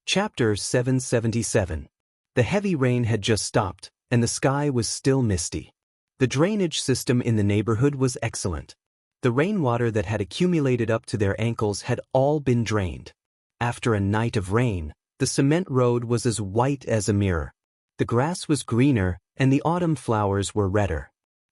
Chapter 777. The heavy rain had just stopped, and the sky was still misty. The drainage system in the neighborhood was excellent. The rainwater that had accumulated up to their ankles had all been drained. After a night of rain, the cement road was as white as a mirror. The grass was greener, and the autumn flowers were redder.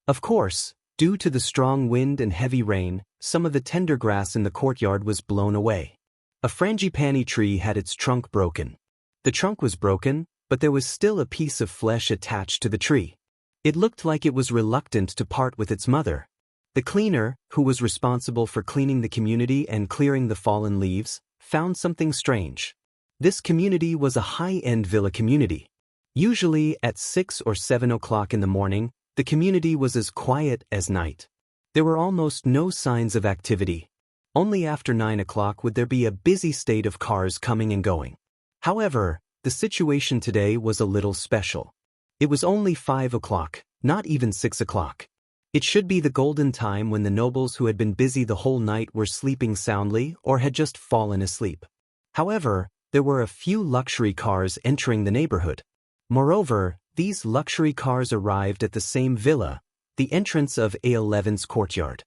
Of course, due to the strong wind and heavy rain, some of the tender grass in the courtyard was blown away. A frangipani tree had its trunk broken. The trunk was broken, but there was still a piece of flesh attached to the tree. It looked like it was reluctant to part with its mother. The cleaner, who was responsible for cleaning the community and clearing the fallen leaves, found something strange. This community was a high-end villa community. Usually at 6 or 7 o'clock in the morning, the community was as quiet as night. There were almost no signs of activity. Only after 9 o'clock would there be a busy state of cars coming and going. However, the situation today was a little special. It was only 5 o'clock, not even 6 o'clock. It should be the golden time when the nobles who had been busy the whole night were sleeping soundly or had just fallen asleep. However, there were a few luxury cars entering the neighborhood. Moreover, these luxury cars arrived at the same villa, the entrance of A11's courtyard.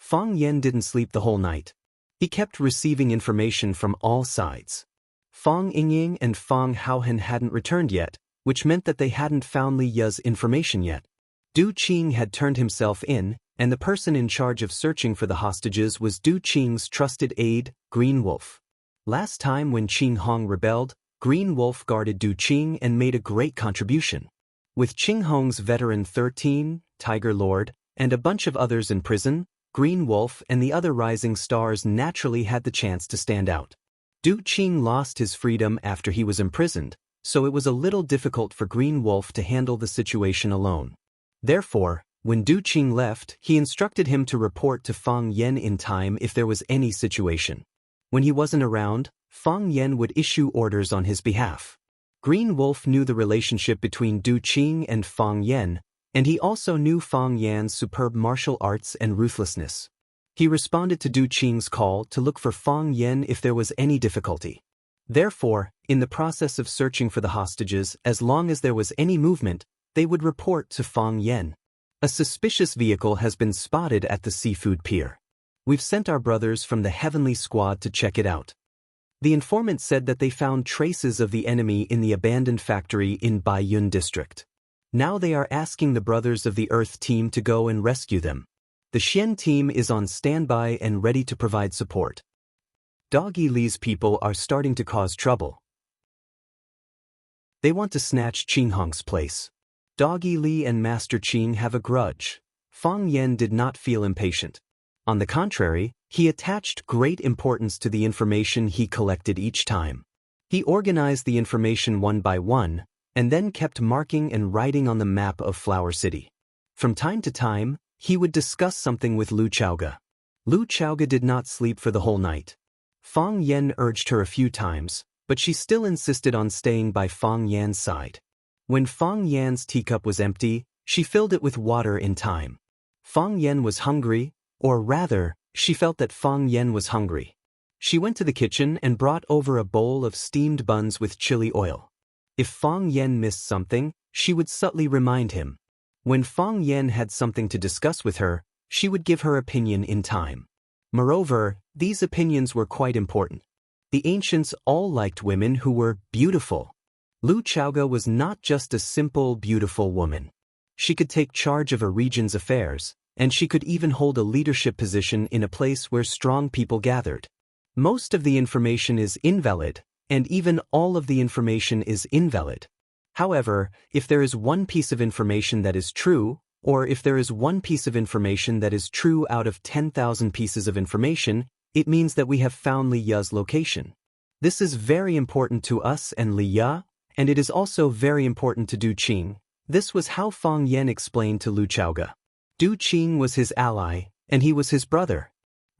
Fang Yen didn't sleep the whole night. He kept receiving information from all sides. Fang Yingying and Fang Haohen hadn't returned yet, which meant that they hadn't found Li Ye's information yet. Du Qing had turned himself in, and the person in charge of searching for the hostages was Du Qing's trusted aide, Green Wolf. Last time when Qing Hong rebelled, Green Wolf guarded Du Qing and made a great contribution. With Qing Hong's veteran 13, Tiger Lord, and a bunch of others in prison, Green Wolf and the other rising stars naturally had the chance to stand out. Du Qing lost his freedom after he was imprisoned, so it was a little difficult for Green Wolf to handle the situation alone. Therefore, when Du Qing left, he instructed him to report to Fang Yen in time if there was any situation. When he wasn't around, Fang Yen would issue orders on his behalf. Green Wolf knew the relationship between Du Qing and Fang Yen, and he also knew Fang Yan's superb martial arts and ruthlessness. He responded to Du Qing's call to look for Fang Yen if there was any difficulty. Therefore, in the process of searching for the hostages, as long as there was any movement, they would report to Fang Yen. A suspicious vehicle has been spotted at the seafood pier. We've sent our brothers from the Heavenly Squad to check it out. The informant said that they found traces of the enemy in the abandoned factory in Baiyun district. Now they are asking the Brothers of the Earth team to go and rescue them. The Xian team is on standby and ready to provide support. Doggy Li's people are starting to cause trouble. They want to snatch Qing Hong's place. Doggy Li and Master Qing have a grudge. Fang Yen did not feel impatient. On the contrary, he attached great importance to the information he collected each time. He organized the information one by one, and then kept marking and writing on the map of Flower City. From time to time, he would discuss something with Lu Chaoga. Lu Chaoga did not sleep for the whole night. Fang Yen urged her a few times, but she still insisted on staying by Fang Yan's side. When Fang Yan's teacup was empty, she filled it with water in time. Fang Yen was hungry, or rather, she felt that Fang Yen was hungry. She went to the kitchen and brought over a bowl of steamed buns with chili oil. If Fang Yen missed something, she would subtly remind him. When Fang Yen had something to discuss with her, she would give her opinion in time. Moreover, these opinions were quite important. The ancients all liked women who were beautiful. Lu Chaoga was not just a simple, beautiful woman. She could take charge of a region's affairs, and she could even hold a leadership position in a place where strong people gathered. Most of the information is invalid, and even all of the information is invalid. However, if there is one piece of information that is true, or if there is one piece of information that is true out of 10,000 pieces of information, it means that we have found Li Ye's location. This is very important to us and Li Ye, and it is also very important to Du Qing. This was how Fang Yen explained to Lu Chaoga. Du Qing was his ally, and he was his brother.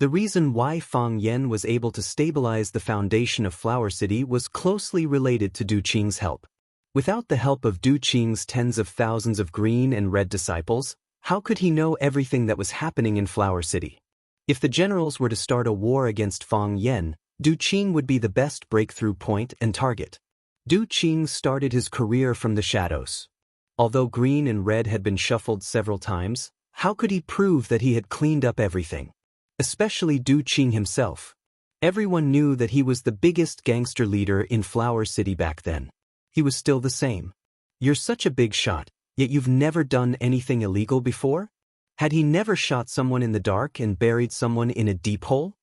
The reason why Fang Yen was able to stabilize the foundation of Flower City was closely related to Du Qing's help. Without the help of Du Qing's tens of thousands of green and red disciples, how could he know everything that was happening in Flower City? If the generals were to start a war against Fang Yen, Du Qing would be the best breakthrough point and target. Du Qing started his career from the shadows. Although green and red had been shuffled several times, how could he prove that he had cleaned up everything? Especially Du Qing himself. Everyone knew that he was the biggest gangster leader in Flower City back then. He was still the same. You're such a big shot, yet you've never done anything illegal before? Had he never shot someone in the dark and buried someone in a deep hole?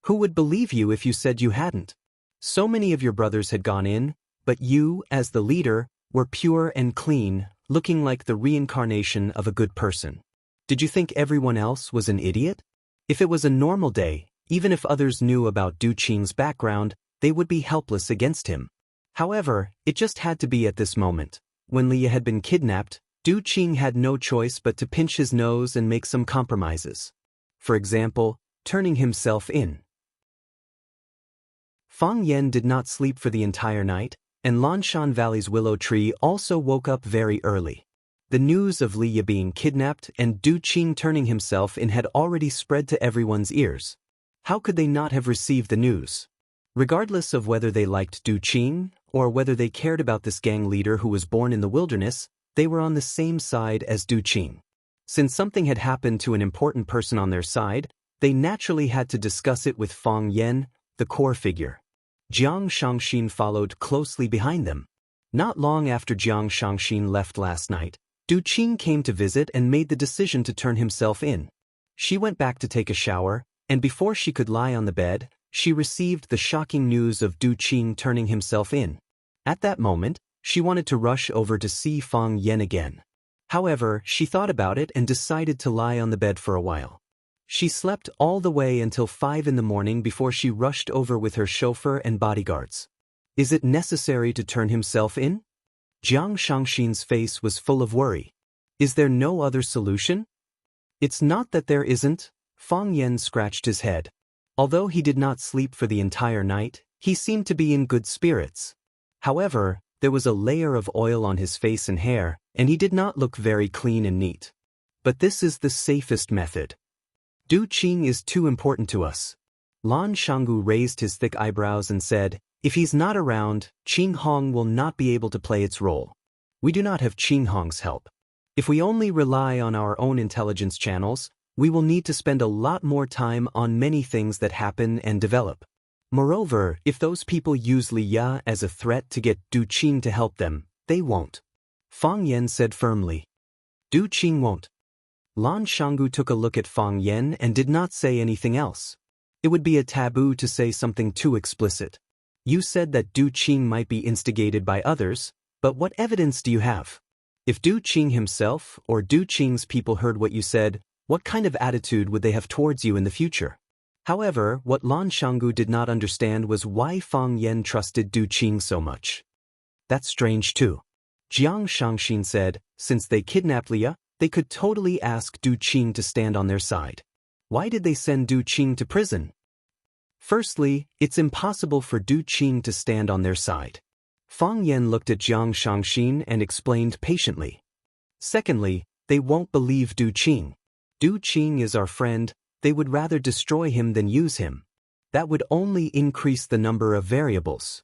Who would believe you if you said you hadn't? So many of your brothers had gone in, but you, as the leader, were pure and clean, looking like the reincarnation of a good person. Did you think everyone else was an idiot? If it was a normal day, even if others knew about Du Qing's background, they would be helpless against him. However, it just had to be at this moment. When Leah had been kidnapped, Du Qing had no choice but to pinch his nose and make some compromises. For example, turning himself in. Fang Yen did not sleep for the entire night, and Lanshan Valley's willow tree also woke up very early. The news of Leah being kidnapped and Du Qing turning himself in had already spread to everyone's ears. How could they not have received the news? Regardless of whether they liked Du Qing, or whether they cared about this gang leader who was born in the wilderness, they were on the same side as Du Qing. Since something had happened to an important person on their side, they naturally had to discuss it with Fang Yen, the core figure. Jiang Shangxin followed closely behind them. Not long after Jiang Shangxin left last night, Du Qing came to visit and made the decision to turn himself in. She went back to take a shower, and before she could lie on the bed, she received the shocking news of Du Qing turning himself in. At that moment, she wanted to rush over to see Fang Yen again. However, she thought about it and decided to lie on the bed for a while. She slept all the way until 5 in the morning before she rushed over with her chauffeur and bodyguards. Is it necessary to turn himself in? Jiang Shangxin's face was full of worry. Is there no other solution? It's not that there isn't. Fang Yen scratched his head. Although he did not sleep for the entire night, he seemed to be in good spirits. However, there was a layer of oil on his face and hair, and he did not look very clean and neat. But this is the safest method. Du Qing is too important to us. Lan Shanggu raised his thick eyebrows and said, if he's not around, Qing Hong will not be able to play its role. We do not have Qing Hong's help. If we only rely on our own intelligence channels, we will need to spend a lot more time on many things that happen and develop. Moreover, if those people use Liya as a threat to get Du Qing to help them, they won't. Fang Yen said firmly. Du Qing won't. Lan Shanggu took a look at Fang Yen and did not say anything else. It would be a taboo to say something too explicit. You said that Du Qing might be instigated by others, but what evidence do you have? If Du Qing himself or Du Qing's people heard what you said, what kind of attitude would they have towards you in the future? However, what Lan Shanggu did not understand was why Fang Yen trusted Du Qing so much. That's strange too. Jiang Shangxin said, since they kidnapped Leah, they could totally ask Du Qing to stand on their side. Why did they send Du Qing to prison? Firstly, it's impossible for Du Qing to stand on their side. Fang Yen looked at Jiang Shangxin and explained patiently. Secondly, they won't believe Du Qing. Du Qing is our friend, they would rather destroy him than use him. That would only increase the number of variables.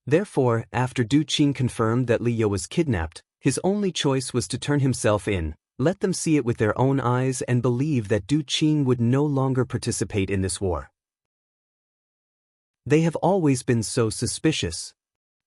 Therefore, after Du Qing confirmed that Leah was kidnapped, his only choice was to turn himself in, let them see it with their own eyes and believe that Du Qing would no longer participate in this war. They have always been so suspicious,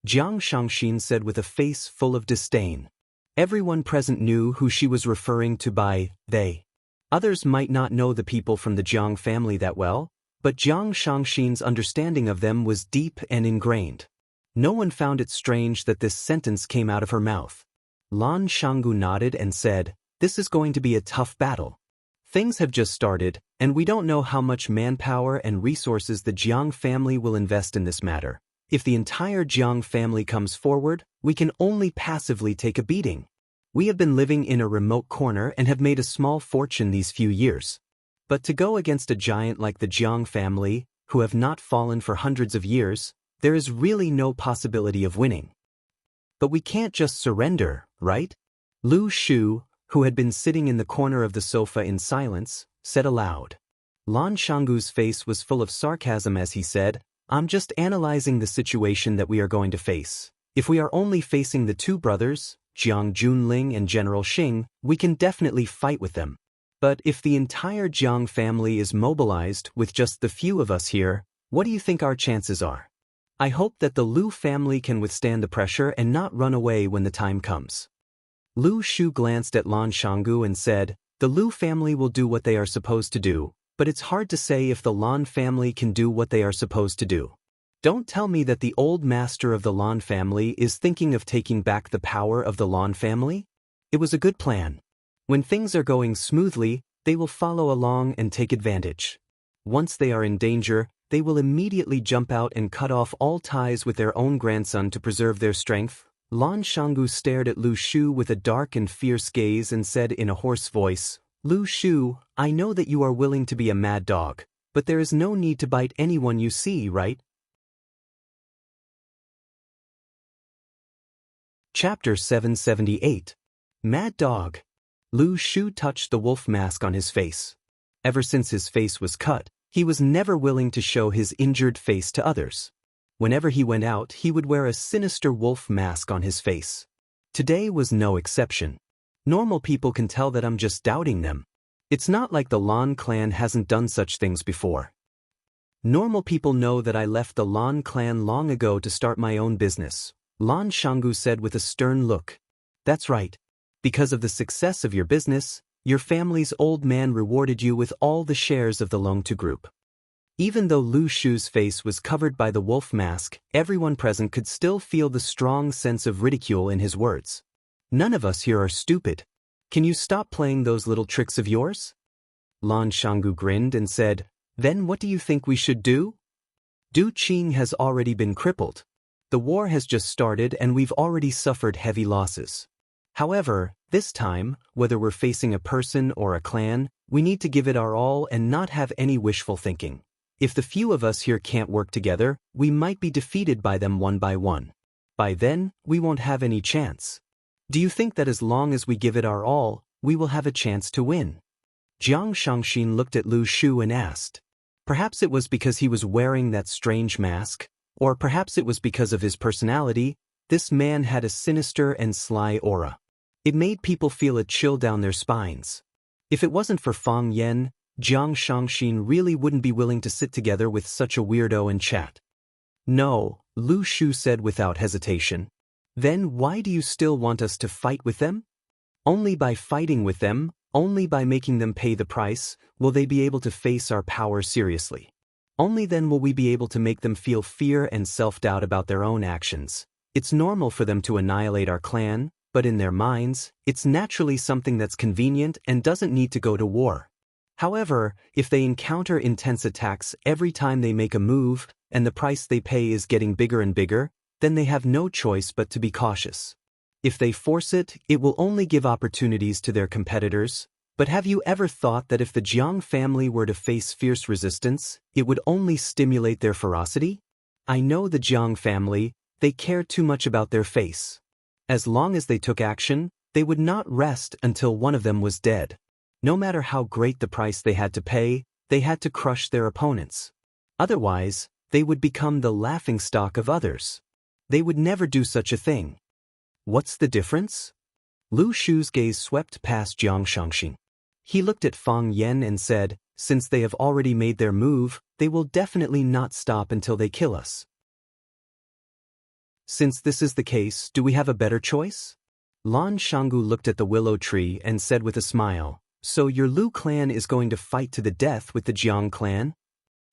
Jiang Shangxin said with a face full of disdain. Everyone present knew who she was referring to by they. Others might not know the people from the Jiang family that well, but Jiang Shangxin's understanding of them was deep and ingrained. No one found it strange that this sentence came out of her mouth. Lan Shanggu nodded and said, this is going to be a tough battle. Things have just started, and we don't know how much manpower and resources the Jiang family will invest in this matter. If the entire Jiang family comes forward, we can only passively take a beating. We have been living in a remote corner and have made a small fortune these few years. But to go against a giant like the Jiang family, who have not fallen for hundreds of years, there is really no possibility of winning. But we can't just surrender, right? Lu Shu, who had been sitting in the corner of the sofa in silence, said aloud. Lan Shanggu's face was full of sarcasm as he said, I'm just analyzing the situation that we are going to face. If we are only facing the two brothers, Jiang Junling and General Xing, we can definitely fight with them. But if the entire Jiang family is mobilized with just the few of us here, what do you think our chances are? I hope that the Lu family can withstand the pressure and not run away when the time comes. Lu Shu glanced at Lan Shanggu and said, the Lu family will do what they are supposed to do, but it's hard to say if the Lan family can do what they are supposed to do. Don't tell me that the old master of the Lan family is thinking of taking back the power of the Lan family? It was a good plan. When things are going smoothly, they will follow along and take advantage. Once they are in danger, they will immediately jump out and cut off all ties with their own grandson to preserve their strength. Lan Shanggu stared at Lu Shu with a dark and fierce gaze and said in a hoarse voice, Lu Shu, I know that you are willing to be a mad dog, but there is no need to bite anyone you see, right? Chapter 778. Mad Dog. Lu Shu touched the wolf mask on his face. Ever since his face was cut, he was never willing to show his injured face to others. Whenever he went out, he would wear a sinister wolf mask on his face. Today was no exception. Normal people can tell that I'm just doubting them. It's not like the Lan clan hasn't done such things before. Normal people know that I left the Lan clan long ago to start my own business, Lan Shanggu said with a stern look. That's right. Because of the success of your business, your family's old man rewarded you with all the shares of the Longtu group. Even though Lu Shu's face was covered by the wolf mask, everyone present could still feel the strong sense of ridicule in his words. None of us here are stupid. Can you stop playing those little tricks of yours? Lan Shanggu grinned and said, Then what do you think we should do? Du Qing has already been crippled. The war has just started and we've already suffered heavy losses. However, this time, whether we're facing a person or a clan, we need to give it our all and not have any wishful thinking. If the few of us here can't work together, we might be defeated by them one by one. By then, we won't have any chance. Do you think that as long as we give it our all, we will have a chance to win? Jiang Shangxin looked at Lu Shu and asked. Perhaps it was because he was wearing that strange mask, or perhaps it was because of his personality. This man had a sinister and sly aura. It made people feel a chill down their spines. If it wasn't for Fang Yan, Jiang Shangxin really wouldn't be willing to sit together with such a weirdo and chat. No, Lu Shu said without hesitation. Then why do you still want us to fight with them? Only by fighting with them, only by making them pay the price, will they be able to face our power seriously. Only then will we be able to make them feel fear and self-doubt about their own actions. It's normal for them to annihilate our clan, but in their minds, it's naturally something that's convenient and doesn't need to go to war. However, if they encounter intense attacks every time they make a move, and the price they pay is getting bigger and bigger, then they have no choice but to be cautious. If they force it, it will only give opportunities to their competitors. But have you ever thought that if the Jiang family were to face fierce resistance, it would only stimulate their ferocity? I know the Jiang family, they care too much about their face. As long as they took action, they would not rest until one of them was dead. No matter how great the price they had to crush their opponents. Otherwise, they would become the laughingstock of others. They would never do such a thing. What's the difference? Lu Shu's gaze swept past Jiang Shangxin. He looked at Fang Yan and said, since they have already made their move, they will definitely not stop until they kill us. Since this is the case, do we have a better choice? Lan Shanggu looked at the willow tree and said with a smile, so your Lu clan is going to fight to the death with the Jiang clan?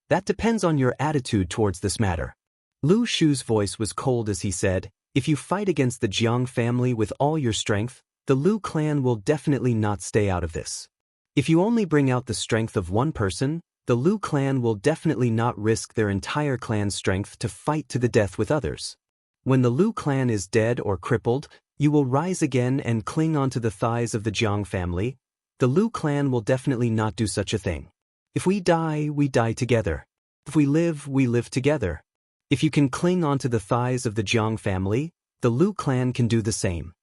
That depends on your attitude towards this matter. Lu Shu's voice was cold as he said, if you fight against the Jiang family with all your strength, the Lu clan will definitely not stay out of this. If you only bring out the strength of one person, the Lu clan will definitely not risk their entire clan's strength to fight to the death with others. When the Lu clan is dead or crippled, you will rise again and cling onto the thighs of the Jiang family. The Lu clan will definitely not do such a thing. If we die, we die together. If we live together. If you can cling onto the thighs of the Jiang family, the Lu clan can do the same.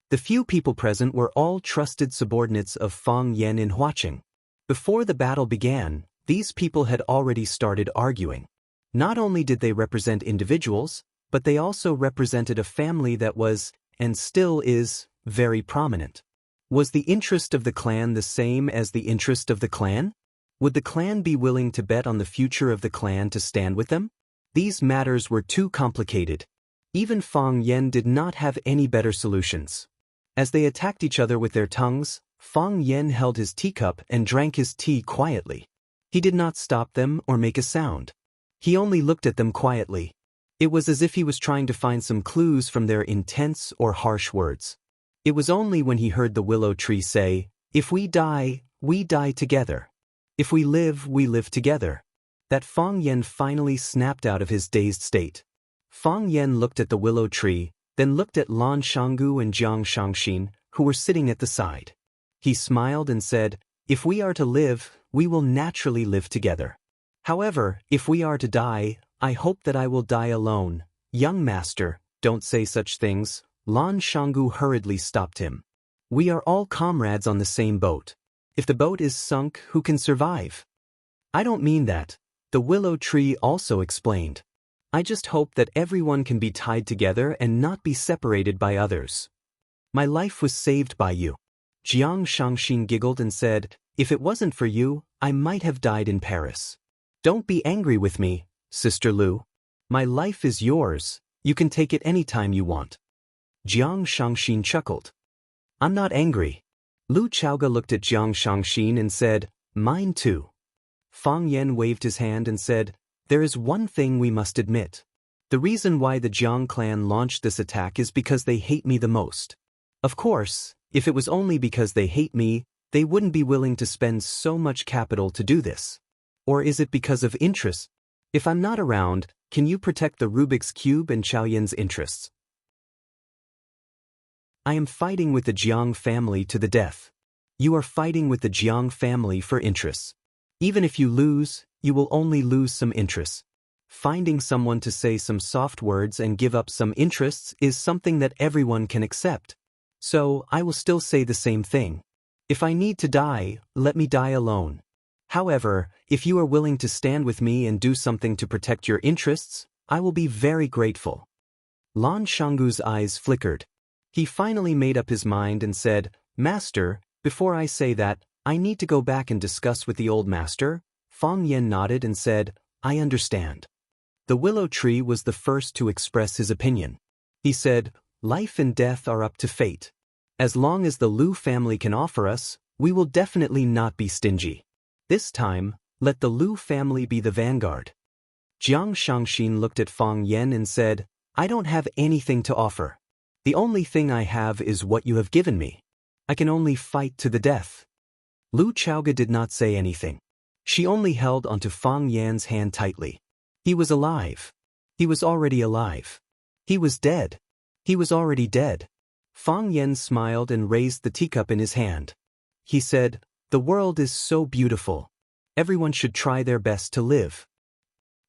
The few people present were all trusted subordinates of Fang Yan in Huaqing. Before the battle began, these people had already started arguing. Not only did they represent individuals, but they also represented a family that was, and still is, very prominent. Was the interest of the clan the same as the interest of the clan? Would the clan be willing to bet on the future of the clan to stand with them? These matters were too complicated. Even Fang Yen did not have any better solutions. As they attacked each other with their tongues, Fang Yen held his teacup and drank his tea quietly. He did not stop them or make a sound. He only looked at them quietly. It was as if he was trying to find some clues from their intense or harsh words. It was only when he heard the willow tree say, "If we die together. If we live together," that Fang Yen finally snapped out of his dazed state. Fang Yen looked at the willow tree, then looked at Lan Shanggu and Jiang Shangxin, who were sitting at the side. He smiled and said, "If we are to live, we will naturally live together. However, if we are to die, I hope that I will die alone." "Young master, don't say such things," Lan Shanggu hurriedly stopped him. "We are all comrades on the same boat. If the boat is sunk, who can survive?" "I don't mean that," the willow tree also explained. "I just hope that everyone can be tied together and not be separated by others. My life was saved by you." Jiang Shangxin giggled and said, "If it wasn't for you, I might have died in Paris." "Don't be angry with me, Sister Lu. My life is yours, you can take it any time you want." Jiang Shangxin chuckled. "I'm not angry." Lu Chaoga looked at Jiang Shangxin and said, "Mine too." Fang Yen waved his hand and said, "There is one thing we must admit. The reason why the Jiang clan launched this attack is because they hate me the most. Of course, if it was only because they hate me, they wouldn't be willing to spend so much capital to do this. Or is it because of interest? If I'm not around, can you protect the Rubik's Cube and Xiaoyan's interests? I am fighting with the Jiang family to the death. You are fighting with the Jiang family for interests. Even if you lose, you will only lose some interests. Finding someone to say some soft words and give up some interests is something that everyone can accept. So, I will still say the same thing. If I need to die, let me die alone. However, if you are willing to stand with me and do something to protect your interests, I will be very grateful." Lan Shanggu's eyes flickered. He finally made up his mind and said, "Master, before I say that, I need to go back and discuss with the old master." Fang Yen nodded and said, "I understand." The willow tree was the first to express his opinion. He said, "Life and death are up to fate. As long as the Lu family can offer us, we will definitely not be stingy. This time, let the Lu family be the vanguard." Jiang Shangxin looked at Fang Yen and said, "I don't have anything to offer. The only thing I have is what you have given me. I can only fight to the death." Lu Chaoga did not say anything. She only held onto Fang Yan's hand tightly. He was alive. He was already alive. He was dead. He was already dead. Fang Yen smiled and raised the teacup in his hand. He said, "The world is so beautiful. Everyone should try their best to live.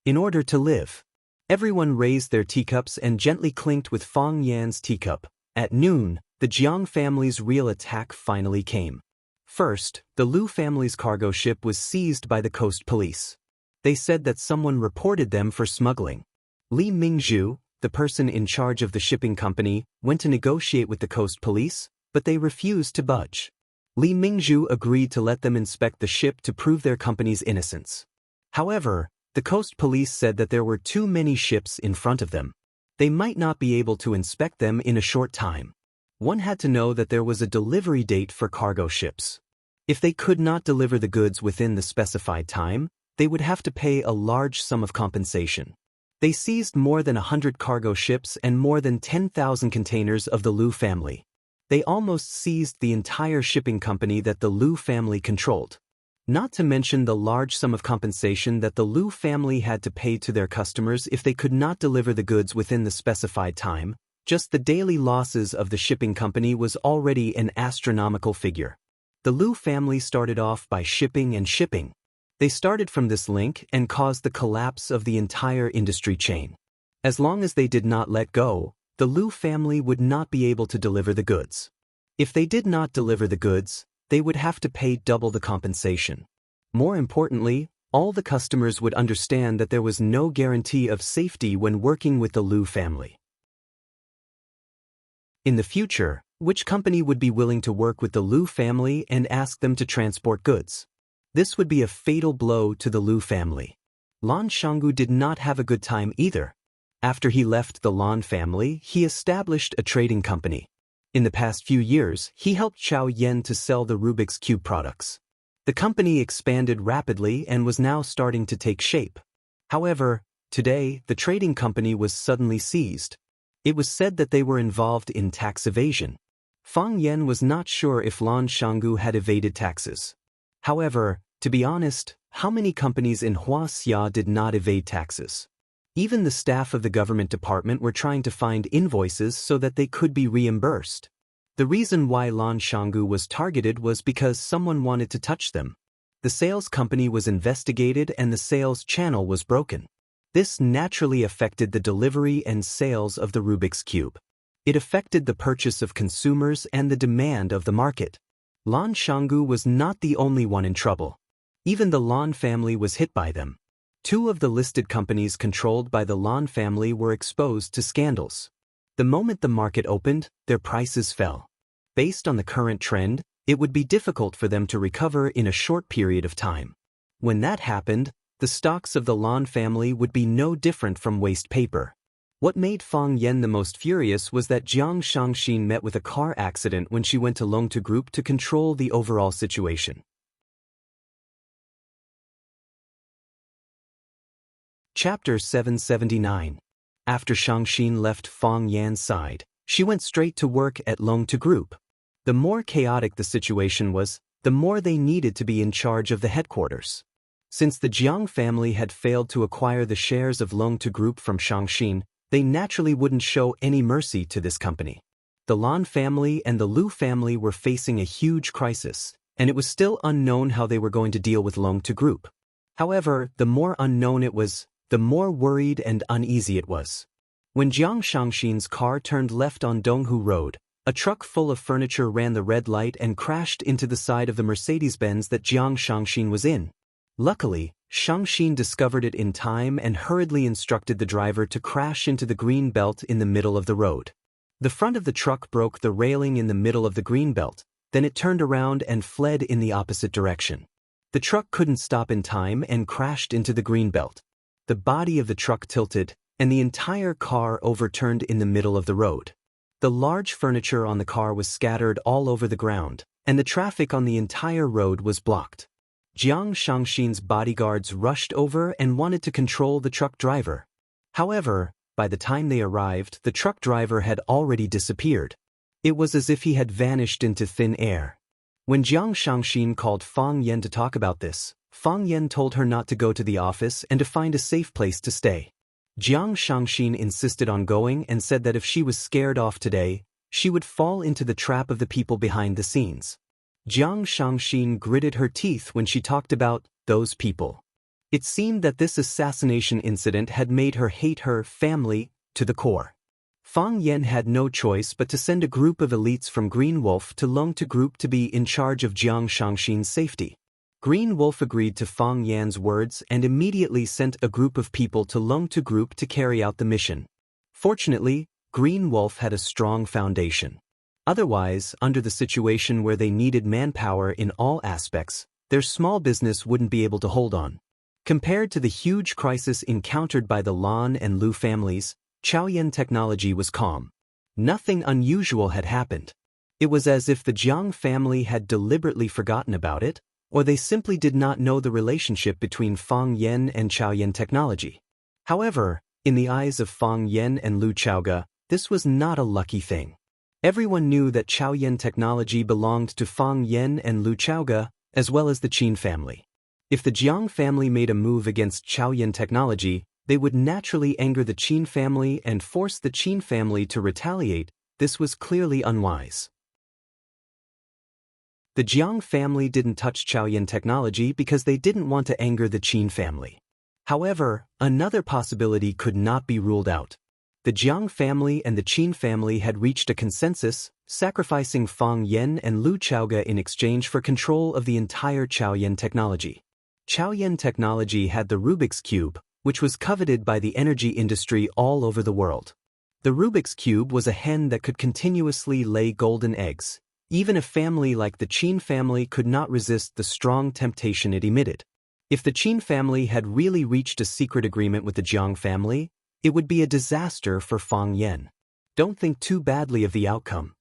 In order to live." Everyone raised their teacups and gently clinked with Fang Yan's teacup. At noon, the Jiang family's real attack finally came. First, the Lu family's cargo ship was seized by the coast police. They said that someone reported them for smuggling. Li Mingzhu, the person in charge of the shipping company, went to negotiate with the coast police, but they refused to budge. Li Mingzhu agreed to let them inspect the ship to prove their company's innocence. However, the coast police said that there were too many ships in front of them. They might not be able to inspect them in a short time. One had to know that there was a delivery date for cargo ships. If they could not deliver the goods within the specified time, they would have to pay a large sum of compensation. They seized more than 100 cargo ships and more than 10,000 containers of the Lu family. They almost seized the entire shipping company that the Lu family controlled. Not to mention the large sum of compensation that the Lu family had to pay to their customers if they could not deliver the goods within the specified time. Just the daily losses of the shipping company was already an astronomical figure. The Lu family started off by shipping and shipping. They started from this link and caused the collapse of the entire industry chain. As long as they did not let go, the Lu family would not be able to deliver the goods. If they did not deliver the goods, they would have to pay double the compensation. More importantly, all the customers would understand that there was no guarantee of safety when working with the Lu family. In the future, which company would be willing to work with the Lu family and ask them to transport goods? This would be a fatal blow to the Lu family. Lan Shanggu did not have a good time either. After he left the Lan family, he established a trading company. In the past few years, he helped Chao Yan to sell the Rubik's Cube products. The company expanded rapidly and was now starting to take shape. However, today, the trading company was suddenly seized. It was said that they were involved in tax evasion. Fang Yan was not sure if Lan Shanggu had evaded taxes. However, to be honest, how many companies in Huaxia did not evade taxes? Even the staff of the government department were trying to find invoices so that they could be reimbursed. The reason why Lan Shanggu was targeted was because someone wanted to touch them. The sales company was investigated and the sales channel was broken. This naturally affected the delivery and sales of the Rubik's Cube. It affected the purchase of consumers and the demand of the market. Lan Shanggu was not the only one in trouble. Even the Lan family was hit by them. Two of the listed companies controlled by the Lan family were exposed to scandals. The moment the market opened, their prices fell. Based on the current trend, it would be difficult for them to recover in a short period of time. When that happened, the stocks of the Lan family would be no different from waste paper. What made Fang Yan the most furious was that Jiang Shangxin met with a car accident when she went to Longtime Group to control the overall situation. Chapter 779. After Shangxin left Fang Yan's side, she went straight to work at Longtime Group. The more chaotic the situation was, the more they needed to be in charge of the headquarters. Since the Jiang family had failed to acquire the shares of Longtime Group from Shangxin, they naturally wouldn't show any mercy to this company. The Lan family and the Lu family were facing a huge crisis, and it was still unknown how they were going to deal with Longtime Group. However, the more unknown it was, the more worried and uneasy it was. When Jiang Shangxin's car turned left on Donghu Road, a truck full of furniture ran the red light and crashed into the side of the Mercedes-Benz that Jiang Shangxin was in. Luckily, Shangxin discovered it in time and hurriedly instructed the driver to crash into the green belt in the middle of the road. The front of the truck broke the railing in the middle of the green belt, then it turned around and fled in the opposite direction. The truck couldn't stop in time and crashed into the green belt. The body of the truck tilted, and the entire car overturned in the middle of the road. The large furniture on the car was scattered all over the ground, and the traffic on the entire road was blocked. Jiang Shangxin's bodyguards rushed over and wanted to control the truck driver. However, by the time they arrived, the truck driver had already disappeared. It was as if he had vanished into thin air. When Jiang Shangxin called Fang Yan to talk about this, Fang Yan told her not to go to the office and to find a safe place to stay. Jiang Shangxin insisted on going and said that if she was scared off today, she would fall into the trap of the people behind the scenes. Jiang Shangxin gritted her teeth when she talked about those people. It seemed that this assassination incident had made her hate her family to the core. Fang Yan had no choice but to send a group of elites from Green Wolf to Longtime Group to be in charge of Jiang Shangxin's safety. Green Wolf agreed to Fang Yan's words and immediately sent a group of people to Longtime Group to carry out the mission. Fortunately, Green Wolf had a strong foundation. Otherwise, under the situation where they needed manpower in all aspects, their small business wouldn't be able to hold on. Compared to the huge crisis encountered by the Lan and Lu families, Chaoyan technology was calm. Nothing unusual had happened. It was as if the Jiang family had deliberately forgotten about it, or they simply did not know the relationship between Fang Yan and Chaoyan technology. However, in the eyes of Fang Yan and Lu Chaoga, this was not a lucky thing. Everyone knew that Chaoyan technology belonged to Fang Yan and Lu Chaoga, as well as the Qin family. If the Jiang family made a move against Chaoyan technology, they would naturally anger the Qin family and force the Qin family to retaliate. This was clearly unwise. The Jiang family didn't touch Chaoyan technology because they didn't want to anger the Qin family. However, another possibility could not be ruled out. The Jiang family and the Qin family had reached a consensus, sacrificing Fang Yan and Lu Chaoga in exchange for control of the entire Chaoyan technology. Chaoyan technology had the Rubik's Cube, which was coveted by the energy industry all over the world. The Rubik's Cube was a hen that could continuously lay golden eggs. Even a family like the Qin family could not resist the strong temptation it emitted. If the Qin family had really reached a secret agreement with the Jiang family, it would be a disaster for Fang Yan. Don't think too badly of the outcome.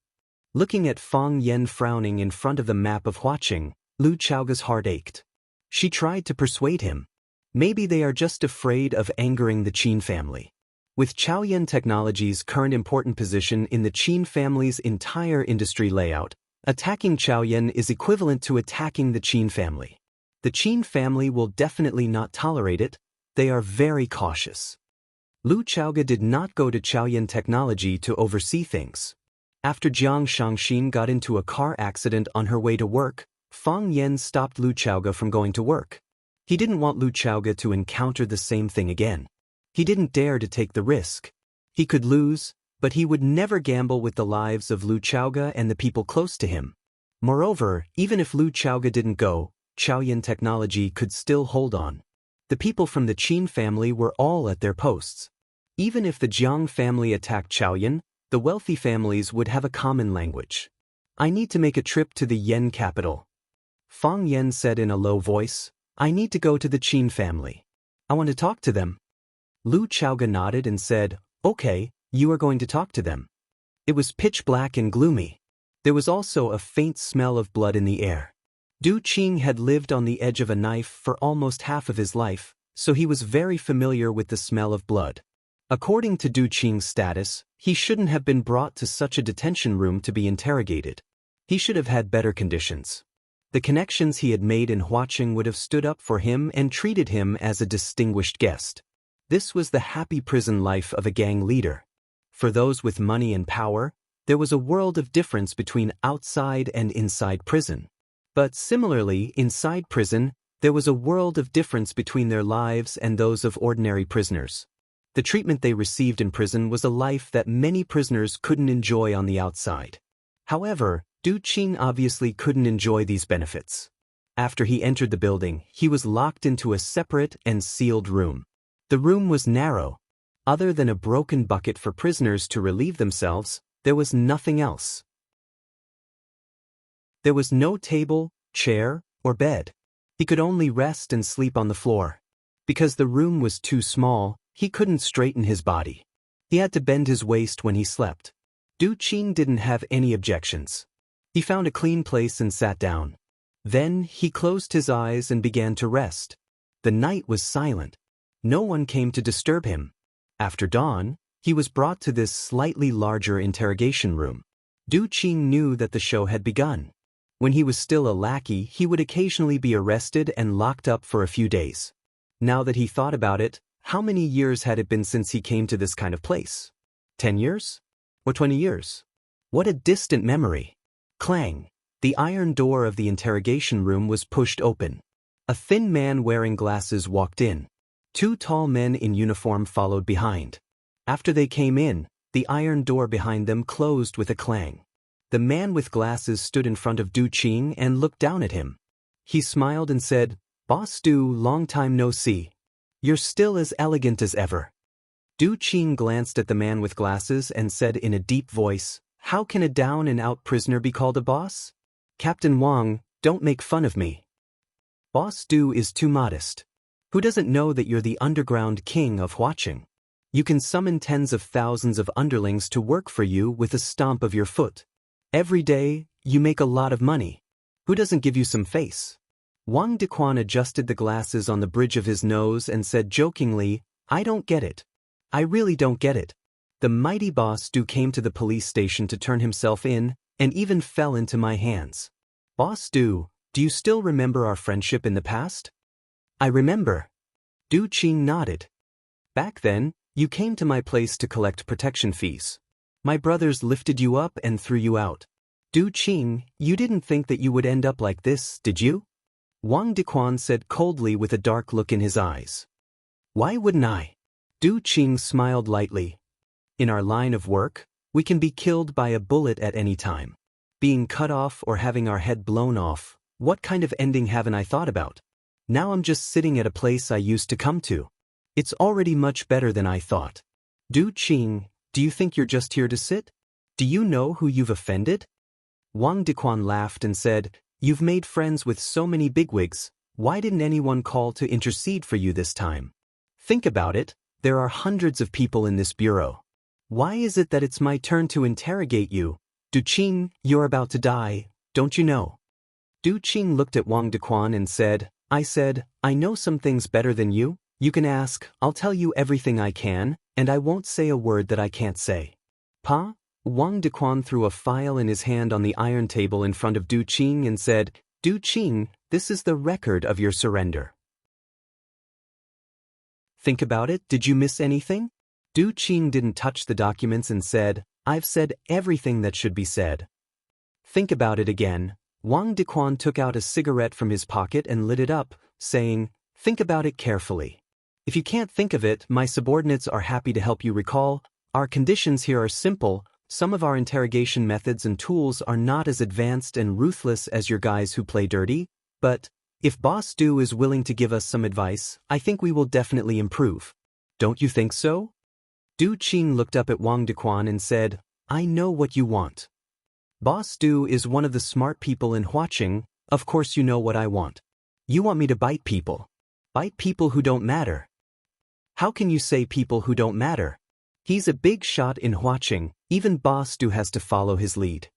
Looking at Fang Yan frowning in front of the map of Huaqing, Lu Chaoga's heart ached. She tried to persuade him. Maybe they are just afraid of angering the Qin family. With Chaoyan Technology's current important position in the Qin family's entire industry layout, attacking Chaoyan is equivalent to attacking the Qin family. The Qin family will definitely not tolerate it. They are very cautious. Lu Chaoga did not go to Chaoyan Technology to oversee things. After Jiang Shangxin got into a car accident on her way to work, Fang Yan stopped Lu Chaoga from going to work. He didn't want Lu Chaoga to encounter the same thing again. He didn't dare to take the risk. He could lose, but he would never gamble with the lives of Lu Chaoga and the people close to him. Moreover, even if Lu Chaoga didn't go, Chaoyan Technology could still hold on. The people from the Qin family were all at their posts. Even if the Jiang family attacked Chaoyan, the wealthy families would have a common language. I need to make a trip to the Yen capital. Fang Yan said in a low voice, I need to go to the Qin family. I want to talk to them. Lu Chaoga nodded and said, Okay, you are going to talk to them. It was pitch black and gloomy. There was also a faint smell of blood in the air. Du Qing had lived on the edge of a knife for almost half of his life, so he was very familiar with the smell of blood. According to Du Qing's status, he shouldn't have been brought to such a detention room to be interrogated. He should have had better conditions. The connections he had made in Huaqing would have stood up for him and treated him as a distinguished guest. This was the happy prison life of a gang leader. For those with money and power, there was a world of difference between outside and inside prison. But similarly, inside prison, there was a world of difference between their lives and those of ordinary prisoners. The treatment they received in prison was a life that many prisoners couldn't enjoy on the outside. However, Du Qing obviously couldn't enjoy these benefits. After he entered the building, he was locked into a separate and sealed room. The room was narrow. Other than a broken bucket for prisoners to relieve themselves, there was nothing else. There was no table, chair, or bed. He could only rest and sleep on the floor. Because the room was too small, he couldn't straighten his body. He had to bend his waist when he slept. Du Qing didn't have any objections. He found a clean place and sat down. Then he closed his eyes and began to rest. The night was silent. No one came to disturb him. After dawn, he was brought to this slightly larger interrogation room. Du Qing knew that the show had begun. When he was still a lackey, he would occasionally be arrested and locked up for a few days. Now that he thought about it, how many years had it been since he came to this kind of place? 10 years? Or 20 years? What a distant memory. Clang! The iron door of the interrogation room was pushed open. A thin man wearing glasses walked in. 2 tall men in uniform followed behind. After they came in, the iron door behind them closed with a clang. The man with glasses stood in front of Du Qing and looked down at him. He smiled and said, Boss Du, long time no see. You're still as elegant as ever. Du Qing glanced at the man with glasses and said in a deep voice, How can a down-and-out prisoner be called a boss? Captain Wang, don't make fun of me. Boss Du is too modest. Who doesn't know that you're the underground king of Huaqing? You can summon tens of thousands of underlings to work for you with a stomp of your foot. Every day, you make a lot of money. Who doesn't give you some face? Wang Dequan adjusted the glasses on the bridge of his nose and said jokingly, I don't get it. I really don't get it. The mighty Boss Du came to the police station to turn himself in, and even fell into my hands. Boss Du, do you still remember our friendship in the past? I remember. Du Qing nodded. Back then, you came to my place to collect protection fees. My brothers lifted you up and threw you out. Du Qing, you didn't think that you would end up like this, did you? Wang Dequan said coldly with a dark look in his eyes. Why wouldn't I? Du Qing smiled lightly. In our line of work, we can be killed by a bullet at any time. Being cut off or having our head blown off, what kind of ending haven't I thought about? Now I'm just sitting at a place I used to come to. It's already much better than I thought. Du Qing, do you think you're just here to sit? Do you know who you've offended? Wang Dequan laughed and said, You've made friends with so many bigwigs, why didn't anyone call to intercede for you this time? Think about it, there are hundreds of people in this bureau. Why is it that it's my turn to interrogate you? Du Qing, you're about to die, don't you know? Du Qing looked at Wang Dequan and said, I know some things better than you. You can ask, I'll tell you everything I can, and I won't say a word that I can't say. Pa? Wang Dequan threw a file in his hand on the iron table in front of Du Qing and said, Du Qing, this is the record of your surrender. Think about it, did you miss anything? Du Qing didn't touch the documents and said, I've said everything that should be said. Think about it again. Wang Dequan took out a cigarette from his pocket and lit it up, saying, Think about it carefully. If you can't think of it, my subordinates are happy to help you recall. Our conditions here are simple. Some of our interrogation methods and tools are not as advanced and ruthless as your guys who play dirty, but if Boss Du is willing to give us some advice, I think we will definitely improve. Don't you think so? Du Qing looked up at Wang Dequan and said, I know what you want. Boss Du is one of the smart people in Huaqing, of course you know what I want. You want me to bite people. Bite people who don't matter. How can you say people who don't matter? He's a big shot in Huaqing, even Boss Du has to follow his lead.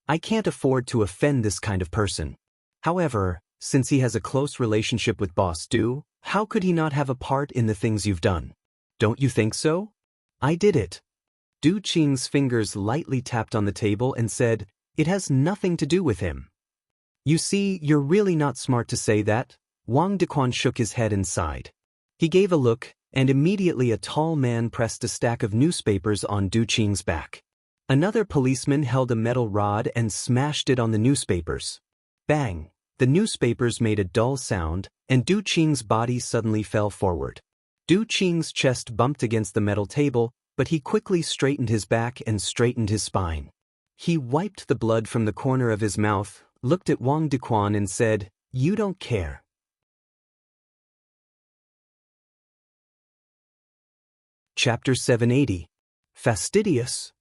I can't afford to offend this kind of person. However, since he has a close relationship with Boss Du, how could he not have a part in the things you've done? Don't you think so? I did it. Du Qing's fingers lightly tapped on the table and said, It has nothing to do with him. You see, you're really not smart to say that. Wang Dequan shook his head and sighed. He gave a look, and immediately a tall man pressed a stack of newspapers on Du Qing's back. Another policeman held a metal rod and smashed it on the newspapers. Bang! The newspapers made a dull sound, and Du Qing's body suddenly fell forward. Du Qing's chest bumped against the metal table, but he quickly straightened his back and straightened his spine. He wiped the blood from the corner of his mouth, looked at Wang Dequan and said, You don't care. Chapter 780. Fastidious.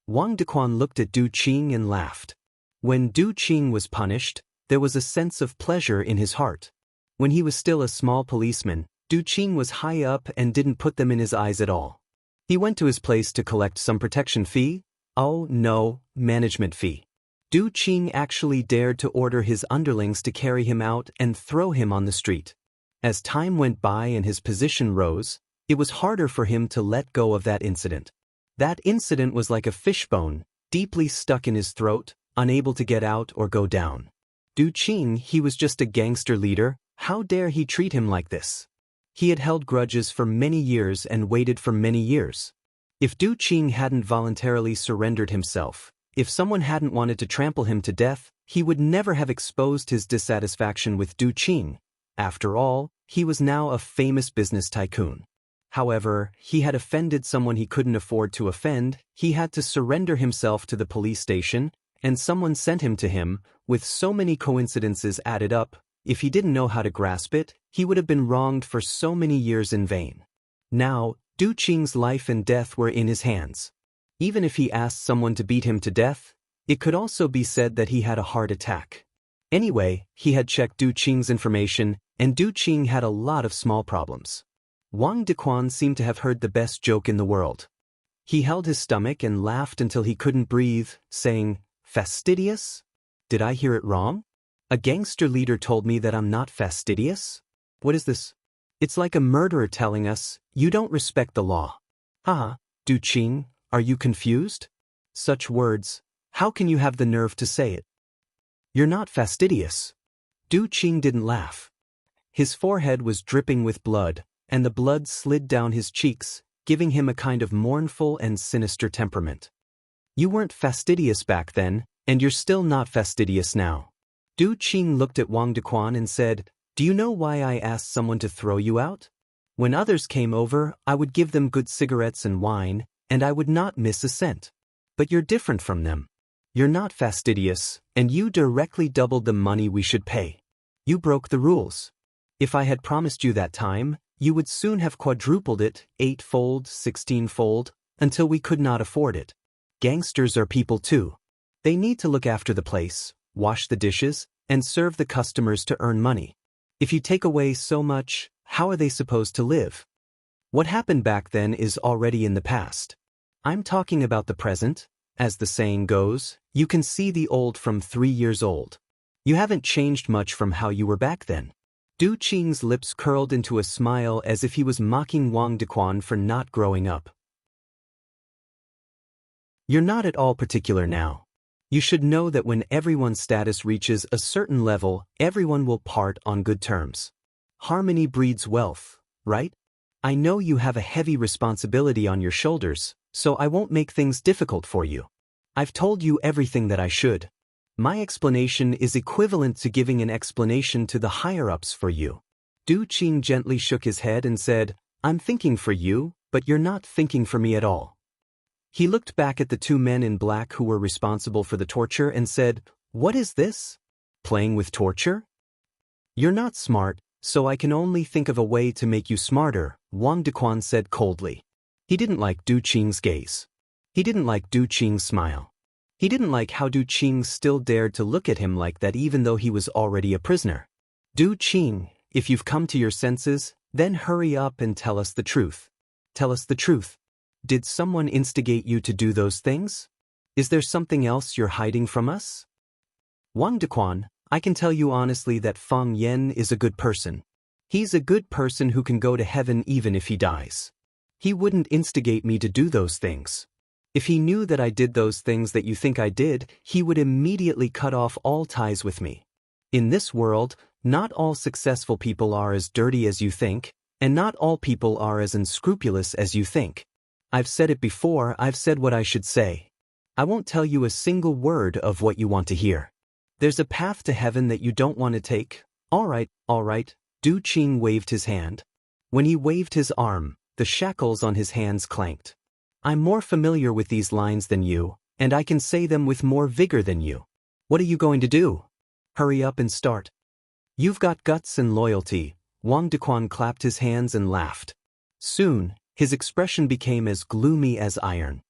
Wang Dequan looked at Du Qing and laughed. When Du Qing was punished, there was a sense of pleasure in his heart. When he was still a small policeman, Du Qing was high up and didn't put them in his eyes at all. He went to his place to collect some protection fee. Oh no, management fee. Du Qing actually dared to order his underlings to carry him out and throw him on the street. As time went by and his position rose, it was harder for him to let go of that incident. That incident was like a fishbone, deeply stuck in his throat, unable to get out or go down. Du Qing, he was just a gangster leader, how dare he treat him like this? He had held grudges for many years and waited for many years. If Du Qing hadn't voluntarily surrendered himself, if someone hadn't wanted to trample him to death, he would never have exposed his dissatisfaction with Du Qing. After all, he was now a famous business tycoon. However, he had offended someone he couldn't afford to offend, he had to surrender himself to the police station, and someone sent him to him. With so many coincidences added up, if he didn't know how to grasp it, he would have been wronged for so many years in vain. Now, Du Qing's life and death were in his hands. Even if he asked someone to beat him to death, it could also be said that he had a heart attack. Anyway, he had checked Du Qing's information, and Du Qing had a lot of small problems. Wang Dequan seemed to have heard the best joke in the world. He held his stomach and laughed until he couldn't breathe, saying, Fastidious? Did I hear it wrong? A gangster leader told me that I'm not fastidious? What is this? It's like a murderer telling us, you don't respect the law. Haha, Du Qing, are you confused? Such words, how can you have the nerve to say it? You're not fastidious. Du Qing didn't laugh. His forehead was dripping with blood, and the blood slid down his cheeks, giving him a kind of mournful and sinister temperament. You weren't fastidious back then, and you're still not fastidious now. Du Qing looked at Wang Dequan and said, Do you know why I asked someone to throw you out? When others came over, I would give them good cigarettes and wine, and I would not miss a cent. But you're different from them. You're not fastidious, and you directly doubled the money we should pay. You broke the rules. If I had promised you that time, you would soon have quadrupled it, 8-fold, 16-fold, until we could not afford it. Gangsters are people too. They need to look after the place, wash the dishes, and serve the customers to earn money. If you take away so much, how are they supposed to live? What happened back then is already in the past. I'm talking about the present. As the saying goes, you can see the old from 3 years old. You haven't changed much from how you were back then. Du Qing's lips curled into a smile as if he was mocking Wang Dequan for not growing up. You're not at all particular now. You should know that when everyone's status reaches a certain level, everyone will part on good terms. Harmony breeds wealth, right? I know you have a heavy responsibility on your shoulders, so I won't make things difficult for you. I've told you everything that I should. My explanation is equivalent to giving an explanation to the higher-ups for you. Du Qing gently shook his head and said, I'm thinking for you, but you're not thinking for me at all. He looked back at the 2 men in black who were responsible for the torture and said, What is this? Playing with torture? You're not smart, so I can only think of a way to make you smarter, Wang Dequan said coldly. He didn't like Du Qing's gaze. He didn't like Du Qing's smile. He didn't like how Du Qing still dared to look at him like that even though he was already a prisoner. Du Qing, if you've come to your senses, then hurry up and tell us the truth. Tell us the truth. Did someone instigate you to do those things? Is there something else you're hiding from us? Wang Dequan, I can tell you honestly that Feng Yan is a good person. He's a good person who can go to heaven even if he dies. He wouldn't instigate me to do those things. If he knew that I did those things that you think I did, he would immediately cut off all ties with me. In this world, not all successful people are as dirty as you think, and not all people are as unscrupulous as you think. I've said it before, I've said what I should say. I won't tell you a single word of what you want to hear. There's a path to heaven that you don't want to take. All right, Du Qing waved his hand. When he waved his arm, the shackles on his hands clanked. I'm more familiar with these lines than you, and I can say them with more vigor than you. What are you going to do? Hurry up and start. You've got guts and loyalty. Wang Dequan clapped his hands and laughed. Soon, his expression became as gloomy as iron.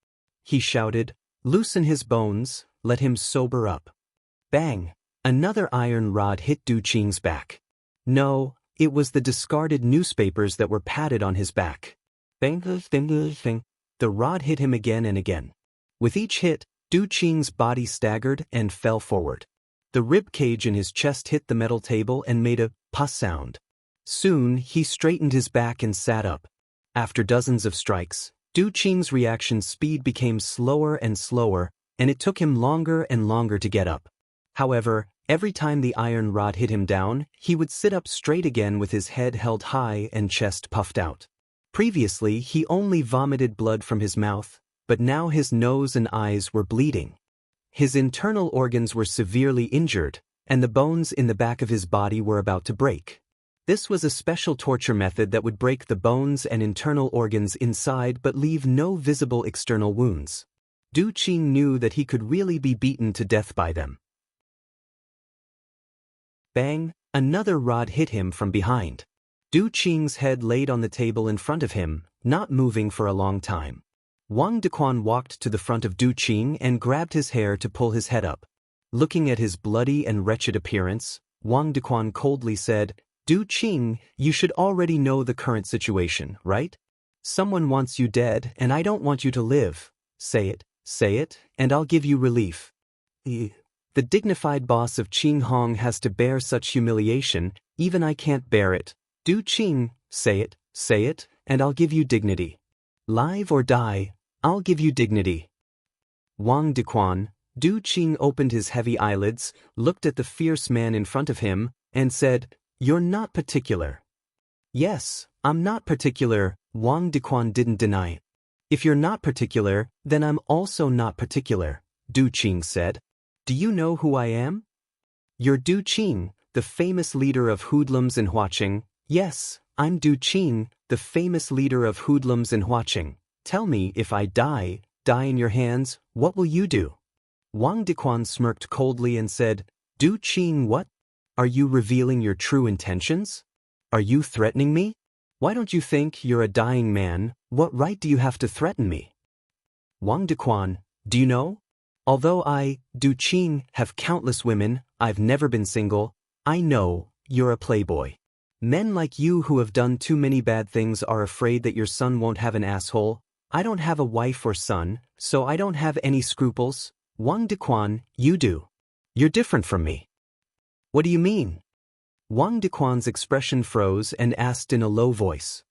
He shouted, Loosen his bones, let him sober up. Bang! Another iron rod hit Du Qing's back. No, it was the discarded newspapers that were padded on his back. Bang, bang, bang. The rod hit him again and again. With each hit, Du Qing's body staggered and fell forward. The rib cage in his chest hit the metal table and made a puss sound. Soon, he straightened his back and sat up. After dozens of strikes, Du Qing's reaction speed became slower and slower, and it took him longer and longer to get up. However, every time the iron rod hit him down, he would sit up straight again with his head held high and chest puffed out. Previously, he only vomited blood from his mouth, but now his nose and eyes were bleeding. His internal organs were severely injured, and the bones in the back of his body were about to break. This was a special torture method that would break the bones and internal organs inside but leave no visible external wounds. Du Qing knew that he could really be beaten to death by them. Bang! Another rod hit him from behind. Du Qing's head laid on the table in front of him, not moving for a long time. Wang Dequan walked to the front of Du Qing and grabbed his hair to pull his head up. Looking at his bloody and wretched appearance, Wang Dequan coldly said, Du Qing, you should already know the current situation, right? Someone wants you dead and I don't want you to live. Say it, and I'll give you relief. The dignified boss of Qing Hong has to bear such humiliation, even I can't bear it. Du Qing, say it, and I'll give you dignity. Live or die, I'll give you dignity. Wang Dequan, Du Qing opened his heavy eyelids, looked at the fierce man in front of him, and said, You're not particular. Yes, I'm not particular, Wang Dequan didn't deny it. If you're not particular, then I'm also not particular, Du Qing said. Do you know who I am? You're Du Qing, the famous leader of hoodlums in Huaqing. Yes, I'm Du Qing, the famous leader of hoodlums in Huaqing. Tell me, if I die in your hands, what will you do? Wang Dequan smirked coldly and said, Du Qing, what? Are you revealing your true intentions? Are you threatening me? Why don't you think you're a dying man? What right do you have to threaten me? Wang Dequan, do you know? Although I, Du Qing, have countless women, I've never been single, I know you're a playboy. Men like you who have done too many bad things are afraid that your son won't have an asshole. I don't have a wife or son, so I don't have any scruples. Wang Dequan, you do. You're different from me. What do you mean? Wang Dequan's expression froze and asked in a low voice.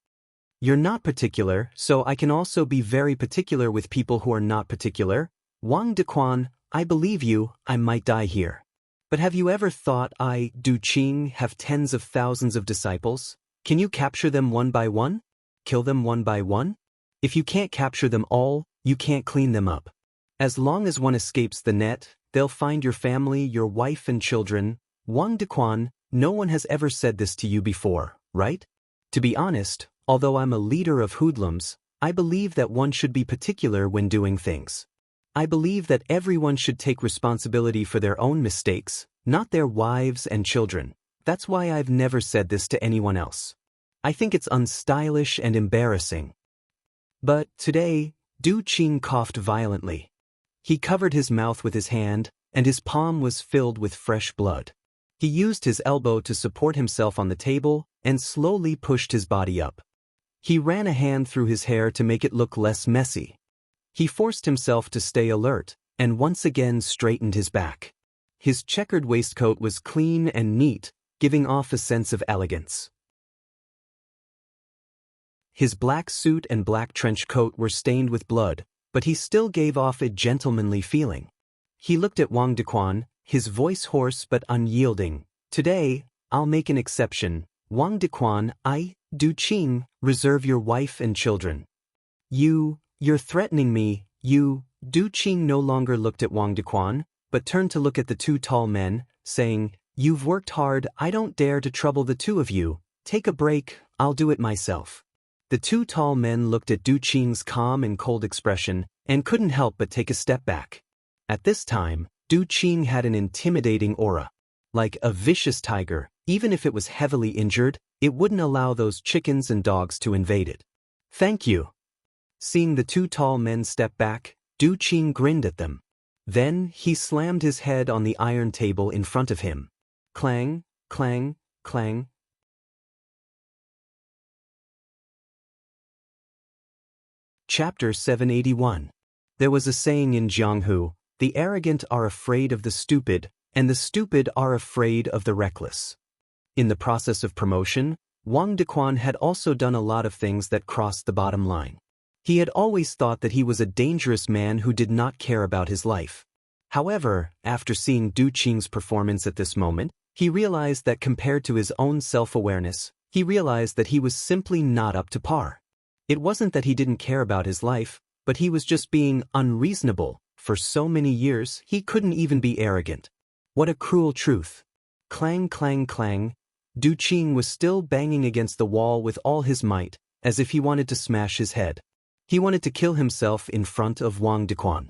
You're not particular, so I can also be very particular with people who are not particular. Wang Dequan, I believe you, I might die here. But have you ever thought I, Du Qing, have tens of thousands of disciples? Can you capture them one by one? Kill them one by one? If you can't capture them all, you can't clean them up. As long as one escapes the net, they'll find your family, your wife and children. Wang Dequan, no one has ever said this to you before, right? To be honest, although I'm a leader of hoodlums, I believe that one should be particular when doing things. I believe that everyone should take responsibility for their own mistakes, not their wives and children. That's why I've never said this to anyone else. I think it's unstylish and embarrassing. But today, Du Qing coughed violently. He covered his mouth with his hand, and his palm was filled with fresh blood. He used his elbow to support himself on the table and slowly pushed his body up. He ran a hand through his hair to make it look less messy. He forced himself to stay alert and once again straightened his back. His checkered waistcoat was clean and neat, giving off a sense of elegance. His black suit and black trench coat were stained with blood, but he still gave off a gentlemanly feeling. He looked at Wang Dequan, his voice hoarse but unyielding. Today, I'll make an exception. Wang Dequan, I, Du Qing, reserve your wife and children. You're threatening me, you. Du Qing no longer looked at Wang Dequan, but turned to look at the two tall men, saying, You've worked hard, I don't dare to trouble the two of you. Take a break, I'll do it myself. The two tall men looked at Du Qing's calm and cold expression, and couldn't help but take a step back. At this time, Du Qing had an intimidating aura. Like a vicious tiger, even if it was heavily injured, it wouldn't allow those chickens and dogs to invade it. Thank you. Seeing the two tall men step back, Du Qing grinned at them. Then he slammed his head on the iron table in front of him. Clang, clang, clang. Chapter 781. There was a saying in Jianghu, the arrogant are afraid of the stupid, and the stupid are afraid of the reckless. In the process of promotion, Wang Dequan had also done a lot of things that crossed the bottom line. He had always thought that he was a dangerous man who did not care about his life. However, after seeing Du Qing's performance at this moment, he realized that compared to his own self-awareness, he realized that he was simply not up to par. It wasn't that he didn't care about his life, but he was just being unreasonable. For so many years, he couldn't even be arrogant. What a cruel truth. Clang, clang, clang. Du Qing was still banging against the wall with all his might, as if he wanted to smash his head. He wanted to kill himself in front of Wang Dequan.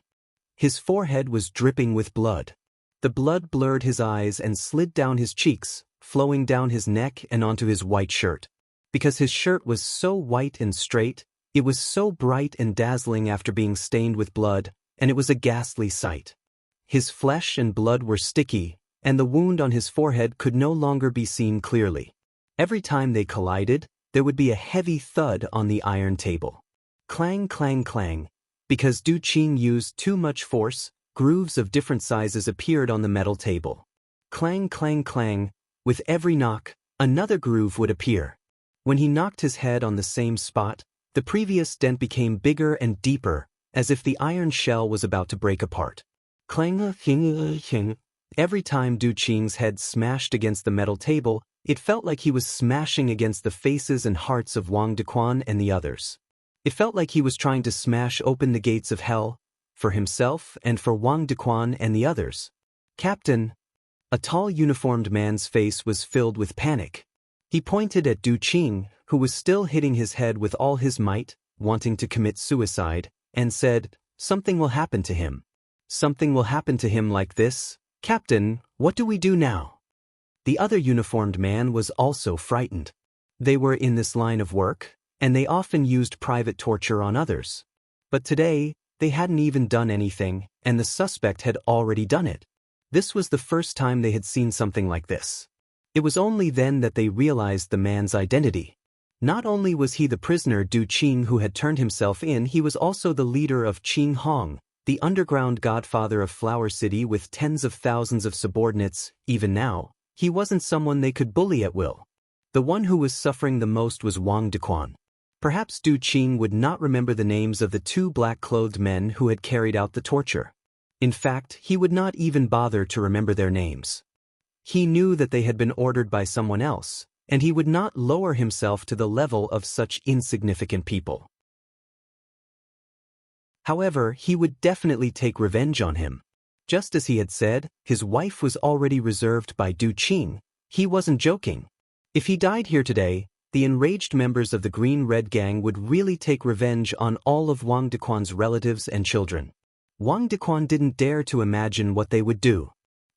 His forehead was dripping with blood. The blood blurred his eyes and slid down his cheeks, flowing down his neck and onto his white shirt. Because his shirt was so white and straight, it was so bright and dazzling after being stained with blood, and it was a ghastly sight. His flesh and blood were sticky, and the wound on his forehead could no longer be seen clearly. Every time they collided, there would be a heavy thud on the iron table. Clang, clang, clang. Because Du Qing used too much force, grooves of different sizes appeared on the metal table. Clang, clang, clang. With every knock, another groove would appear. When he knocked his head on the same spot, the previous dent became bigger and deeper, as if the iron shell was about to break apart. Clang, hing, hing. Every time Du Qing's head smashed against the metal table, it felt like he was smashing against the faces and hearts of Wang Dequan and the others. It felt like he was trying to smash open the gates of hell, for himself and for Wang Dequan and the others. Captain. A tall uniformed man's face was filled with panic. He pointed at Du Qing, who was still hitting his head with all his might, wanting to commit suicide, and said, Something will happen to him. Something will happen to him like this. Captain, what do we do now? The other uniformed man was also frightened. They were in this line of work, and they often used private torture on others. But today, they hadn't even done anything, and the suspect had already done it. This was the first time they had seen something like this. It was only then that they realized the man's identity. Not only was he the prisoner Du Qing who had turned himself in, he was also the leader of Qing Hong, the underground godfather of Flower City with tens of thousands of subordinates. Even now, he wasn't someone they could bully at will. The one who was suffering the most was Wang Dequan. Perhaps Du Qing would not remember the names of the two black-clothed men who had carried out the torture. In fact, he would not even bother to remember their names. He knew that they had been ordered by someone else, and he would not lower himself to the level of such insignificant people. However, he would definitely take revenge on him. Just as he had said, his wife was already reserved by Du Qing. He wasn't joking. If he died here today, the enraged members of the Green-Red Gang would really take revenge on all of Wang Dequan's relatives and children. Wang Dequan didn't dare to imagine what they would do.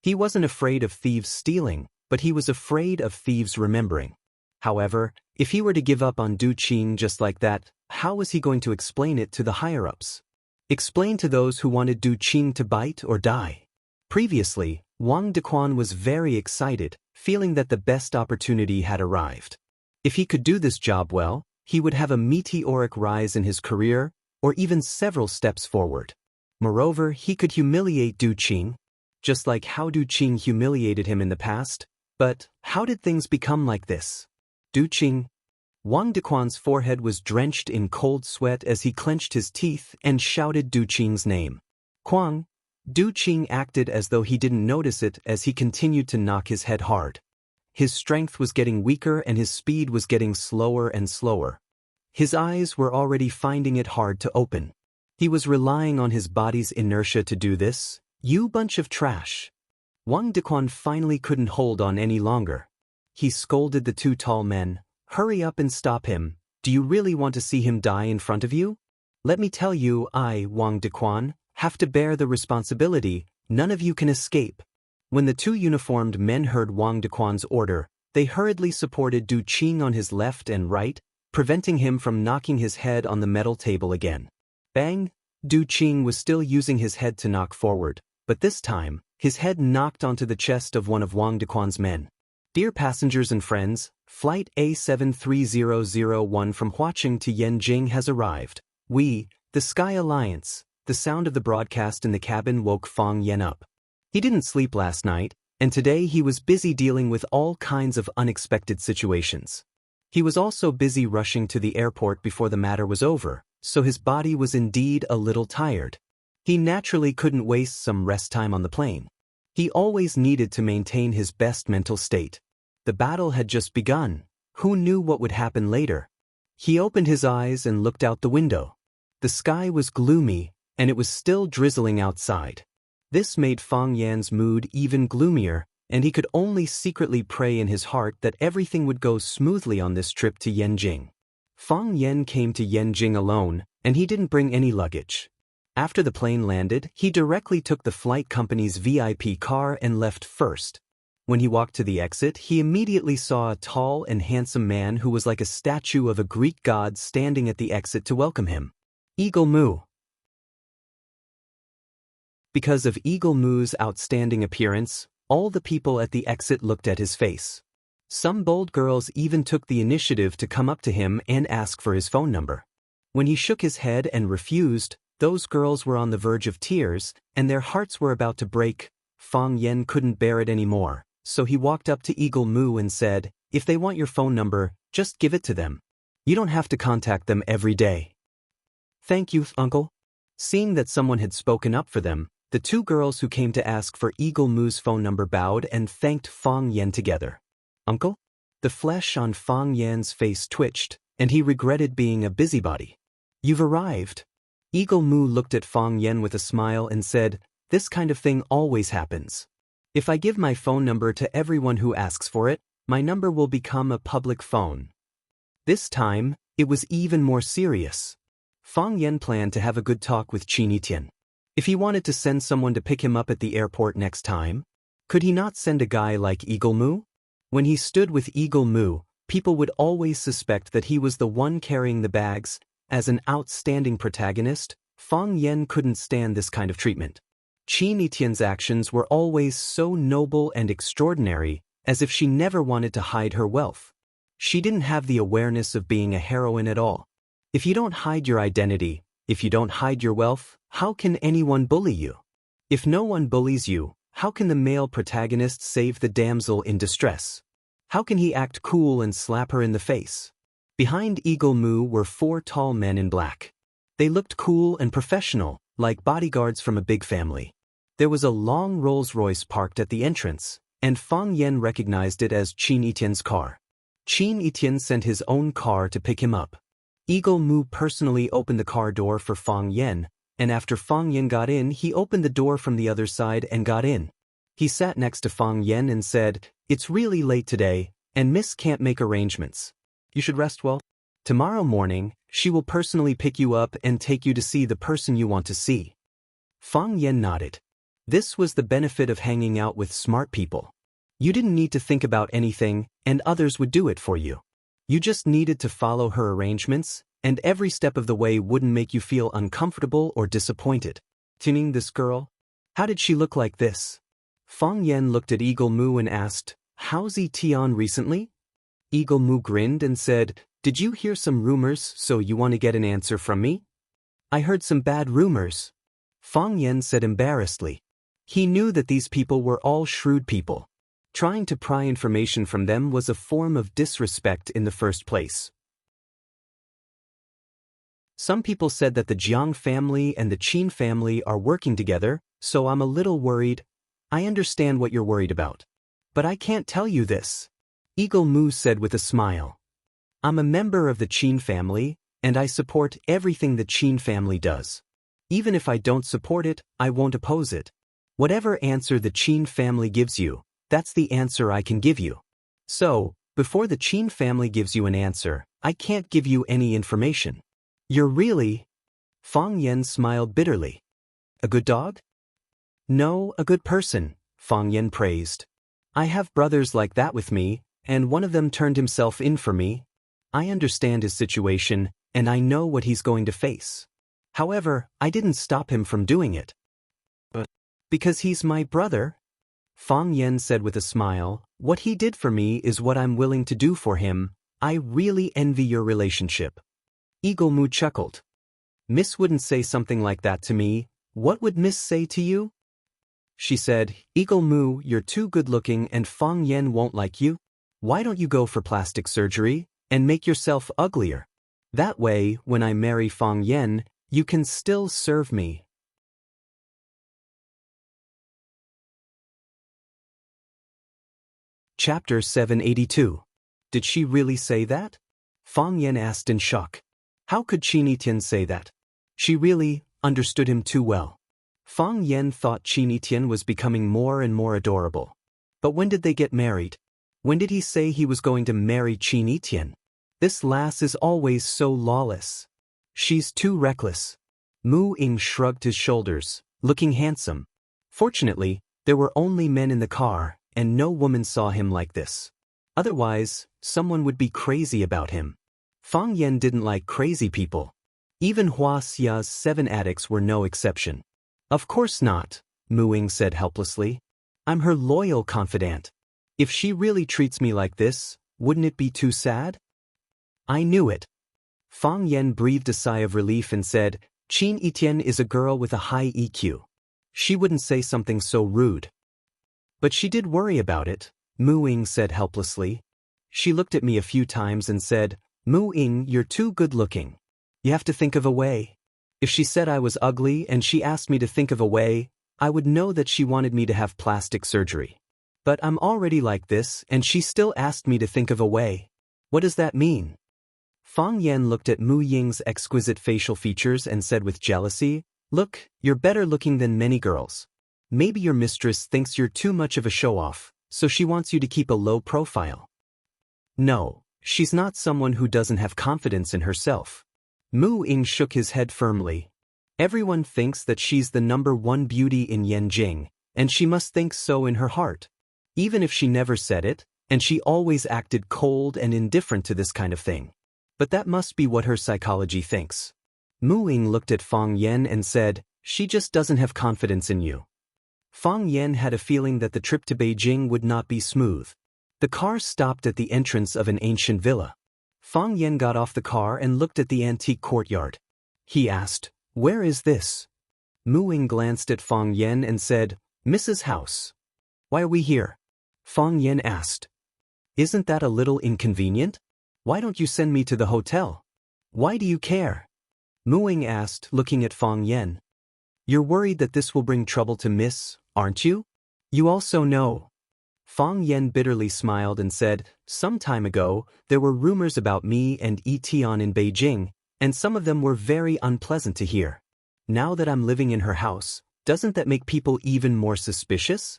He wasn't afraid of thieves stealing, but he was afraid of thieves remembering. However, if he were to give up on Du Qing just like that, how was he going to explain it to the higher-ups? Explain to those who wanted Du Qing to bite or die? Previously, Wang Dequan was very excited, feeling that the best opportunity had arrived. If he could do this job well, he would have a meteoric rise in his career, or even several steps forward. Moreover, he could humiliate Du Qing, just like how Du Qing humiliated him in the past. But how did things become like this? Du Qing. Wang Dequan's forehead was drenched in cold sweat as he clenched his teeth and shouted Du Qing's name. Quang. Du Qing acted as though he didn't notice it as he continued to knock his head hard. His strength was getting weaker and his speed was getting slower and slower. His eyes were already finding it hard to open. He was relying on his body's inertia to do this. You bunch of trash. Wang Dequan finally couldn't hold on any longer. He scolded the two tall men. Hurry up and stop him. Do you really want to see him die in front of you? Let me tell you, I, Wang Dequan, have to bear the responsibility. None of you can escape. When the two uniformed men heard Wang Dequan's order, they hurriedly supported Du Qing on his left and right, preventing him from knocking his head on the metal table again. Bang! Du Qing was still using his head to knock forward, but this time, his head knocked onto the chest of one of Wang Dequan's men. Dear passengers and friends, Flight A73001 from Huaqing to Yanjing has arrived. We, the Sky Alliance. The sound of the broadcast in the cabin woke Fang Yan up. He didn't sleep last night, and today he was busy dealing with all kinds of unexpected situations. He was also busy rushing to the airport before the matter was over, so his body was indeed a little tired. He naturally couldn't waste some rest time on the plane. He always needed to maintain his best mental state. The battle had just begun. Who knew what would happen later? He opened his eyes and looked out the window. The sky was gloomy, and it was still drizzling outside. This made Fang Yan's mood even gloomier, and he could only secretly pray in his heart that everything would go smoothly on this trip to Yanjing. Fang Yan came to Yanjing alone, and he didn't bring any luggage. After the plane landed, he directly took the flight company's VIP car and left first. When he walked to the exit, he immediately saw a tall and handsome man who was like a statue of a Greek god standing at the exit to welcome him. Eagle Moo. Because of Eagle Moo's outstanding appearance, all the people at the exit looked at his face. Some bold girls even took the initiative to come up to him and ask for his phone number. When he shook his head and refused, those girls were on the verge of tears, and their hearts were about to break. Fang Yan couldn't bear it anymore, so he walked up to Eagle Moo and said, "If they want your phone number, just give it to them. You don't have to contact them every day." "Thank you, uncle." Seeing that someone had spoken up for them, the two girls who came to ask for Eagle Moo's phone number bowed and thanked Fang Yan together. "Uncle?" The flesh on Fang Yan's face twitched, and he regretted being a busybody. "You've arrived." Eagle Moo looked at Fang Yan with a smile and said, "This kind of thing always happens. If I give my phone number to everyone who asks for it, my number will become a public phone." This time, it was even more serious. Fang Yan planned to have a good talk with Qin Tian. If he wanted to send someone to pick him up at the airport next time, could he not send a guy like Eagle Moo? When he stood with Eagle Moo, People would always suspect that he was the one carrying the bags. As an outstanding protagonist, Fang Yan couldn't stand this kind of treatment. Qin Etienne's actions were always so noble and extraordinary, as if she never wanted to hide her wealth. She didn't have the awareness of being a heroine at all. If you don't hide your identity, if you don't hide your wealth, how can anyone bully you? If no one bullies you, how can the male protagonist save the damsel in distress? How can he act cool and slap her in the face? Behind Eagle Moo were 4 tall men in black. They looked cool and professional, like bodyguards from a big family. There was a long Rolls-Royce parked at the entrance, and Fang Yan recognized it as Qin Etienne's car. Qin Etienne sent his own car to pick him up. Eagle Moo personally opened the car door for Fang Yan, and after Fang Yan got in, he opened the door from the other side and got in. He sat next to Fang Yan and said, "It's really late today, and Miss can't make arrangements. You should rest well. Tomorrow morning, she will personally pick you up and take you to see the person you want to see." Fang Yan nodded. This was the benefit of hanging out with smart people. You didn't need to think about anything, and others would do it for you. You just needed to follow her arrangements, and every step of the way wouldn't make you feel uncomfortable or disappointed. Tuning this girl? How did she look like this? Fang Yan looked at Eagle Moo and asked, "How's Tian recently?" Eagle Moo grinned and said, "Did you hear some rumors, so you want to get an answer from me?" "I heard some bad rumors," Fang Yan said embarrassedly. He knew that these people were all shrewd people. Trying to pry information from them was a form of disrespect in the first place. Some people said that the Jiang family and the Qin family are working together, so I'm a little worried. I understand what you're worried about. But I can't tell you this, Eagle Moo said with a smile. I'm a member of the Qin family, and I support everything the Qin family does. Even if I don't support it, I won't oppose it. Whatever answer the Qin family gives you, that's the answer I can give you. So, before the Qin family gives you an answer, I can't give you any information. You're really... Fang Yan smiled bitterly. A good dog? No, a good person, Fang Yan praised. I have brothers like that with me, and one of them turned himself in for me. I understand his situation, and I know what he's going to face. However, I didn't stop him from doing it. But because he's my brother? Fang Yan said with a smile, what he did for me is what I'm willing to do for him. I really envy your relationship. Eagle Moo chuckled. Miss wouldn't say something like that to me. What would Miss say to you? She said, Eagle Moo, you're too good-looking and Fang Yan won't like you. Why don't you go for plastic surgery and make yourself uglier? That way, when I marry Fang Yan, you can still serve me. Chapter 782. Did she really say that? Fang Yan asked in shock. How could Qin Etienne say that? She really understood him too well. Fang Yan thought Qin Etienne was becoming more and more adorable. But when did they get married? When did he say he was going to marry Qin Etienne? This lass is always so lawless. She's too reckless. Mu Ying shrugged his shoulders, looking handsome. Fortunately, there were only men in the car, and no woman saw him like this. Otherwise, someone would be crazy about him. Fang Yan didn't like crazy people. Even Hua Xia's 7 addicts were no exception. Of course not, Mu Ying said helplessly. I'm her loyal confidant. If she really treats me like this, wouldn't it be too sad? I knew it. Fang Yan breathed a sigh of relief and said, Qin Etienne is a girl with a high EQ. She wouldn't say something so rude. But she did worry about it, Mu Ying said helplessly. She looked at me a few times and said, Mu Ying, you're too good-looking. You have to think of a way. If she said I was ugly and she asked me to think of a way, I would know that she wanted me to have plastic surgery. But I'm already like this and she still asked me to think of a way. What does that mean? Fang Yan looked at Mu Ying's exquisite facial features and said with jealousy, Look, you're better looking than many girls. Maybe your mistress thinks you're too much of a show-off, so she wants you to keep a low profile. No, she's not someone who doesn't have confidence in herself. Mu Ying shook his head firmly. Everyone thinks that she's the #1 beauty in Yanjing, and she must think so in her heart. Even if she never said it, and she always acted cold and indifferent to this kind of thing. But that must be what her psychology thinks. Mu Ying looked at Fang Yan and said, "She just doesn't have confidence in you." Fang Yan had a feeling that the trip to Beijing would not be smooth. The car stopped at the entrance of an ancient villa. Fang Yan got off the car and looked at the antique courtyard. He asked, "Where is this?" Mu Ying glanced at Fang Yan and said, "Mrs. House." "Why are we here?" Fang Yan asked. "Isn't that a little inconvenient? Why don't you send me to the hotel?" "Why do you care?" Mu Ying asked, looking at Fang Yan. "You're worried that this will bring trouble to Miss, aren't you? You also know." Fang Yan bitterly smiled and said, "Some time ago, there were rumors about me and Etian in Beijing, and some of them were very unpleasant to hear. Now that I'm living in her house, doesn't that make people even more suspicious?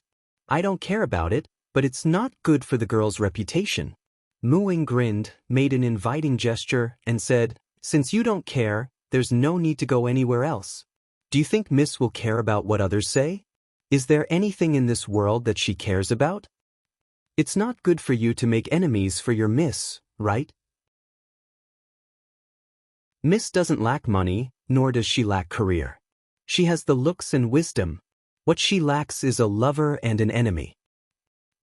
I don't care about it, but it's not good for the girl's reputation." Mu Ying grinned, made an inviting gesture, and said, "Since you don't care, there's no need to go anywhere else. Do you think Miss will care about what others say? Is there anything in this world that she cares about? It's not good for you to make enemies for your Miss, right? Miss doesn't lack money, nor does she lack career. She has the looks and wisdom. What she lacks is a lover and an enemy."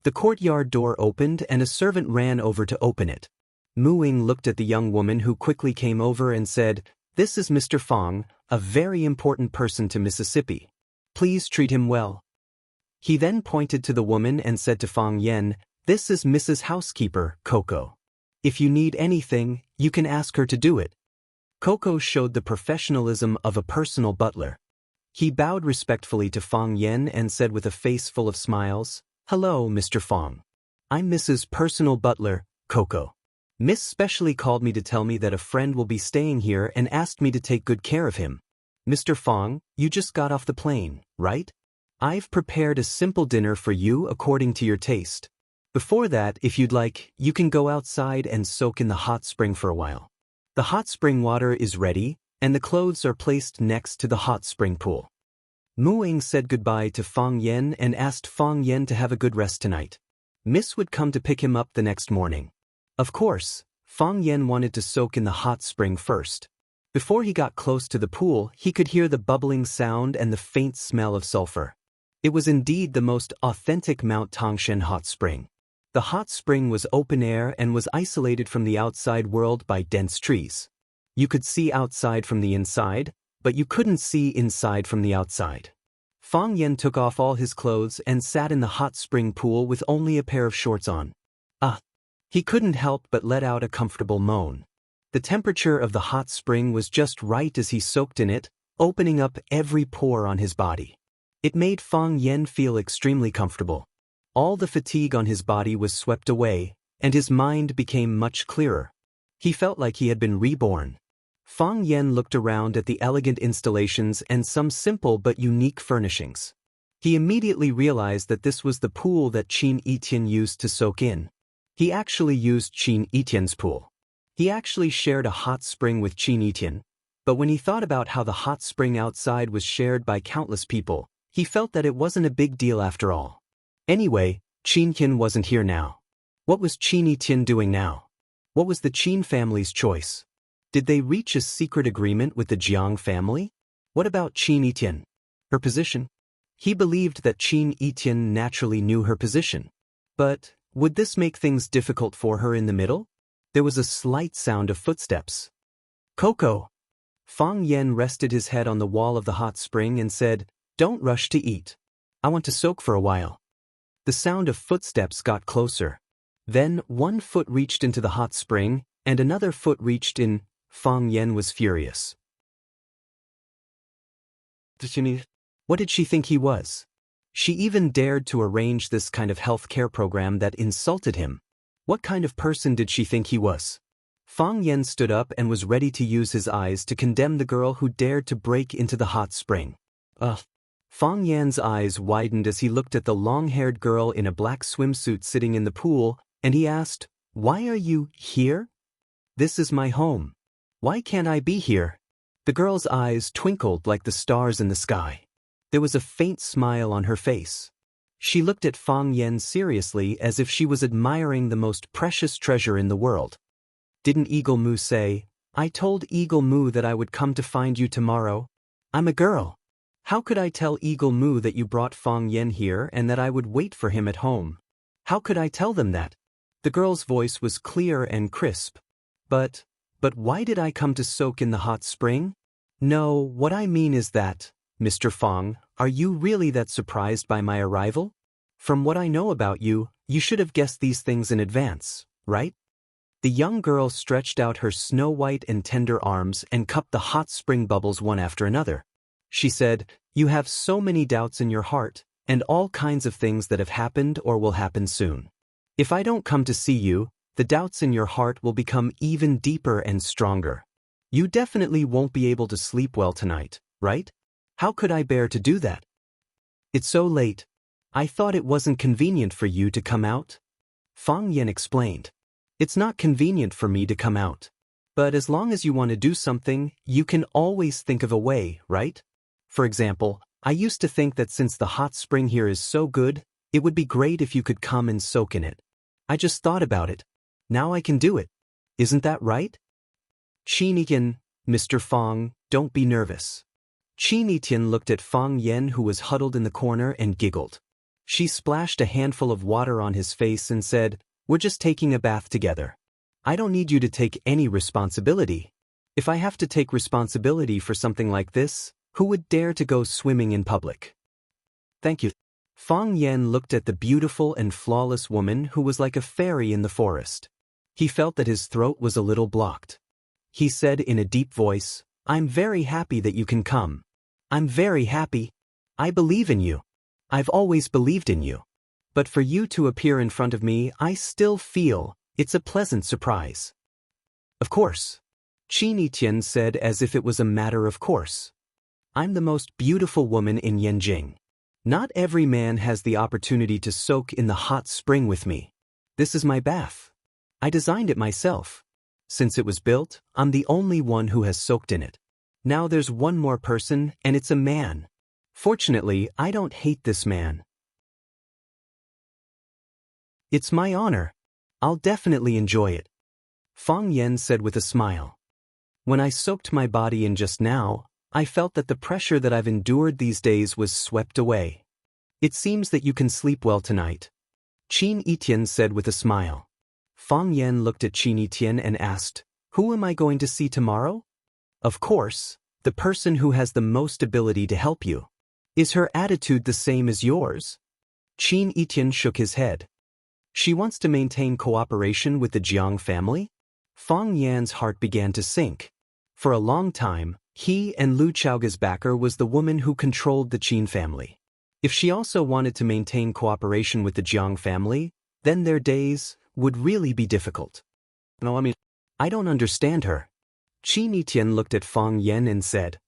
The courtyard door opened and a servant ran over to open it. Mu Ying looked at the young woman who quickly came over and said, "This is Mr. Fang, a very important person to Mississippi. Please treat him well." He then pointed to the woman and said to Fang Yan, "This is Mrs. Housekeeper, Coco. If you need anything, you can ask her to do it." Coco showed the professionalism of a personal butler. He bowed respectfully to Fang Yan and said with a face full of smiles, "Hello, Mr. Fang. I'm Mrs. Personal Butler, Coco. Miss specially called me to tell me that a friend will be staying here and asked me to take good care of him. Mr. Fang, you just got off the plane, right? I've prepared a simple dinner for you according to your taste. Before that, if you'd like, you can go outside and soak in the hot spring for a while. The hot spring water is ready, and the clothes are placed next to the hot spring pool." Mu Ying said goodbye to Fang Yan and asked Fang Yan to have a good rest tonight. Miss would come to pick him up the next morning. Of course, Fang Yan wanted to soak in the hot spring first. Before he got close to the pool, he could hear the bubbling sound and the faint smell of sulfur. It was indeed the most authentic Mount Tangshan hot spring. The hot spring was open air and was isolated from the outside world by dense trees. You could see outside from the inside, but you couldn't see inside from the outside. Fang Yan took off all his clothes and sat in the hot spring pool with only a pair of shorts on. He couldn't help but let out a comfortable moan. The temperature of the hot spring was just right as he soaked in it, opening up every pore on his body. It made Fang Yan feel extremely comfortable. All the fatigue on his body was swept away, and his mind became much clearer. He felt like he had been reborn. Fang Yan looked around at the elegant installations and some simple but unique furnishings. He immediately realized that this was the pool that Qin Etian used to soak in. He actually used Qin Etian's pool. He actually shared a hot spring with Qin Etian, but when he thought about how the hot spring outside was shared by countless people, he felt that it wasn't a big deal after all. Anyway, Qin Etian wasn't here now. What was Qin Etian doing now? What was the Qin family's choice? Did they reach a secret agreement with the Jiang family? What about Qin Etian? Her position? He believed that Qin Etian naturally knew her position. But would this make things difficult for her in the middle? There was a slight sound of footsteps. "Coco." Fang Yan rested his head on the wall of the hot spring and said, "Don't rush to eat. I want to soak for a while." The sound of footsteps got closer. Then one foot reached into the hot spring, and another foot reached in. Fang Yan was furious. What did she think he was? She even dared to arrange this kind of health care program that insulted him. What kind of person did she think he was? Fang Yan stood up and was ready to use his eyes to condemn the girl who dared to break into the hot spring. Fang Yan's eyes widened as he looked at the long-haired girl in a black swimsuit sitting in the pool, and he asked, "Why are you here? This is my home. Why can't I be here?" The girl's eyes twinkled like the stars in the sky. There was a faint smile on her face. She looked at Fang Yan seriously as if she was admiring the most precious treasure in the world. Didn't Eagle Moo say, "I told Eagle Moo that I would come to find you tomorrow"? I'm a girl. How could I tell Eagle Moo that you brought Fang Yan here and that I would wait for him at home? How could I tell them that? The girl's voice was clear and crisp. But why did I come to soak in the hot spring? No, what I mean is that, Mr. Fang, are you really that surprised by my arrival? From what I know about you, you should have guessed these things in advance, right? The young girl stretched out her snow-white and tender arms and cupped the hot spring bubbles one after another. She said, "You have so many doubts in your heart, and all kinds of things that have happened or will happen soon. If I don't come to see you, the doubts in your heart will become even deeper and stronger. You definitely won't be able to sleep well tonight, right? How could I bear to do that? It's so late. I thought it wasn't convenient for you to come out." Fang Yan explained. "It's not convenient for me to come out. But as long as you want to do something, you can always think of a way, right? For example, I used to think that since the hot spring here is so good, it would be great if you could come and soak in it. I just thought about it. Now I can do it. Isn't that right?" "Qin, Mr. Fang, don't be nervous." Qin looked at Fang Yan, who was huddled in the corner, and giggled. She splashed a handful of water on his face and said, "We're just taking a bath together. I don't need you to take any responsibility. If I have to take responsibility for something like this, who would dare to go swimming in public?" "Thank you." Fang Yan looked at the beautiful and flawless woman who was like a fairy in the forest. He felt that his throat was a little blocked. He said in a deep voice, "I'm very happy that you can come. I'm very happy. I believe in you. I've always believed in you. But for you to appear in front of me, I still feel it's a pleasant surprise." "Of course," Qin said as if it was a matter of course. "I'm the most beautiful woman in Yanjing. Not every man has the opportunity to soak in the hot spring with me. This is my bath. I designed it myself. Since it was built, I'm the only one who has soaked in it. Now there's one more person, and it's a man. Fortunately, I don't hate this man. It's my honor. I'll definitely enjoy it," Fang Yan said with a smile. "When I soaked my body in just now, I felt that the pressure that I've endured these days was swept away. It seems that you can sleep well tonight," Qin said with a smile. Fang Yan looked at Qin and asked, "Who am I going to see tomorrow?" "Of course, the person who has the most ability to help you." "Is her attitude the same as yours?" Qin shook his head. "She wants to maintain cooperation with the Jiang family?" Fang Yan's heart began to sink. For a long time, he and Lu Chaoga's backer was the woman who controlled the Qin family. If she also wanted to maintain cooperation with the Jiang family, then their days would really be difficult. "No, I don't understand her." Qin looked at Fang Yan and said.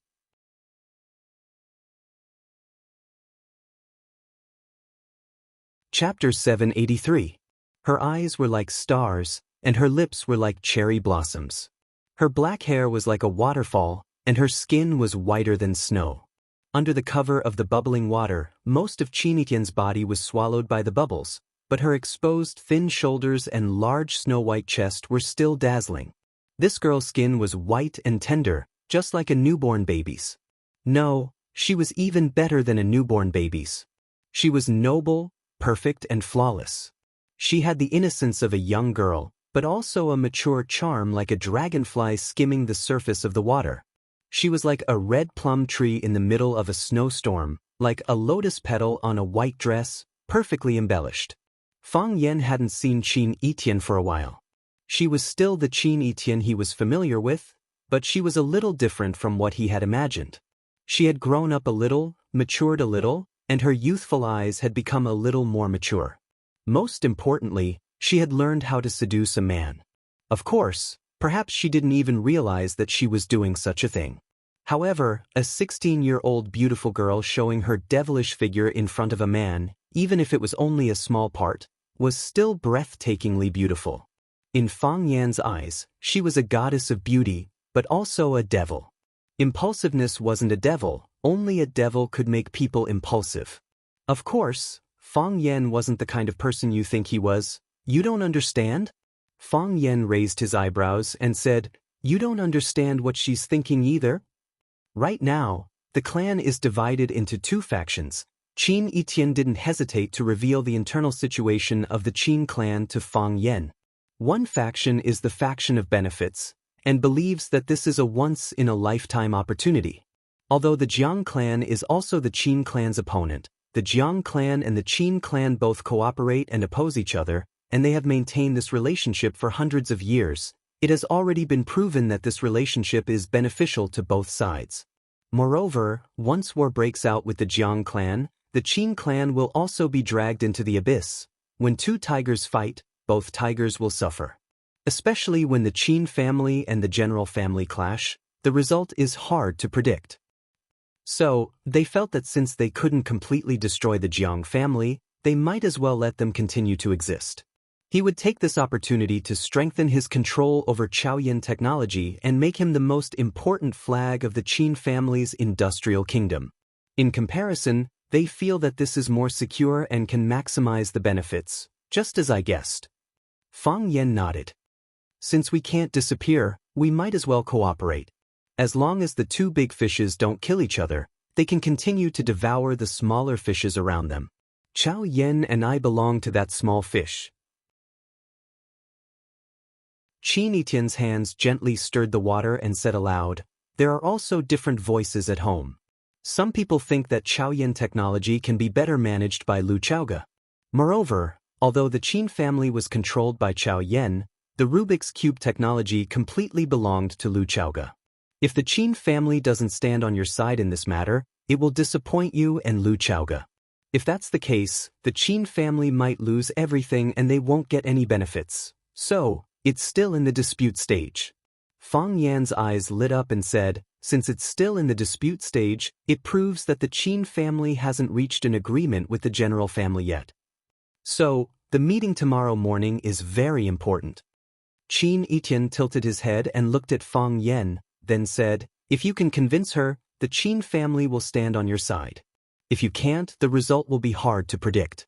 Chapter 783. Her eyes were like stars, and her lips were like cherry blossoms. Her black hair was like a waterfall, and her skin was whiter than snow. Under the cover of the bubbling water, most of Qinitian's body was swallowed by the bubbles, but her exposed thin shoulders and large snow-white chest were still dazzling. This girl's skin was white and tender, just like a newborn baby's. No, she was even better than a newborn baby's. She was noble, perfect, and flawless. She had the innocence of a young girl, but also a mature charm like a dragonfly skimming the surface of the water. She was like a red plum tree in the middle of a snowstorm, like a lotus petal on a white dress, perfectly embellished. Fang Yan hadn't seen Qin for a while. She was still the Qin he was familiar with, but she was a little different from what he had imagined. She had grown up a little, matured a little, and her youthful eyes had become a little more mature. Most importantly, she had learned how to seduce a man. Of course, perhaps she didn't even realize that she was doing such a thing. However, a 16-year-old beautiful girl showing her devilish figure in front of a man, even if it was only a small part, was still breathtakingly beautiful. In Fang Yan's eyes, she was a goddess of beauty, but also a devil. Impulsiveness wasn't a devil, only a devil could make people impulsive. Of course, Fang Yan wasn't the kind of person you think he was. You don't understand? Fang Yan raised his eyebrows and said, You don't understand what she's thinking either? Right now, the clan is divided into two factions. Qin Etian didn't hesitate to reveal the internal situation of the Qin clan to Fang Yan. One faction is the faction of benefits, and believes that this is a once-in-a-lifetime opportunity. Although the Jiang clan is also the Qin clan's opponent, the Jiang clan and the Qin clan both cooperate and oppose each other, and they have maintained this relationship for hundreds of years. It has already been proven that this relationship is beneficial to both sides. Moreover, once war breaks out with the Jiang clan, the Qin clan will also be dragged into the abyss. When two tigers fight, both tigers will suffer. Especially when the Qin family and the general family clash, the result is hard to predict. So, they felt that since they couldn't completely destroy the Jiang family, they might as well let them continue to exist. He would take this opportunity to strengthen his control over Chaoyan technology and make him the most important flag of the Qin family's industrial kingdom. In comparison, they feel that this is more secure and can maximize the benefits, just as I guessed. Fang Yan nodded. Since we can't disappear, we might as well cooperate. As long as the two big fishes don't kill each other, they can continue to devour the smaller fishes around them. Chao Yen and I belong to that small fish. Qin Etien's hands gently stirred the water and said aloud, There are also different voices at home. Some people think that Chaoyan technology can be better managed by Lu Chaoga. Moreover, although the Qin family was controlled by Chao Yen, the Rubik's Cube technology completely belonged to Lu Chaoga. If the Qin family doesn't stand on your side in this matter, it will disappoint you and Lu Chaoga. If that's the case, the Qin family might lose everything and they won't get any benefits. So, it's still in the dispute stage. Fang Yan's eyes lit up and said, Since it's still in the dispute stage, it proves that the Qin family hasn't reached an agreement with the general family yet. So, the meeting tomorrow morning is very important. Qin Etian tilted his head and looked at Fang Yan, then said, If you can convince her, the Qin family will stand on your side. If you can't, the result will be hard to predict.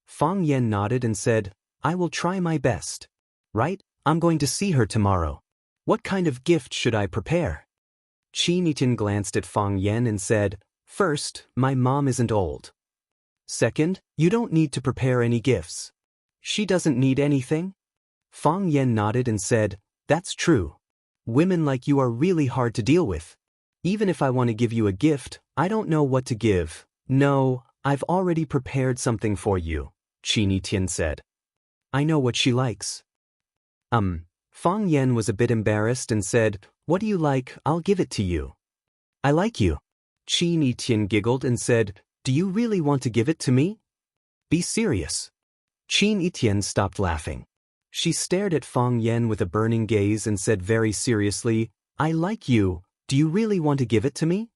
Fang Yan nodded and said, I will try my best. Right? I'm going to see her tomorrow. What kind of gift should I prepare? Qin Etian glanced at Fang Yan and said, First, my mom isn't old. Second, you don't need to prepare any gifts. She doesn't need anything? Fang Yan nodded and said, That's true. Women like you are really hard to deal with. Even if I want to give you a gift, I don't know what to give. No, I've already prepared something for you, Qin Etian said. I know what she likes. Fang Yan was a bit embarrassed and said, What do you like? I'll give it to you. I like you. Qin Etian giggled and said, Do you really want to give it to me? Be serious. Qin Etian stopped laughing. She stared at Fang Yan with a burning gaze and said very seriously, I like you, do you really want to give it to me?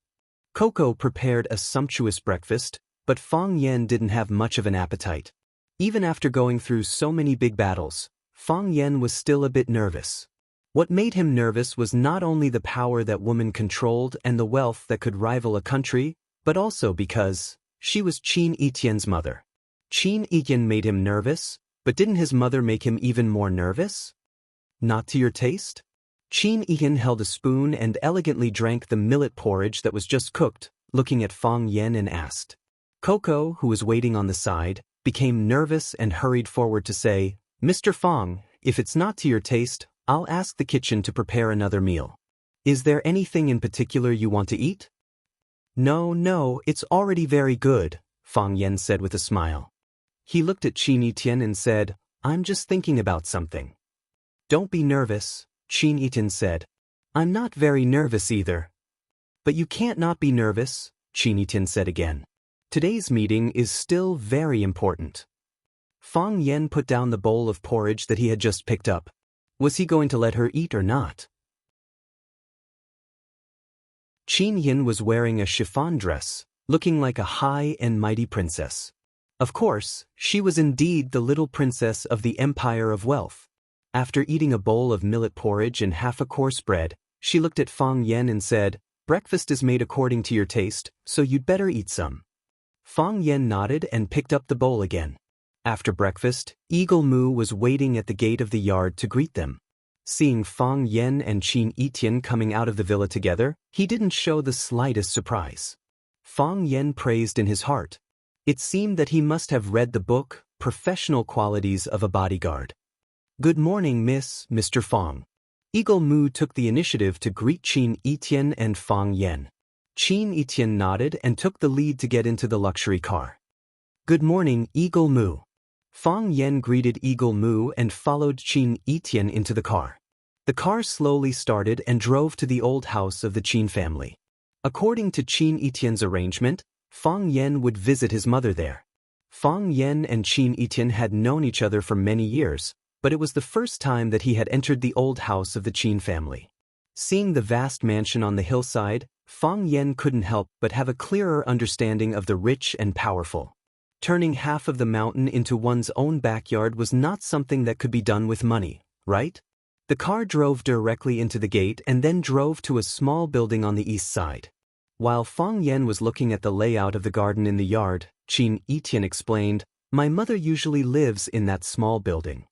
Coco prepared a sumptuous breakfast, but Fang Yan didn't have much of an appetite. Even after going through so many big battles, Fang Yan was still a bit nervous. What made him nervous was not only the power that woman controlled and the wealth that could rival a country, but also because she was Qin Etien's mother. Qin Etian made him nervous, but didn't his mother make him even more nervous? Not to your taste? Qin Etian held a spoon and elegantly drank the millet porridge that was just cooked, looking at Fang Yan and asked. Coco, who was waiting on the side, became nervous and hurried forward to say, Mr. Fang, if it's not to your taste, I'll ask the kitchen to prepare another meal. Is there anything in particular you want to eat? No, it's already very good, Fang Yan said with a smile. He looked at Qin Etian and said, I'm just thinking about something. Don't be nervous, Qin Etian said. I'm not very nervous either. But you can't not be nervous, Qin Etian said again. Today's meeting is still very important. Fang Yan put down the bowl of porridge that he had just picked up. Was he going to let her eat or not? Qin Yin was wearing a chiffon dress, looking like a high and mighty princess. Of course, she was indeed the little princess of the Empire of Wealth. After eating a bowl of millet porridge and half a coarse bread, she looked at Fang Yan and said, Breakfast is made according to your taste, so you'd better eat some. Fang Yen nodded and picked up the bowl again. After breakfast, Eagle Moo was waiting at the gate of the yard to greet them. Seeing Fang Yen and Qin Yitian coming out of the villa together, he didn't show the slightest surprise. Fang Yen praised in his heart. It seemed that he must have read the book, Professional Qualities of a Bodyguard. "Good morning, Mr. Fang." Eagle Moo took the initiative to greet Qin Yitian and Fang Yen. Qin Yitian nodded and took the lead to get into the luxury car. "Good morning, Eagle Moo." Fang Yen greeted Eagle Moo and followed Qin Yitian into the car. The car slowly started and drove to the old house of the Qin family. According to Qin Yitian's arrangement, Fang Yen would visit his mother there. Fang Yen and Qin Yitian had known each other for many years, but it was the first time that he had entered the old house of the Qin family. Seeing the vast mansion on the hillside, Fang Yen couldn't help but have a clearer understanding of the rich and powerful. Turning half of the mountain into one's own backyard was not something that could be done with money, right? The car drove directly into the gate and then drove to a small building on the east side. While Fang Yen was looking at the layout of the garden in the yard, Qin Yitian explained, "My mother usually lives in that small building."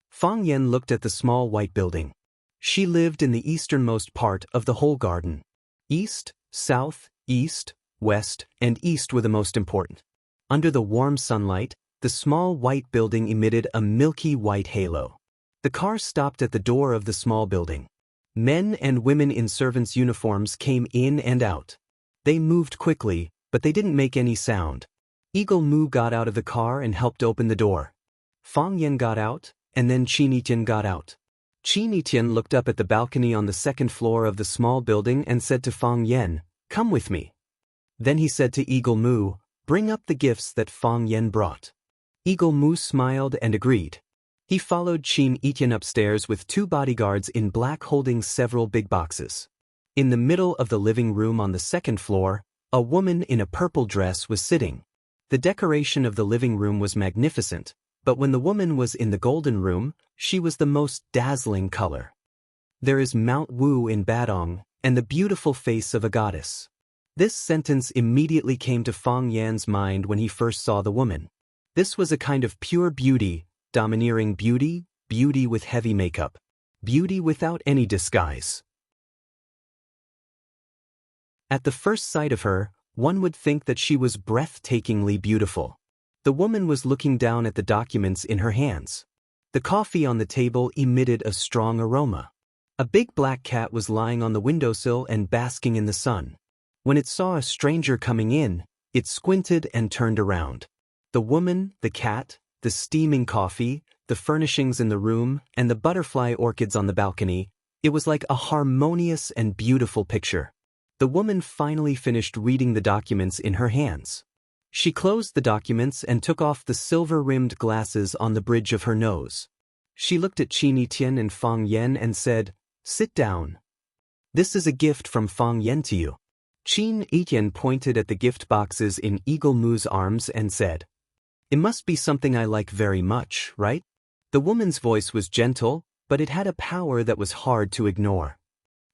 Fang Yen looked at the small white building. She lived in the easternmost part of the whole garden. East, south, east, west, and east were the most important. Under the warm sunlight, the small white building emitted a milky white halo. The car stopped at the door of the small building. Men and women in servants' uniforms came in and out. They moved quickly, but they didn't make any sound. Eagle Moo got out of the car and helped open the door. Fang Yen got out, and then Qin Yitian got out. Qin Yitian looked up at the balcony on the second floor of the small building and said to Fang Yen, "Come with me." Then he said to Eagle Moo, "Bring up the gifts that Fang Yen brought." Eagle Moo smiled and agreed. He followed Qin Yitian upstairs with two bodyguards in black holding several big boxes. In the middle of the living room on the second floor, a woman in a purple dress was sitting. The decoration of the living room was magnificent, but when the woman was in the golden room, she was the most dazzling color. "There is Mount Wu in Badong, and the beautiful face of a goddess." This sentence immediately came to Fang Yan's mind when he first saw the woman. This was a kind of pure beauty, domineering beauty, beauty with heavy makeup, beauty without any disguise. At the first sight of her, one would think that she was breathtakingly beautiful. The woman was looking down at the documents in her hands. The coffee on the table emitted a strong aroma. A big black cat was lying on the windowsill and basking in the sun. When it saw a stranger coming in, it squinted and turned around. The woman, the cat, the steaming coffee, the furnishings in the room, and the butterfly orchids on the balcony, it was like a harmonious and beautiful picture. The woman finally finished reading the documents in her hands. She closed the documents and took off the silver-rimmed glasses on the bridge of her nose. She looked at Qin Yitian and Fang Yen and said, "Sit down. This is a gift from Fang Yen to you." Qin Yitian pointed at the gift boxes in Eagle Moo's arms and said, "It must be something I like very much, right?" The woman's voice was gentle, but it had a power that was hard to ignore.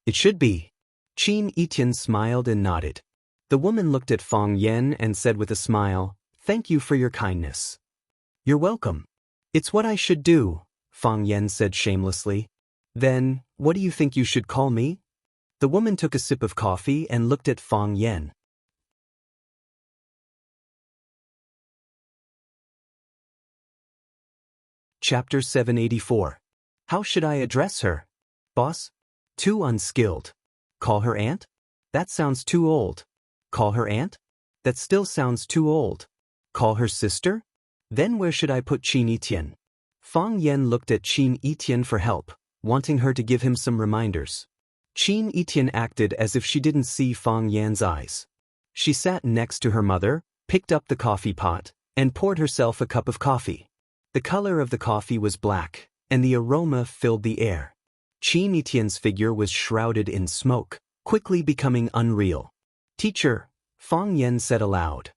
"It should be." Qin Yitian smiled and nodded. The woman looked at Fang Yen and said with a smile, "Thank you for your kindness." "You're welcome. It's what I should do," Fang Yen said shamelessly. "Then, what do you think you should call me?" The woman took a sip of coffee and looked at Fang Yen. Chapter 784. How should I address her? Boss? Too unskilled. Call her aunt? That sounds too old. Call her aunt? That still sounds too old. Call her sister? Then where should I put Qin Yitian? Fang Yen looked at Qin Yitian for help, wanting her to give him some reminders. Qin Yitian acted as if she didn't see Fang Yan's eyes. She sat next to her mother, picked up the coffee pot, and poured herself a cup of coffee. The color of the coffee was black, and the aroma filled the air. Qin Yitian's figure was shrouded in smoke, quickly becoming unreal. "Teacher," Fang Yen said aloud.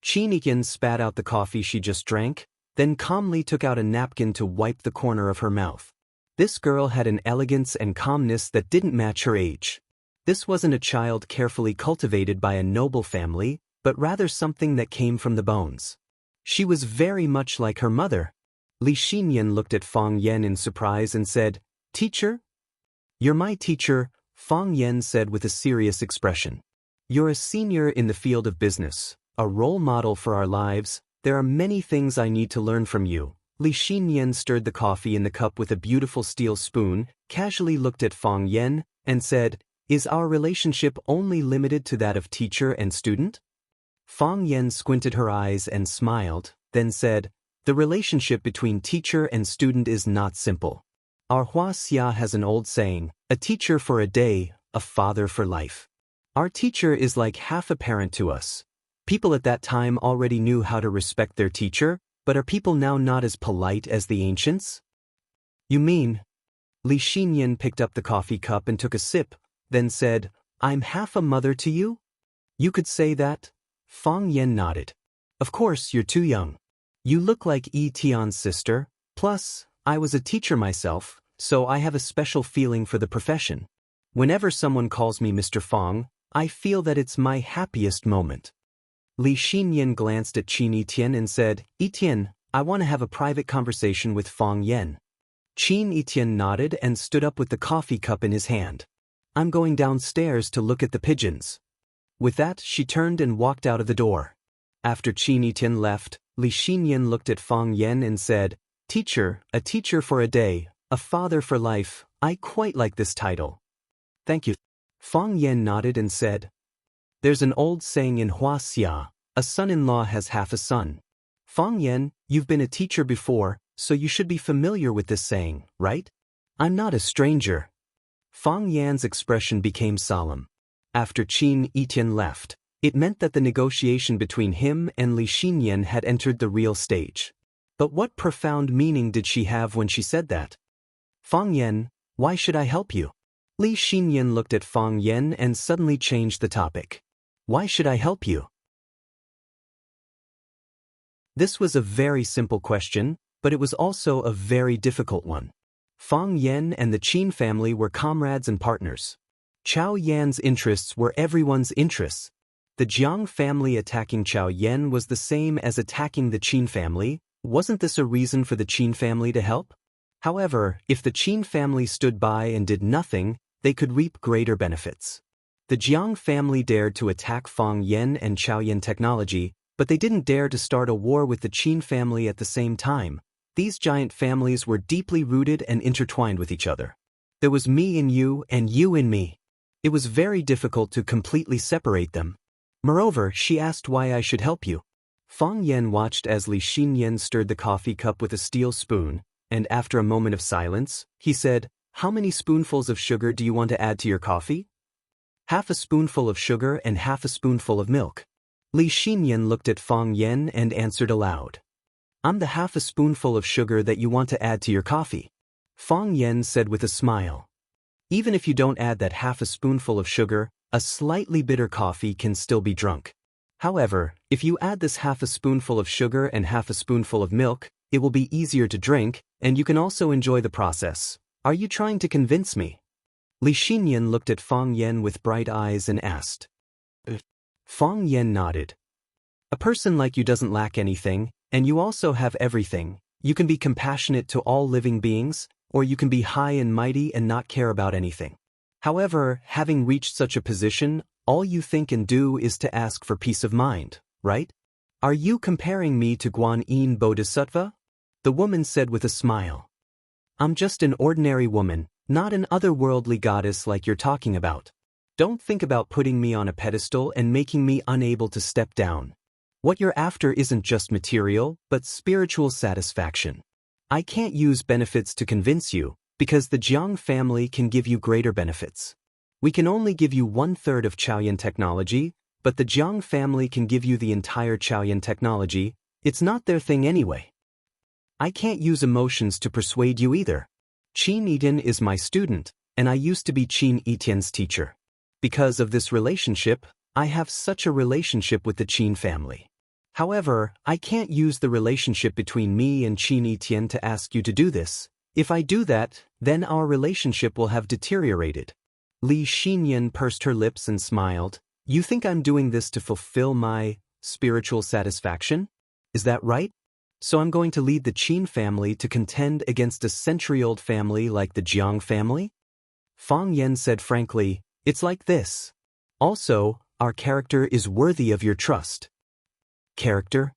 Qin Yitian spat out the coffee she just drank, then calmly took out a napkin to wipe the corner of her mouth. This girl had an elegance and calmness that didn't match her age. This wasn't a child carefully cultivated by a noble family, but rather something that came from the bones. She was very much like her mother. Li Xinyan looked at Fang Yen in surprise and said, "Teacher?" "You're my teacher," Fang Yen said with a serious expression. "You're a senior in the field of business, a role model for our lives. There are many things I need to learn from you." Li Xinyan stirred the coffee in the cup with a beautiful steel spoon, casually looked at Fang Yen, and said, "Is our relationship only limited to that of teacher and student?" Fang Yen squinted her eyes and smiled, then said, "The relationship between teacher and student is not simple. Our Wuxia has an old saying, a teacher for a day, a father for life. Our teacher is like half a parent to us. People at that time already knew how to respect their teacher, but are people now not as polite as the ancients?" "You mean?" Li Xinyan picked up the coffee cup and took a sip, then said, "I'm half a mother to you?" "You could say that." Fang Yen nodded. "Of course, you're too young. You look like Yi Tian's sister, plus, I was a teacher myself, so I have a special feeling for the profession. Whenever someone calls me Mr. Fang, I feel that it's my happiest moment." Li Xinyan glanced at Qin Yitian and said, "Yitian, I want to have a private conversation with Fang Yen." Qin Yitian nodded and stood up with the coffee cup in his hand. "I'm going downstairs to look at the pigeons." With that, she turned and walked out of the door. After Qin Yitian left, Li Xinyan looked at Fang Yen and said, "Teacher, a teacher for a day, a father for life, I quite like this title." "Thank you." Fang Yen nodded and said, "There's an old saying in Wuxia, a son-in-law has half a son. Fang Yen, you've been a teacher before, so you should be familiar with this saying, right?" "I'm not a stranger." Fang Yan's expression became solemn. After Qin Yitian left, it meant that the negotiation between him and Li Xinyan had entered the real stage. But what profound meaning did she have when she said that? "Fang Yen, why should I help you?" Li Xinyan looked at Fang Yen and suddenly changed the topic. "Why should I help you?" This was a very simple question, but it was also a very difficult one. Fang Yen and the Qin family were comrades and partners. Chao Yan's interests were everyone's interests. The Jiang family attacking Chao Yan was the same as attacking the Qin family. Wasn't this a reason for the Qin family to help? However, if the Qin family stood by and did nothing, they could reap greater benefits. The Jiang family dared to attack Fang Yen and Chao Yan technology, but they didn't dare to start a war with the Qin family at the same time. These giant families were deeply rooted and intertwined with each other. There was me in you and you in me. It was very difficult to completely separate them. Moreover, she asked why I should help you. Fang Yen watched as Li Xinyan stirred the coffee cup with a steel spoon, and after a moment of silence, he said, "How many spoonfuls of sugar do you want to add to your coffee?" "Half a spoonful of sugar and half a spoonful of milk." Li Xinyan looked at Fang Yen and answered aloud. "I'm the half a spoonful of sugar that you want to add to your coffee." Fang Yen said with a smile. "Even if you don't add that half a spoonful of sugar, a slightly bitter coffee can still be drunk. However, if you add this half a spoonful of sugar and half a spoonful of milk, it will be easier to drink, and you can also enjoy the process. Are you trying to convince me?" Li Xinyan looked at Fang Yen with bright eyes and asked. Fang Yen nodded. "A person like you doesn't lack anything, and you also have everything. You can be compassionate to all living beings, or you can be high and mighty and not care about anything. However, having reached such a position, all you think and do is to ask for peace of mind, right? Are you comparing me to Guanyin Bodhisattva?" The woman said with a smile. "I'm just an ordinary woman, not an otherworldly goddess like you're talking about. Don't think about putting me on a pedestal and making me unable to step down. What you're after isn't just material, but spiritual satisfaction. I can't use benefits to convince you, because the Jiang family can give you greater benefits. We can only give you 1/3 of Chaoyan technology, but the Jiang family can give you the entire Chaoyan technology. It's not their thing anyway. I can't use emotions to persuade you either. Qin Yitian is my student, and I used to be Qin Yitian's teacher. Because of this relationship, I have such a relationship with the Qin family. However, I can't use the relationship between me and Qin Yitian to ask you to do this. If I do that, then our relationship will have deteriorated." Li Xinyan pursed her lips and smiled, You think I'm doing this to fulfill my spiritual satisfaction? Is that right? So I'm going to lead the Qin family to contend against a century-old family like the Jiang family? Fang Yan said frankly, it's like this. Also, our character is worthy of your trust. Character?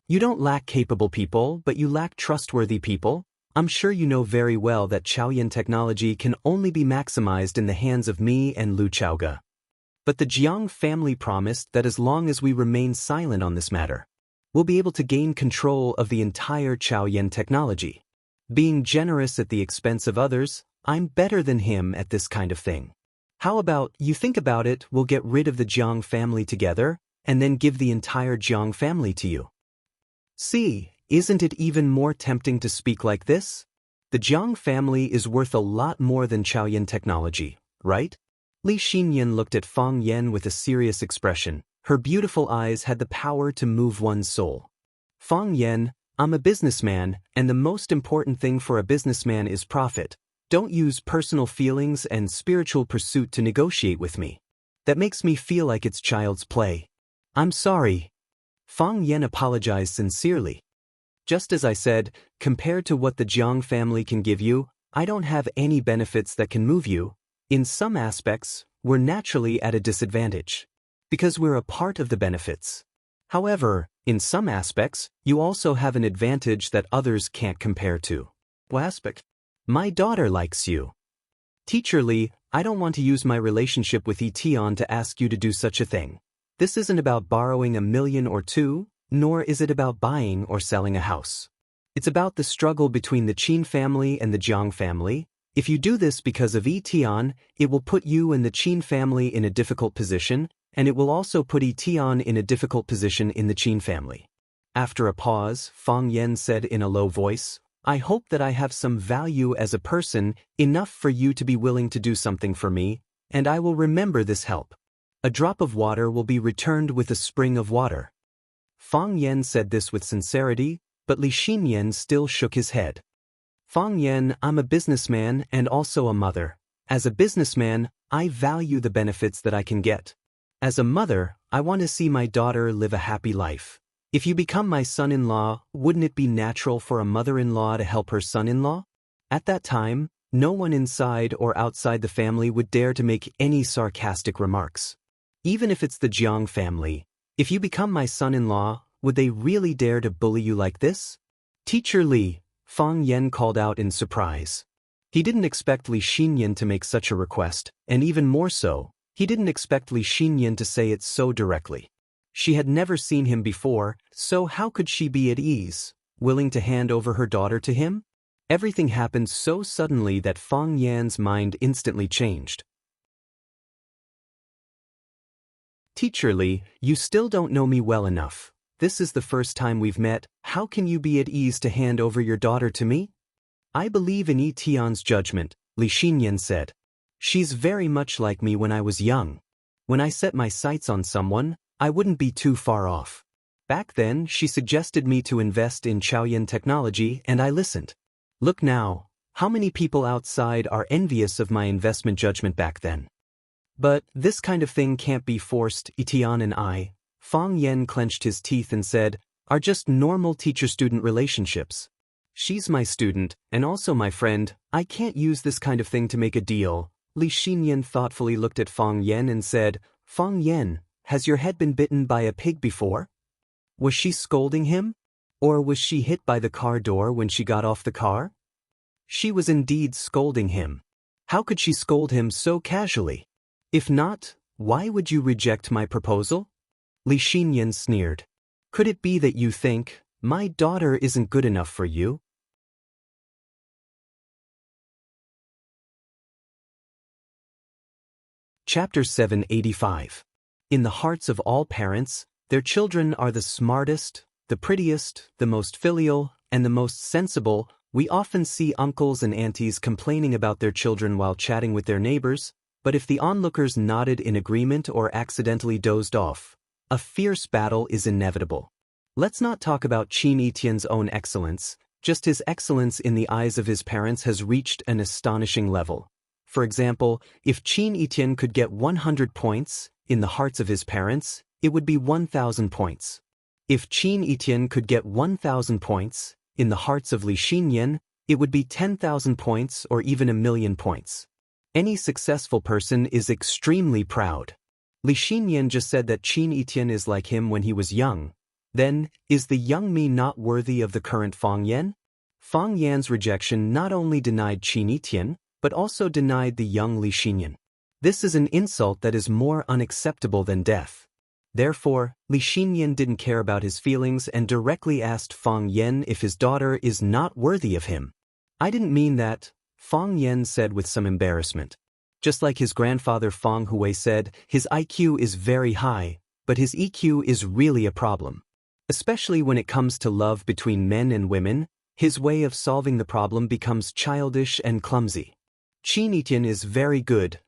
You don't lack capable people, but you lack trustworthy people. I'm sure you know very well that Chaoyan technology can only be maximized in the hands of me and Lu Chaoga. But the Jiang family promised that as long as we remain silent on this matter, we'll be able to gain control of the entire Chaoyan technology. Being generous at the expense of others, I'm better than him at this kind of thing. How about you think about it, we'll get rid of the Jiang family together, and then give the entire Jiang family to you. See, isn't it even more tempting to speak like this? The Jiang family is worth a lot more than Chaoyan technology, right? Li Xinyan looked at Fang Yan with a serious expression. Her beautiful eyes had the power to move one's soul. Fang Yan, I'm a businessman, and the most important thing for a businessman is profit. Don't use personal feelings and spiritual pursuit to negotiate with me. That makes me feel like it's child's play. I'm sorry. Fang Yan apologized sincerely. Just as I said, compared to what the Jiang family can give you, I don't have any benefits that can move you. In some aspects, we're naturally at a disadvantage, because we're a part of the benefits. However, in some aspects, you also have an advantage that others can't compare to. What aspect? My daughter likes you. Teacher Li, I don't want to use my relationship with Etion to ask you to do such a thing. This isn't about borrowing $1 million or $2 million, nor is it about buying or selling a house. It's about the struggle between the Qin family and the Jiang family. If you do this because of Etion, it will put you and the Qin family in a difficult position, and it will also put Etion in a difficult position in the Qin family. After a pause, Fang Yan said in a low voice, I hope that I have some value as a person, enough for you to be willing to do something for me, and I will remember this help. A drop of water will be returned with a spring of water. Fang Yan said this with sincerity, but Li Xinyan still shook his head. Fang Yan, I'm a businessman and also a mother. As a businessman, I value the benefits that I can get. As a mother, I want to see my daughter live a happy life. If you become my son-in-law, wouldn't it be natural for a mother-in-law to help her son-in-law? At that time, no one inside or outside the family would dare to make any sarcastic remarks. Even if it's the Jiang family, if you become my son-in-law, would they really dare to bully you like this? Teacher Li, Fang Yan called out in surprise. He didn't expect Li Xinyan to make such a request, and even more so, he didn't expect Li Xinyan to say it so directly. She had never seen him before, so how could she be at ease, willing to hand over her daughter to him? Everything happened so suddenly that Fang Yan's mind instantly changed. Teacher Li, you still don't know me well enough. This is the first time we've met. How can you be at ease to hand over your daughter to me? I believe in Etion's judgment, Li Xinyan said. She's very much like me when I was young. When I set my sights on someone, I wouldn't be too far off. Back then, she suggested me to invest in Chaoyan technology, and I listened. Look now, how many people outside are envious of my investment judgment back then? But this kind of thing can't be forced. Etion and I, Fang Yan clenched his teeth and said, are just normal teacher-student relationships. She's my student, and also my friend. I can't use this kind of thing to make a deal. Li Xinyan thoughtfully looked at Fang Yan and said, Fang Yan, has your head been bitten by a pig before? Was she scolding him? Or was she hit by the car door when she got off the car? She was indeed scolding him. How could she scold him so casually? If not, why would you reject my proposal? Li Xinyan sneered. Could it be that you think, my daughter isn't good enough for you? Chapter 785. In the hearts of all parents, their children are the smartest, the prettiest, the most filial, and the most sensible. We often see uncles and aunties complaining about their children while chatting with their neighbors, but if the onlookers nodded in agreement or accidentally dozed off, a fierce battle is inevitable. Let's not talk about Qin Etienne's own excellence, just his excellence in the eyes of his parents has reached an astonishing level. For example, if Qin Etian could get 100 points in the hearts of his parents, it would be 1,000 points. If Qin Etian could get 1,000 points in the hearts of Li Xinyan, it would be 10,000 points or even 1,000,000 points. Any successful person is extremely proud. Li Xinyan just said that Qin Etian is like him when he was young. Then, is the young me not worthy of the current Fang Yan? Fang Yan's rejection not only denied Qin Etian, but also denied the young Li Xinyan. This is an insult that is more unacceptable than death. Therefore, Li Xinyan didn't care about his feelings and directly asked Fang Yan if his daughter is not worthy of him. I didn't mean that, Fang Yan said with some embarrassment. Just like his grandfather Fang Hui said, his IQ is very high, but his EQ is really a problem. Especially when it comes to love between men and women, his way of solving the problem becomes childish and clumsy. Qin Etian is very good,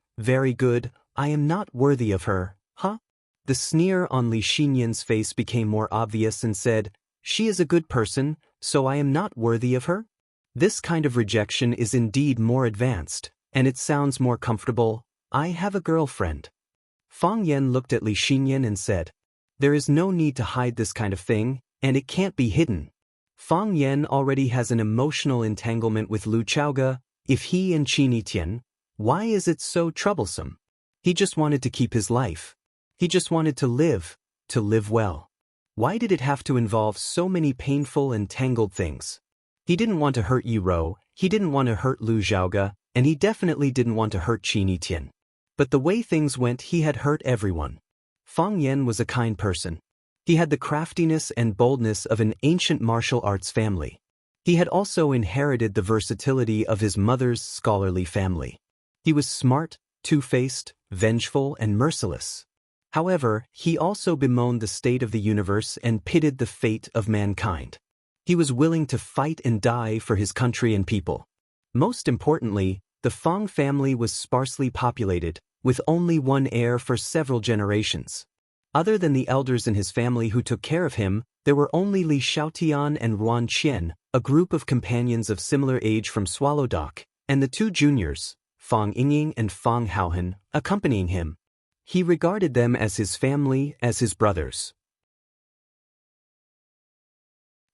I am not worthy of her, huh? The sneer on Li Xinyan's face became more obvious and said, she is a good person, so I am not worthy of her? This kind of rejection is indeed more advanced, and it sounds more comfortable. I have a girlfriend. Fang Yan looked at Li Xinyan and said, there is no need to hide this kind of thing, and it can't be hidden. Fang Yan already has an emotional entanglement with Lu Chaoge. If he and Qin Etian, why is it so troublesome? He just wanted to keep his life. He just wanted to live well. Why did it have to involve so many painful and tangled things? He didn't want to hurt Yi Rou, he didn't want to hurt Lu Chaoge, and he definitely didn't want to hurt Qin Etian. But the way things went, he had hurt everyone. Fang Yan was a kind person. He had the craftiness and boldness of an ancient martial arts family. He had also inherited the versatility of his mother's scholarly family. He was smart, two-faced, vengeful, and merciless. However, he also bemoaned the state of the universe and pitied the fate of mankind. He was willing to fight and die for his country and people. Most importantly, the Fang family was sparsely populated, with only one heir for several generations. Other than the elders in his family who took care of him, there were only Li Xiaotian and Ruan Qian, a group of companions of similar age from Swallow Dock, and the two juniors, Fang Yingying and Fang Haohan, accompanying him. He regarded them as his family, as his brothers.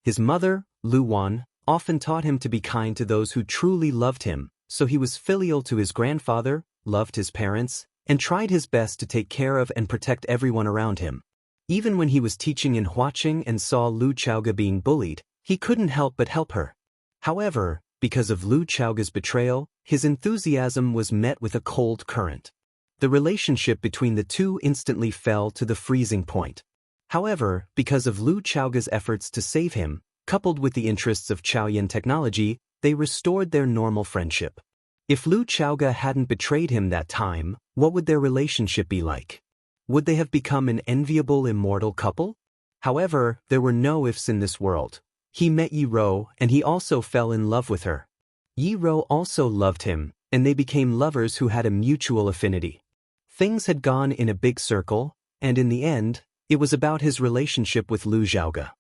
His mother, Lu Wan, often taught him to be kind to those who truly loved him, so he was filial to his grandfather, loved his parents, and tried his best to take care of and protect everyone around him. Even when he was teaching in Huaqing and saw Lu Chaoge being bullied, he couldn't help but help her. However, because of Lu Chaoge's betrayal, his enthusiasm was met with a cold current. The relationship between the two instantly fell to the freezing point. However, because of Lu Chaoge's efforts to save him, coupled with the interests of Chaoyan technology, they restored their normal friendship. If Lu Chaoge hadn't betrayed him that time, what would their relationship be like? Would they have become an enviable immortal couple? However, there were no ifs in this world. He met Yi Rou, and he also fell in love with her. Yi Rou also loved him, and they became lovers who had a mutual affinity. Things had gone in a big circle, and in the end, it was about his relationship with Lu Chaoge.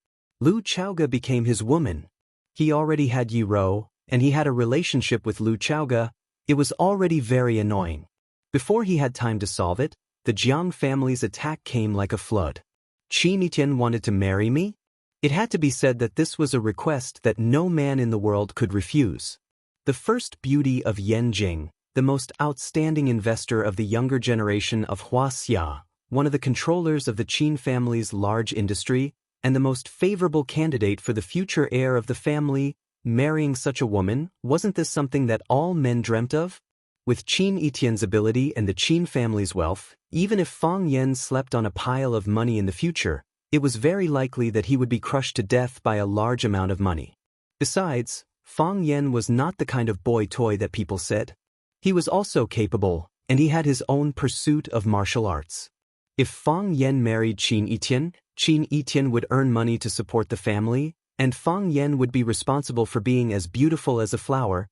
Lu Chaoge became his woman. He already had Yi Rou, and he had a relationship with Lu Chaoge. It was already very annoying. Before he had time to solve it, the Jiang family's attack came like a flood. Qin Etian wanted to marry me? It had to be said that this was a request that no man in the world could refuse. The first beauty of Yan Jing, the most outstanding investor of the younger generation of Huaxia, one of the controllers of the Qin family's large industry, and the most favorable candidate for the future heir of the family, marrying such a woman, wasn't this something that all men dreamt of? With Qin Etian's ability and the Qin family's wealth, even if Fang Yan slept on a pile of money in the future, it was very likely that he would be crushed to death by a large amount of money. Besides, Fang Yan was not the kind of boy toy that people said. He was also capable, and he had his own pursuit of martial arts. If Fang Yan married Qin Etian would earn money to support the family, and Fang Yan would be responsible for being as beautiful as a flower,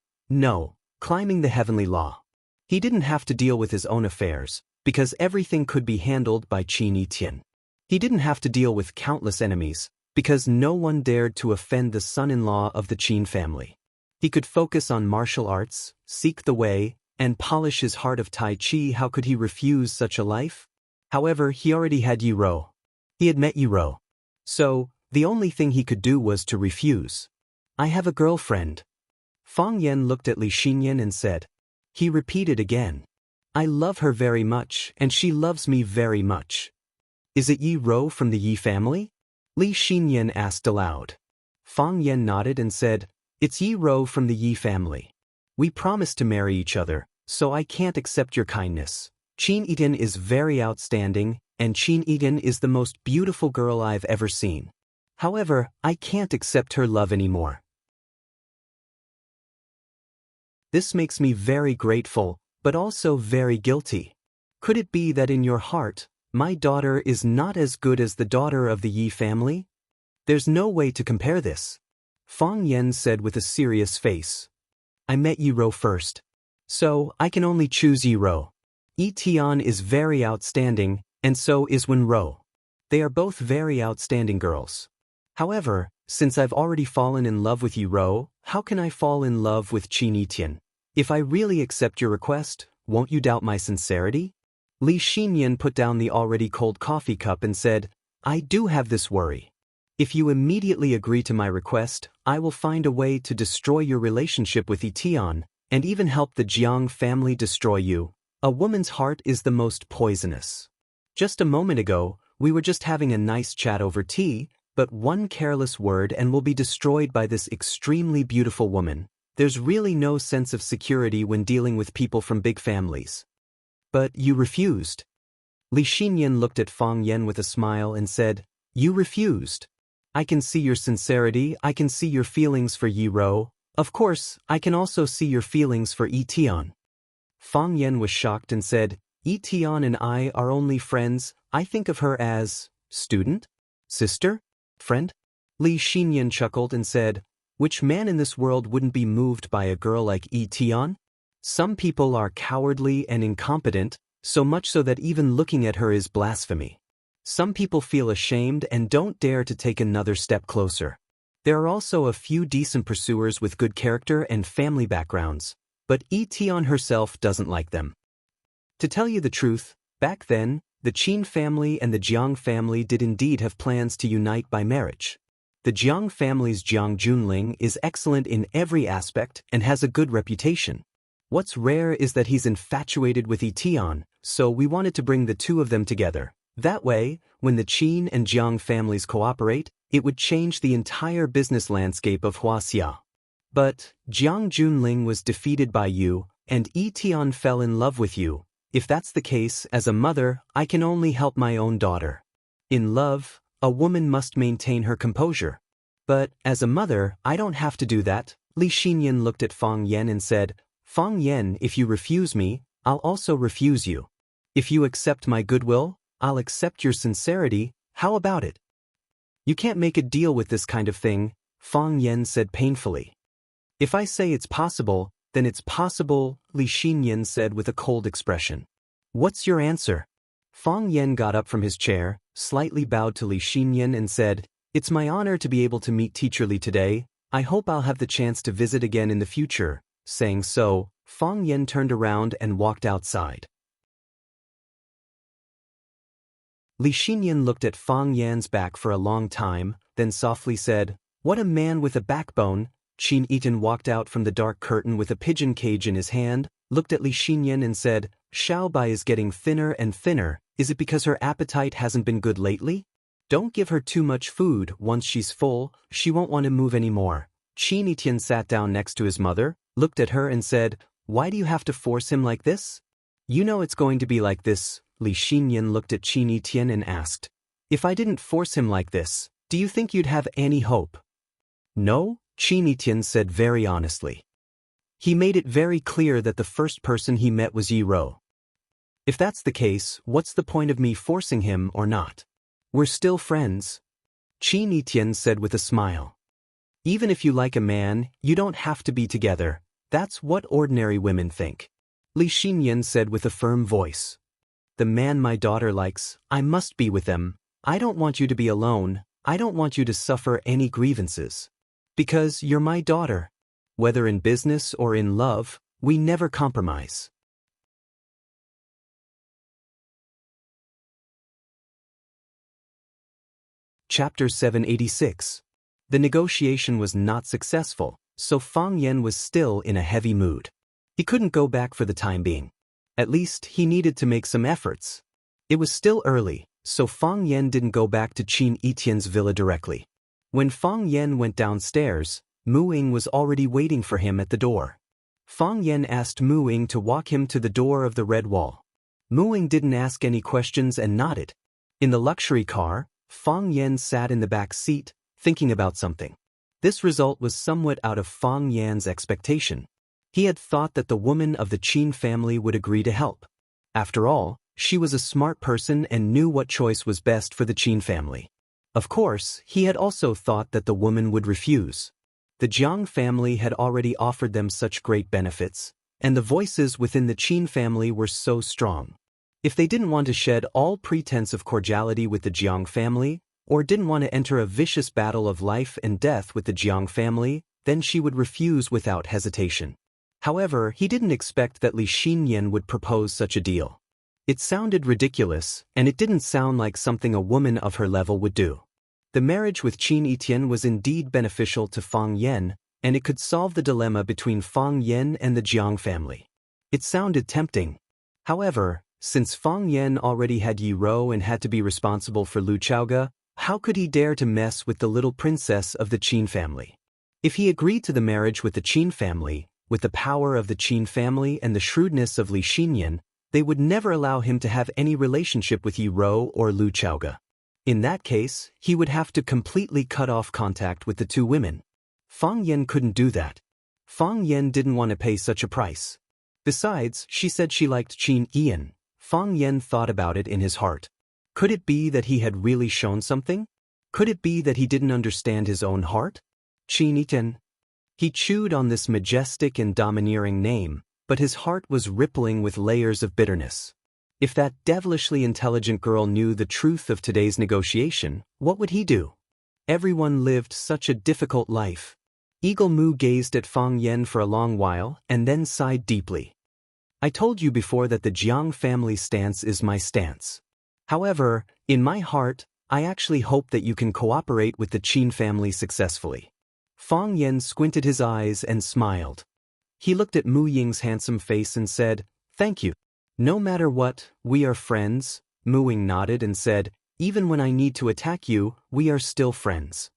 climbing the heavenly law. He didn't have to deal with his own affairs, because everything could be handled by Qin Etian. He didn't have to deal with countless enemies, because no one dared to offend the son-in-law of the Qin family. He could focus on martial arts, seek the way, and polish his heart of Tai Chi. How could he refuse such a life? However, he already had Yi Ro. He had met Yi Ro. So, the only thing he could do was to refuse. I have a girlfriend. Fang Yan looked at Li Xinyan and said. He repeated again. I love her very much and she loves me very much. Is it Yi Ro from the Yi family? Li Xinyan asked aloud. Fang Yan nodded and said, It's Yi Ro from the Yi family. We promised to marry each other, so I can't accept your kindness. Qin Yidan is very outstanding, and Qin Yidan is the most beautiful girl I've ever seen. However, I can't accept her love anymore. This makes me very grateful, but also very guilty. Could it be that in your heart, my daughter is not as good as the daughter of the Yi family? There's no way to compare this. Fang Yan said with a serious face. I met Yi Ro first. So, I can only choose Yi Ro. Yi Tian is very outstanding, and so is Wen Ro. They are both very outstanding girls. However, since I've already fallen in love with Yi Ro, how can I fall in love with Qin Yidan? If I really accept your request, won't you doubt my sincerity? Li Xinyan put down the already cold coffee cup and said, I do have this worry. If you immediately agree to my request, I will find a way to destroy your relationship with Yi Tian, and even help the Jiang family destroy you. A woman's heart is the most poisonous. Just a moment ago, we were just having a nice chat over tea, but one careless word and will be destroyed by this extremely beautiful woman. There's really no sense of security when dealing with people from big families. But you refused. Li Xinyan looked at Fang Yan with a smile and said, You refused. I can see your sincerity, I can see your feelings for Yi Ro. Of course, I can also see your feelings for Yi Tian. Fang Yan was shocked and said, Yi Tian and I are only friends. I think of her as, student? Sister? Friend? Li Xinyan chuckled and said, Which man in this world wouldn't be moved by a girl like Yi Tian? Some people are cowardly and incompetent, so much so that even looking at her is blasphemy. Some people feel ashamed and don't dare to take another step closer. There are also a few decent pursuers with good character and family backgrounds, but Yi Tian herself doesn't like them. To tell you the truth, back then, the Qin family and the Jiang family did indeed have plans to unite by marriage. The Jiang family's Jiang Junling is excellent in every aspect and has a good reputation. What's rare is that he's infatuated with Yi Tian, so we wanted to bring the two of them together. That way, when the Qin and Jiang families cooperate, it would change the entire business landscape of Huaxia. But Jiang Junling was defeated by you, and Yi Tian fell in love with you. If that's the case, as a mother, I can only help my own daughter. In love, a woman must maintain her composure. But, as a mother, I don't have to do that. Li Xinyan looked at Fang Yan and said, Fang Yan, if you refuse me, I'll also refuse you. If you accept my goodwill, I'll accept your sincerity. How about it? You can't make a deal with this kind of thing, Fang Yan said painfully. If I say it's possible, then it's possible, Li Xinyan said with a cold expression. What's your answer? Fang Yan got up from his chair, slightly bowed to Li Xinyan and said, It's my honor to be able to meet Teacher Li today. I hope I'll have the chance to visit again in the future. Saying so, Fang Yan turned around and walked outside. Li Xinyan looked at Fang Yan's back for a long time, then softly said, What a man with a backbone. Qin Yidan walked out from the dark curtain with a pigeon cage in his hand, looked at Li Xinyan and said, Xiao Bai is getting thinner and thinner. Is it because her appetite hasn't been good lately? Don't give her too much food. Once she's full, she won't want to move anymore. Qin Yidan sat down next to his mother, looked at her and said, Why do you have to force him like this? You know it's going to be like this. Li Xinyan looked at Qin Yidan and asked, If I didn't force him like this, do you think you'd have any hope? No, Qin Yidan said very honestly. He made it very clear that the first person he met was Yi Ro. If that's the case, what's the point of me forcing him or not? We're still friends. Qin Yidan said with a smile. Even if you like a man, you don't have to be together. That's what ordinary women think. Li Xinyan said with a firm voice. The man my daughter likes, I must be with them. I don't want you to be alone. I don't want you to suffer any grievances. Because you're my daughter. Whether in business or in love, We never compromise. Chapter 786. The negotiation was not successful, so Fang Yan was still in a heavy mood. He couldn't go back for the time being. At least, he needed to make some efforts. It was still early, so Fang Yan didn't go back to Qin Etienne's villa directly. When Fang Yan went downstairs, Mu Ying was already waiting for him at the door. Fang Yan asked Mu Ying to walk him to the door of the red wall. Mu Ying didn't ask any questions and nodded. In the luxury car, Fang Yan sat in the back seat, thinking about something. This result was somewhat out of Fang Yan's expectation. He had thought that the woman of the Qin family would agree to help. After all, she was a smart person and knew what choice was best for the Qin family. Of course, he had also thought that the woman would refuse. The Jiang family had already offered them such great benefits, and the voices within the Qin family were so strong. If they didn't want to shed all pretense of cordiality with the Jiang family, or didn't want to enter a vicious battle of life and death with the Jiang family, then she would refuse without hesitation. However, he didn't expect that Li Xinyan would propose such a deal. It sounded ridiculous, and it didn't sound like something a woman of her level would do. The marriage with Qin Etienne was indeed beneficial to Fang Yan, and it could solve the dilemma between Fang Yan and the Jiang family. It sounded tempting. However, since Fang Yan already had Yi Rou and had to be responsible for Lu Chaoge, how could he dare to mess with the little princess of the Qin family? If he agreed to the marriage with the Qin family, with the power of the Qin family and the shrewdness of Li Xinyan, they would never allow him to have any relationship with Yi Rou or Lu Chaoge. In that case, he would have to completely cut off contact with the two women. Fang Yan couldn't do that. Fang Yan didn't want to pay such a price. Besides, she said she liked Qin Ian. Fang Yan thought about it in his heart. Could it be that he had really shown something? Could it be that he didn't understand his own heart? Qin Etienne. He chewed on this majestic and domineering name, but his heart was rippling with layers of bitterness. If that devilishly intelligent girl knew the truth of today's negotiation, what would he do? Everyone lived such a difficult life. Eagle Mu gazed at Fang Yan for a long while and then sighed deeply. I told you before that the Jiang family stance is my stance. However, in my heart, I actually hope that you can cooperate with the Qin family successfully. Fang Yan squinted his eyes and smiled. He looked at Mu Ying's handsome face and said, "Thank you. No matter what, we are friends." Mu Ying nodded and said, "Even when I need to attack you, we are still friends."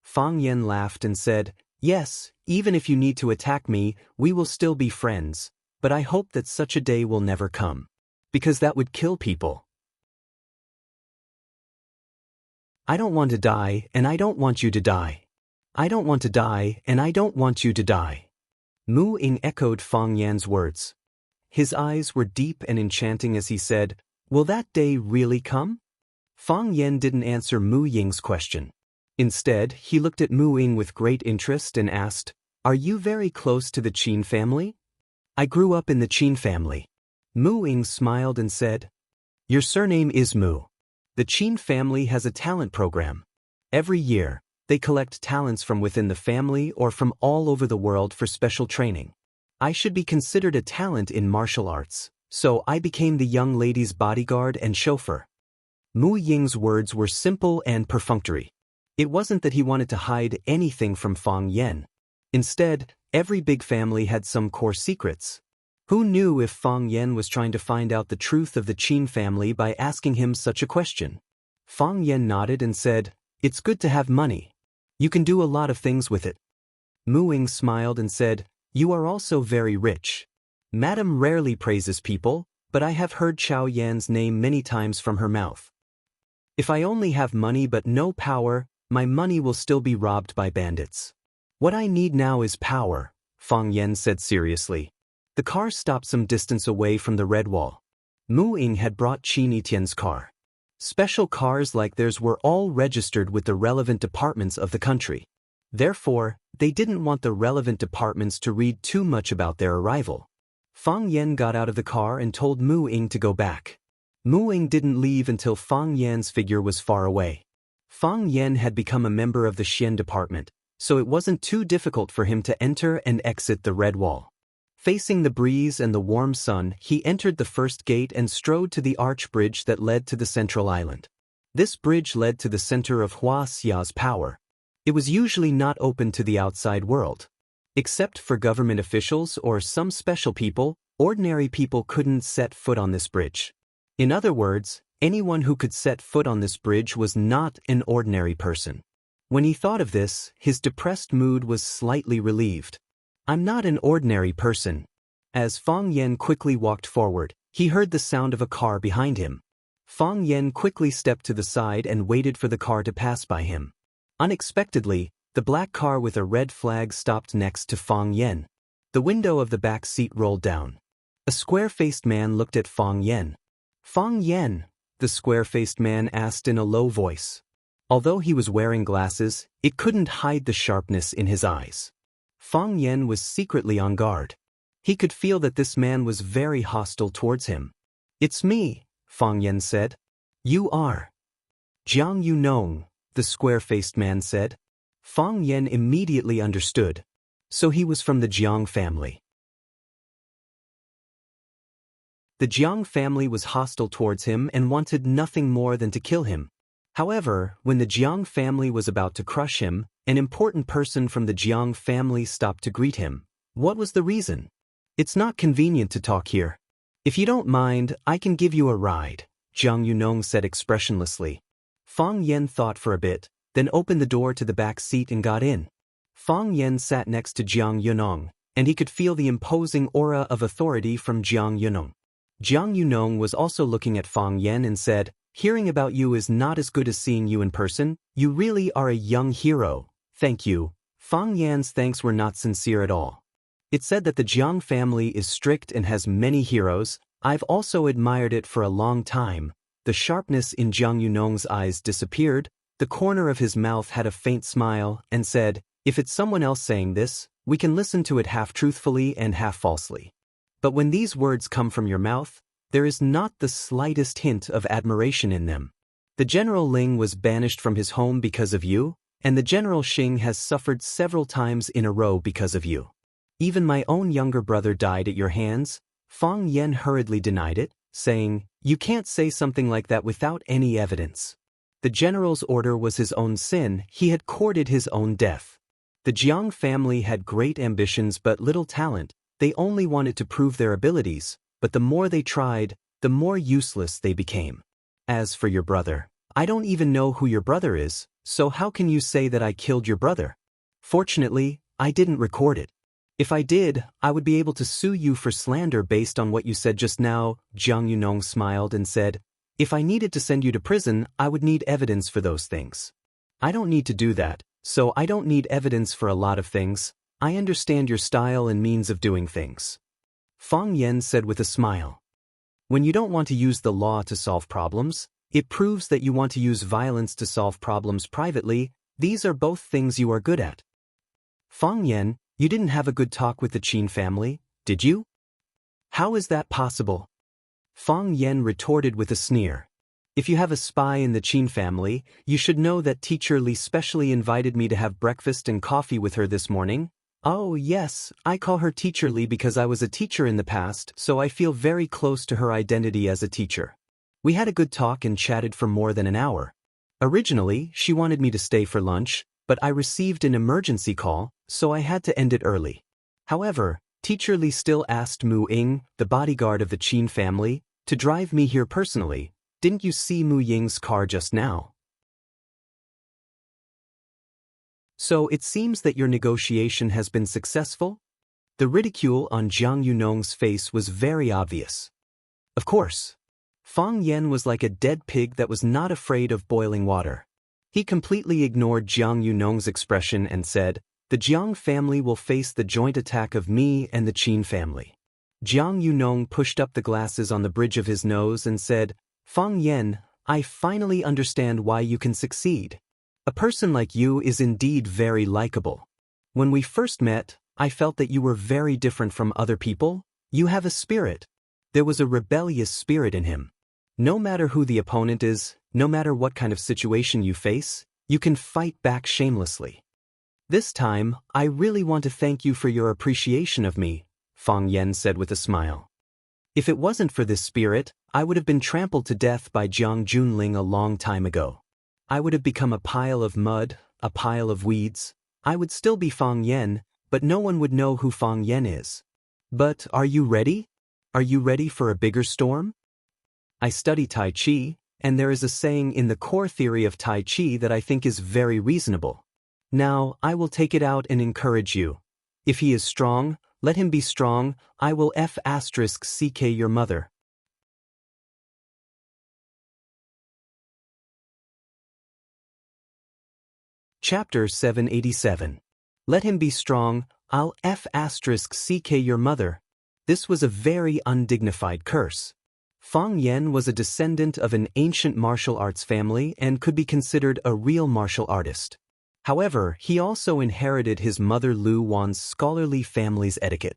Fang Yan laughed and said, "Yes, even if you need to attack me, we will still be friends, but I hope that such a day will never come. Because that would kill people. I don't want to die, and I don't want you to die. I don't want to die, and I don't want you to die." Mu Ying echoed Fang Yan's words. His eyes were deep and enchanting as he said, "Will that day really come?" Fang Yan didn't answer Mu Ying's question. Instead, he looked at Mu Ying with great interest and asked, "Are you very close to the Qin family?" "I grew up in the Qin family." Mu Ying smiled and said, "Your surname is Mu. The Qin family has a talent program. Every year, they collect talents from within the family or from all over the world for special training. I should be considered a talent in martial arts, so I became the young lady's bodyguard and chauffeur." Mu Ying's words were simple and perfunctory. It wasn't that he wanted to hide anything from Fang Yan. Instead, every big family had some core secrets. Who knew if Fang Yan was trying to find out the truth of the Qin family by asking him such a question? Fang Yan nodded and said, "It's good to have money. You can do a lot of things with it." Mu Ying smiled and said, "You are also very rich. Madam rarely praises people, but I have heard Chao Yan's name many times from her mouth. If I only have money but no power, my money will still be robbed by bandits. What I need now is power," Fang Yan said seriously. The car stopped some distance away from the red wall. Mu Ying had brought Qin Etienne's car. Special cars like theirs were all registered with the relevant departments of the country. Therefore, they didn't want the relevant departments to read too much about their arrival. Fang Yan got out of the car and told Mu Ying to go back. Mu Ying didn't leave until Fang Yan's figure was far away. Fang Yan had become a member of the Xian department, so it wasn't too difficult for him to enter and exit the red wall. Facing the breeze and the warm sun, he entered the first gate and strode to the arch bridge that led to the central island. This bridge led to the center of Wuxia's power. It was usually not open to the outside world. Except for government officials or some special people, ordinary people couldn't set foot on this bridge. In other words, anyone who could set foot on this bridge was not an ordinary person. When he thought of this, his depressed mood was slightly relieved. I'm not an ordinary person. As Fang Yan quickly walked forward, he heard the sound of a car behind him. Fang Yan quickly stepped to the side and waited for the car to pass by him. Unexpectedly, the black car with a red flag stopped next to Fang Yan. The window of the back seat rolled down. A square-faced man looked at Fang Yan. Fang Yan, the square-faced man asked in a low voice. Although he was wearing glasses, it couldn't hide the sharpness in his eyes. Fang Yan was secretly on guard. He could feel that this man was very hostile towards him. It's me, Fang Yan said. You are. Jiang Yunong, the square-faced man said. Fang Yan immediately understood. So he was from the Jiang family. The Jiang family was hostile towards him and wanted nothing more than to kill him. However, when the Jiang family was about to crush him, an important person from the Jiang family stopped to greet him. What was the reason? It's not convenient to talk here. If you don't mind, I can give you a ride, Jiang Yunong said expressionlessly. Fang Yan thought for a bit, then opened the door to the back seat and got in. Fang Yan sat next to Jiang Yunong, and he could feel the imposing aura of authority from Jiang Yunong. Jiang Yunong was also looking at Fang Yan and said, Hearing about you is not as good as seeing you in person. You really are a young hero. Thank you. Fang Yan's thanks were not sincere at all. It's said that the Jiang family is strict and has many heroes. I've also admired it for a long time. The sharpness in Jiang Yunong's eyes disappeared. The corner of his mouth had a faint smile and said, If it's someone else saying this, we can listen to it half truthfully and half falsely. But when these words come from your mouth, there is not the slightest hint of admiration in them. The General Ling was banished from his home because of you, and the General Xing has suffered several times in a row because of you. Even my own younger brother died at your hands. Fang Yan hurriedly denied it, saying, You can't say something like that without any evidence. The general's order was his own sin. He had courted his own death. The Jiang family had great ambitions but little talent. They only wanted to prove their abilities, but the more they tried, the more useless they became. As for your brother, I don't even know who your brother is, so how can you say that I killed your brother? Fortunately, I didn't record it. If I did, I would be able to sue you for slander based on what you said just now. Jiang Yunong smiled and said, If I needed to send you to prison, I would need evidence for those things. I don't need to do that, so I don't need evidence for a lot of things. I understand your style and means of doing things. Fang Yan said with a smile. When you don't want to use the law to solve problems, it proves that you want to use violence to solve problems privately. These are both things you are good at. Fang Yan, you didn't have a good talk with the Qin family, did you? How is that possible? Fang Yan retorted with a sneer. If you have a spy in the Qin family, you should know that Teacher Li specially invited me to have breakfast and coffee with her this morning. Oh yes, I call her Teacher Li because I was a teacher in the past, so I feel very close to her identity as a teacher. We had a good talk and chatted for more than an hour. Originally, she wanted me to stay for lunch, but I received an emergency call, so I had to end it early. However, Teacher Li still asked Mu Ying, the bodyguard of the Qin family, to drive me here personally. Didn't you see Mu Ying's car just now? So it seems that your negotiation has been successful? The ridicule on Jiang Yunong's face was very obvious. Of course. Fang Yan was like a dead pig that was not afraid of boiling water. He completely ignored Jiang Yunong's expression and said, The Jiang family will face the joint attack of me and the Qin family. Jiang Yunong pushed up the glasses on the bridge of his nose and said, Fang Yan, I finally understand why you can succeed. A person like you is indeed very likable. When we first met, I felt that you were very different from other people. You have a spirit. There was a rebellious spirit in him. No matter who the opponent is, no matter what kind of situation you face, you can fight back shamelessly. This time, I really want to thank you for your appreciation of me. Fang Yan said with a smile. If it wasn't for this spirit, I would have been trampled to death by Jiang Junling a long time ago. I would have become a pile of mud, a pile of weeds. I would still be Fang Yan, but no one would know who Fang Yan is. But are you ready? Are you ready for a bigger storm? I study Tai Chi, and there is a saying in the core theory of Tai Chi that I think is very reasonable. Now, I will take it out and encourage you. If he is strong, let him be strong. I will *CK your mother. Chapter 787. Let him be strong. I'll *CK your mother. This was a very undignified curse. Fang Yan was a descendant of an ancient martial arts family and could be considered a real martial artist. However, he also inherited his mother Lu Wan's scholarly family's etiquette.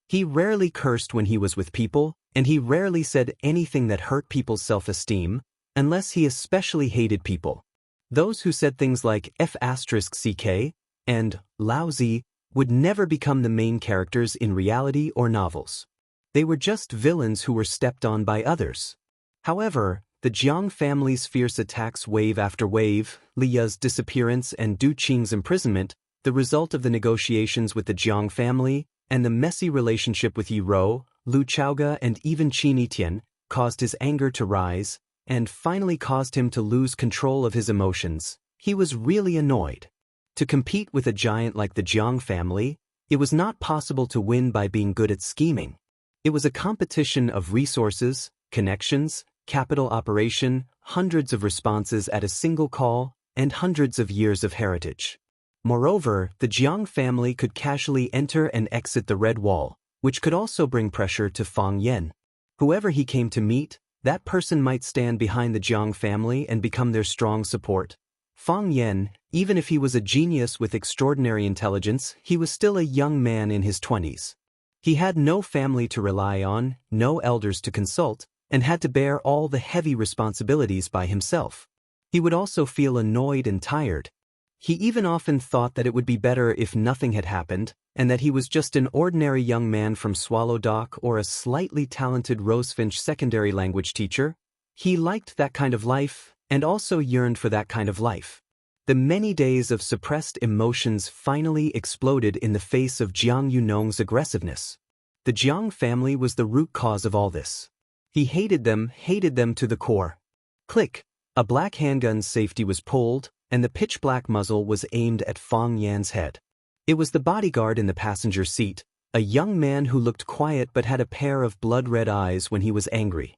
He rarely cursed when he was with people, and he rarely said anything that hurt people's self-esteem, unless he especially hated people. Those who said things like *CK and lousy would never become the main characters in reality or novels. They were just villains who were stepped on by others. However, the Jiang family's fierce attacks wave after wave, Li Ya's disappearance and Du Qing's imprisonment, the result of the negotiations with the Jiang family, and the messy relationship with Yi Rou, Lu Chaoge and even Qin Yitian, caused his anger to rise, and finally caused him to lose control of his emotions. He was really annoyed. To compete with a giant like the Jiang family, it was not possible to win by being good at scheming. It was a competition of resources, connections, capital operation, hundreds of responses at a single call, and hundreds of years of heritage. Moreover, the Jiang family could casually enter and exit the Red Wall, which could also bring pressure to Fang Yan. Whoever he came to meet, that person might stand behind the Jiang family and become their strong support. Fang Yan, even if he was a genius with extraordinary intelligence, he was still a young man in his 20s. He had no family to rely on, no elders to consult, and had to bear all the heavy responsibilities by himself. He would also feel annoyed and tired. He even often thought that it would be better if nothing had happened, and that he was just an ordinary young man from Swallow Dock or a slightly talented Rosefinch secondary language teacher. He liked that kind of life, and also yearned for that kind of life. The many days of suppressed emotions finally exploded in the face of Jiang Yunong's aggressiveness. The Jiang family was the root cause of all this. He hated them to the core. Click! A black handgun's safety was pulled, and the pitch-black muzzle was aimed at Fang Yan's head. It was the bodyguard in the passenger seat, a young man who looked quiet but had a pair of blood-red eyes when he was angry.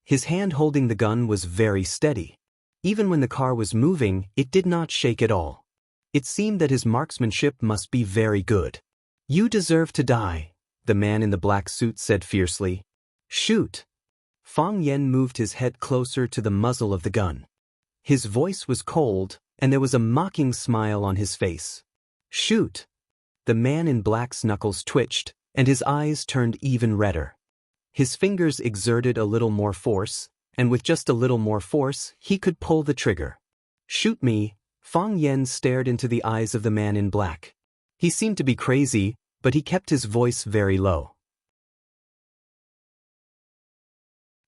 His hand holding the gun was very steady. Even when the car was moving, it did not shake at all. It seemed that his marksmanship must be very good. "You deserve to die," the man in the black suit said fiercely. "Shoot!" Fang Yan moved his head closer to the muzzle of the gun. His voice was cold, and there was a mocking smile on his face. "Shoot!" The man in black's knuckles twitched, and his eyes turned even redder. His fingers exerted a little more force, and with just a little more force, he could pull the trigger. "Shoot me!" Fang Yan stared into the eyes of the man in black. He seemed to be crazy, but he kept his voice very low.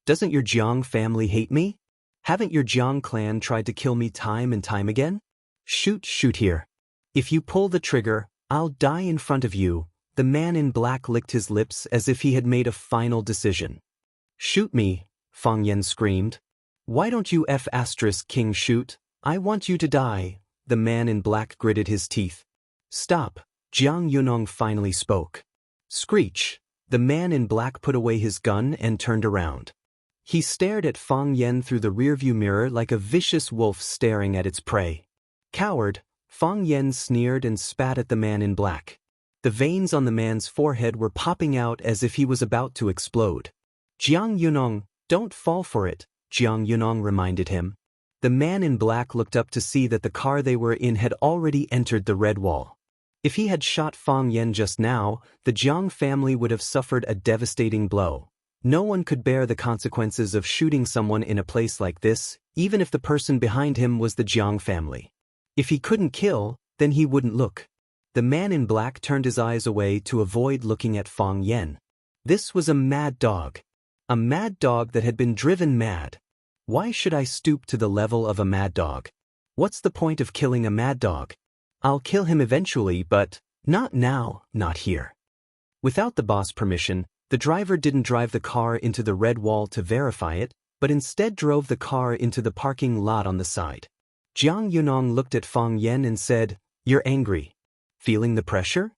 "Doesn't your Jiang family hate me? Haven't your Jiang clan tried to kill me time and time again? Shoot here. If you pull the trigger, I'll die in front of you." The man in black licked his lips as if he had made a final decision. "Shoot me," Fang Yan screamed. "Why don't you King shoot? I want you to die." The man in black gritted his teeth. "Stop," Jiang Yunong finally spoke. Screech. The man in black put away his gun and turned around. He stared at Fang Yan through the rearview mirror like a vicious wolf staring at its prey. "Coward," Fang Yan sneered and spat at the man in black. The veins on the man's forehead were popping out as if he was about to explode. "Jiang Yunong, don't fall for it," Jiang Yunong reminded him. The man in black looked up to see that the car they were in had already entered the Red Wall. If he had shot Fang Yan just now, the Jiang family would have suffered a devastating blow. No one could bear the consequences of shooting someone in a place like this, even if the person behind him was the Jiang family. If he couldn't kill, then he wouldn't look. The man in black turned his eyes away to avoid looking at Fang Yen. This was a mad dog. A mad dog that had been driven mad. Why should I stoop to the level of a mad dog? What's the point of killing a mad dog? I'll kill him eventually, but not now, not here. Without the boss' permission, the driver didn't drive the car into the red wall to verify it, but instead drove the car into the parking lot on the side. Jiang Yunong looked at Fang Yen and said, "You're angry. Feeling the pressure?"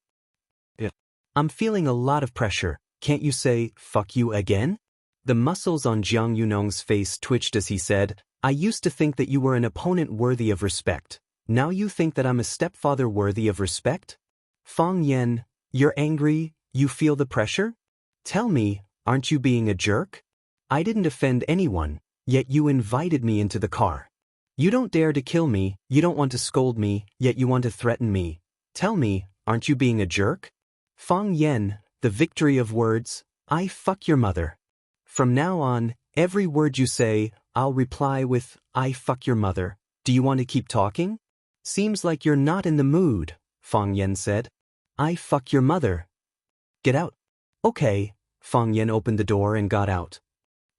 "Yeah. I'm feeling a lot of pressure. Can't you say, 'fuck you' again?" The muscles on Jiang Yunong's face twitched as he said, "I used to think that you were an opponent worthy of respect. Now you think that I'm a stepfather worthy of respect?" "Fang Yen, you're angry, you feel the pressure? Tell me, aren't you being a jerk? I didn't offend anyone, yet you invited me into the car. You don't dare to kill me, you don't want to scold me, yet you want to threaten me. Tell me, aren't you being a jerk?" Fang Yen, the victory of words, "I fuck your mother. From now on, every word you say, I'll reply with, 'I fuck your mother.' Do you want to keep talking?" "Seems like you're not in the mood," Fang Yen said. "I fuck your mother. Get out." "Okay." Fang Yen opened the door and got out.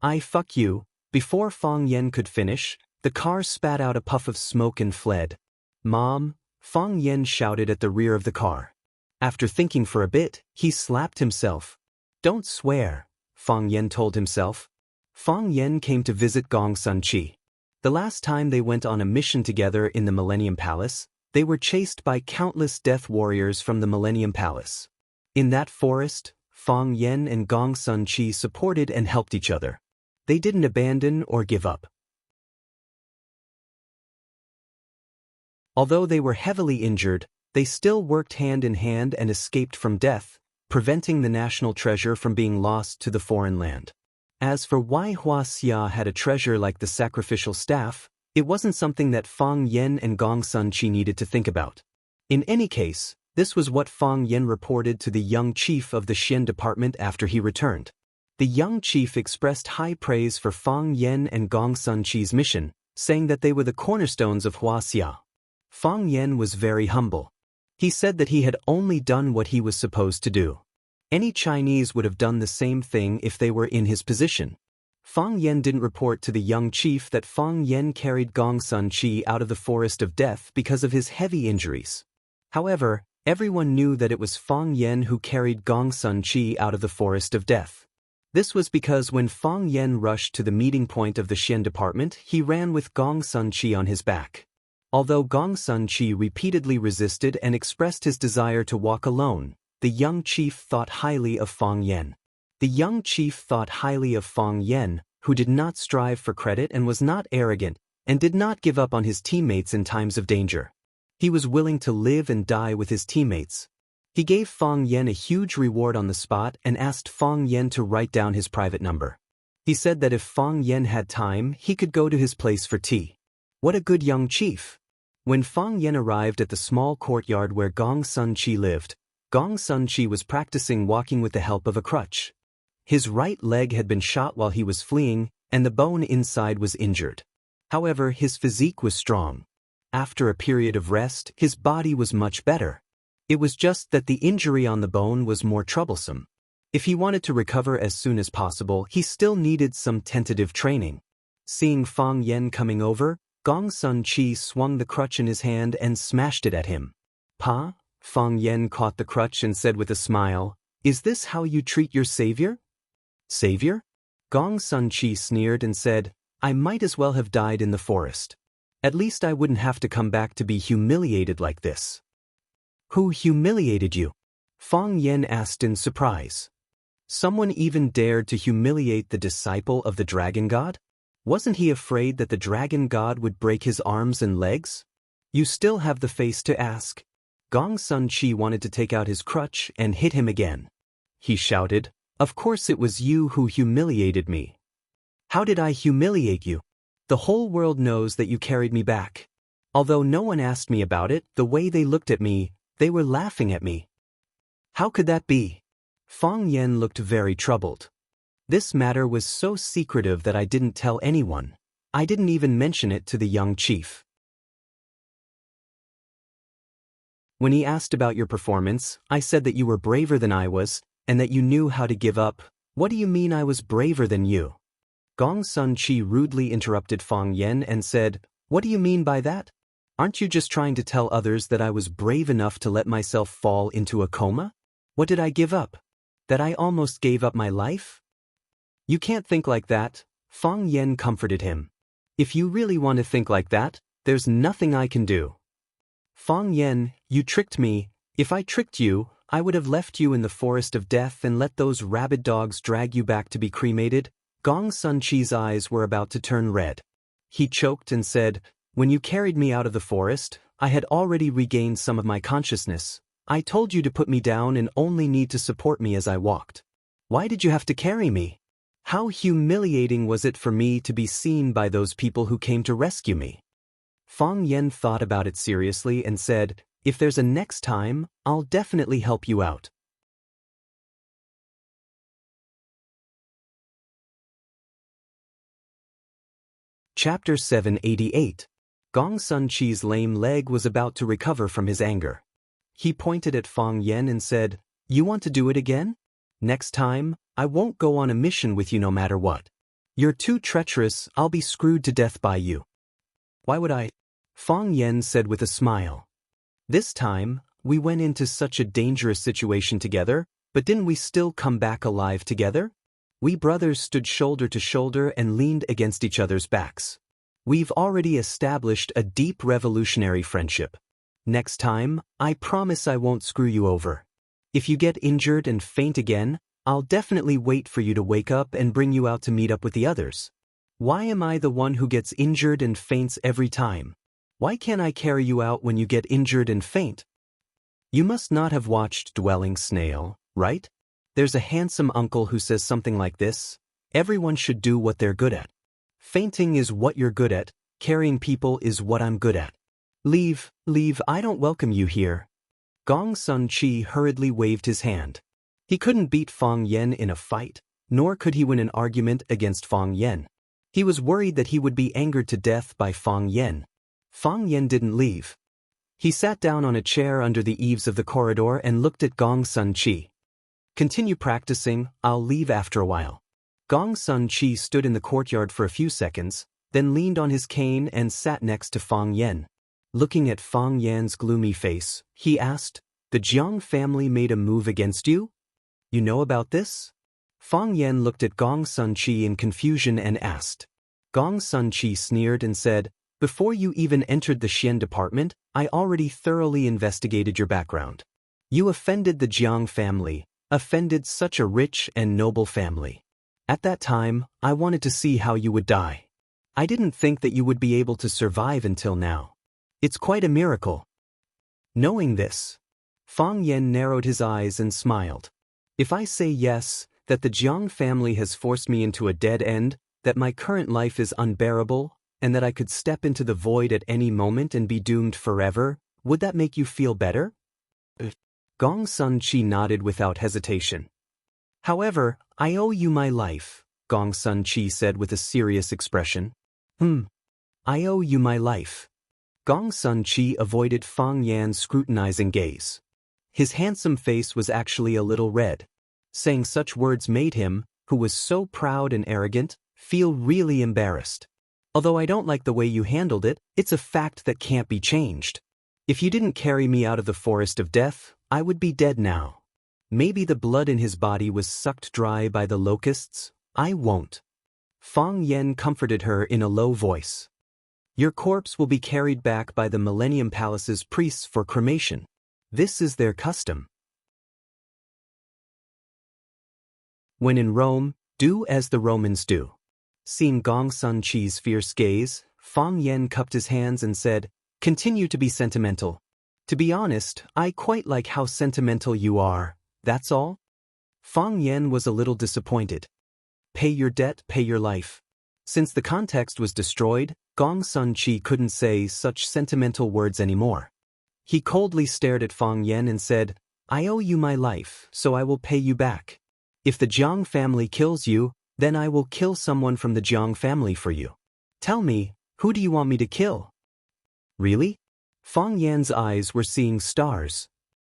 "I fuck you." Before Fang Yen could finish, the car spat out a puff of smoke and fled. "Mom," Fang Yen shouted at the rear of the car. After thinking for a bit, he slapped himself. "Don't swear," Fang Yen told himself. Fang Yen came to visit Gong Sun Chi. The last time they went on a mission together in the Millennium Palace, they were chased by countless death warriors from the Millennium Palace. In that forest, Fang Yen and Gong Sun Chi supported and helped each other. They didn't abandon or give up. Although they were heavily injured, they still worked hand in hand and escaped from death, preventing the national treasure from being lost to the foreign land. As for why Wuxia had a treasure like the sacrificial staff, it wasn't something that Fang Yen and Gong Sun Chi needed to think about. In any case, this was what Fang Yen reported to the young chief of the Xian department after he returned. The young chief expressed high praise for Fang Yen and Gong Sun Chi's mission, saying that they were the cornerstones of Wuxia. Fang Yen was very humble. He said that he had only done what he was supposed to do. Any Chinese would have done the same thing if they were in his position. Fang Yen didn't report to the young chief that Fang Yen carried Gong Sun Chi out of the forest of death because of his heavy injuries. However, everyone knew that it was Fang Yen who carried Gong Sun Chi out of the forest of death. This was because when Fang Yen rushed to the meeting point of the Xian department, he ran with Gong Sun Chi on his back. Although Gong Sun Chi repeatedly resisted and expressed his desire to walk alone, the young chief thought highly of Fang Yen. The young chief thought highly of Fang Yen, who did not strive for credit and was not arrogant, and did not give up on his teammates in times of danger. He was willing to live and die with his teammates. He gave Fang Yen a huge reward on the spot and asked Fang Yen to write down his private number. He said that if Fang Yen had time, he could go to his place for tea. What a good young chief! When Fang Yen arrived at the small courtyard where Gong Sun Chi lived, Gong Sun Chi was practicing walking with the help of a crutch. His right leg had been shot while he was fleeing, and the bone inside was injured. However, his physique was strong. After a period of rest, his body was much better. It was just that the injury on the bone was more troublesome. If he wanted to recover as soon as possible, he still needed some tentative training. Seeing Fang Yen coming over, Gong Sun Chi swung the crutch in his hand and smashed it at him. "Pa?" Fang Yen caught the crutch and said with a smile, "Is this how you treat your savior?" "Savior?" Gong Sun Chi sneered and said, "I might as well have died in the forest. At least I wouldn't have to come back to be humiliated like this." "Who humiliated you?" Fang Yen asked in surprise. Someone even dared to humiliate the disciple of the dragon god? Wasn't he afraid that the dragon god would break his arms and legs? "You still have the face to ask." Gong Sun Chi wanted to take out his crutch and hit him again. He shouted, "Of course it was you who humiliated me." "How did I humiliate you? The whole world knows that you carried me back. Although no one asked me about it, the way they looked at me, they were laughing at me." "How could that be?" Fang Yen looked very troubled. "This matter was so secretive that I didn't tell anyone. I didn't even mention it to the young chief." When he asked about your performance, I said that you were braver than I was, and that you knew how to give up. What do you mean I was braver than you? Gong Sun Chi rudely interrupted Fang Yen and said, What do you mean by that? Aren't you just trying to tell others that I was brave enough to let myself fall into a coma? What did I give up? That I almost gave up my life? You can't think like that, Fang Yen comforted him. If you really want to think like that, there's nothing I can do. Fang Yen, you tricked me. If I tricked you, I would have left you in the forest of death and let those rabid dogs drag you back to be cremated. Gong Sun Chi's eyes were about to turn red. He choked and said, When you carried me out of the forest, I had already regained some of my consciousness. I told you to put me down and only need to support me as I walked. Why did you have to carry me? How humiliating was it for me to be seen by those people who came to rescue me? Fang Yen thought about it seriously and said, If there's a next time, I'll definitely help you out. Chapter 788. Gong Sun Chi's lame leg was about to recover from his anger. He pointed at Fang Yen and said, You want to do it again? Next time, I won't go on a mission with you no matter what. You're too treacherous, I'll be screwed to death by you. Why would I? Fang Yen said with a smile. This time, we went into such a dangerous situation together, but didn't we still come back alive together? We brothers stood shoulder to shoulder and leaned against each other's backs. We've already established a deep revolutionary friendship. Next time, I promise I won't screw you over. If you get injured and faint again, I'll definitely wait for you to wake up and bring you out to meet up with the others. Why am I the one who gets injured and faints every time? Why can't I carry you out when you get injured and faint? You must not have watched Dwelling Snail, right? There's a handsome uncle who says something like this, Everyone should do what they're good at. Fainting is what you're good at, carrying people is what I'm good at. Leave, I don't welcome you here. Gong Sun Chi hurriedly waved his hand. He couldn't beat Fang Yen in a fight, nor could he win an argument against Fang Yen. He was worried that he would be angered to death by Fang Yen. Fang Yen didn't leave. He sat down on a chair under the eaves of the corridor and looked at Gong Sun Chi. Continue practicing, I'll leave after a while. Gong Sun Chi stood in the courtyard for a few seconds, then leaned on his cane and sat next to Fang Yen. Looking at Fang Yan's gloomy face, he asked, The Jiang family made a move against you? You know about this? Fang Yen looked at Gong Sun Chi in confusion and asked. Gong Sun Chi sneered and said, Before you even entered the Xian department, I already thoroughly investigated your background. You offended the Jiang family, offended such a rich and noble family. At that time, I wanted to see how you would die. I didn't think that you would be able to survive until now. It's quite a miracle. Knowing this, Fang Yen narrowed his eyes and smiled. If I say yes, that the Jiang family has forced me into a dead end, that my current life is unbearable, and that I could step into the void at any moment and be doomed forever, would that make you feel better? Gong Sun Chi nodded without hesitation. However, I owe you my life, Gong Sun Chi said with a serious expression. I owe you my life. Gong Sun Chi avoided Fang Yan's scrutinizing gaze. His handsome face was actually a little red. Saying such words made him, who was so proud and arrogant, feel really embarrassed. Although I don't like the way you handled it, it's a fact that can't be changed. If you didn't carry me out of the forest of death, I would be dead now. Maybe the blood in his body was sucked dry by the locusts. I won't. Fang Yen comforted her in a low voice. Your corpse will be carried back by the Millennium Palace's priests for cremation. This is their custom. When in Rome, do as the Romans do. Seeing Gong Sun Chi's fierce gaze, Fang Yen cupped his hands and said, Continue to be sentimental. To be honest, I quite like how sentimental you are, that's all. Fang Yen was a little disappointed. Pay your debt, pay your life. Since the context was destroyed, Gong Sun Chi couldn't say such sentimental words anymore. He coldly stared at Fang Yen and said, I owe you my life, so I will pay you back. If the Jiang family kills you, then I will kill someone from the Jiang family for you. Tell me, who do you want me to kill? Really? Fang Yan's eyes were seeing stars.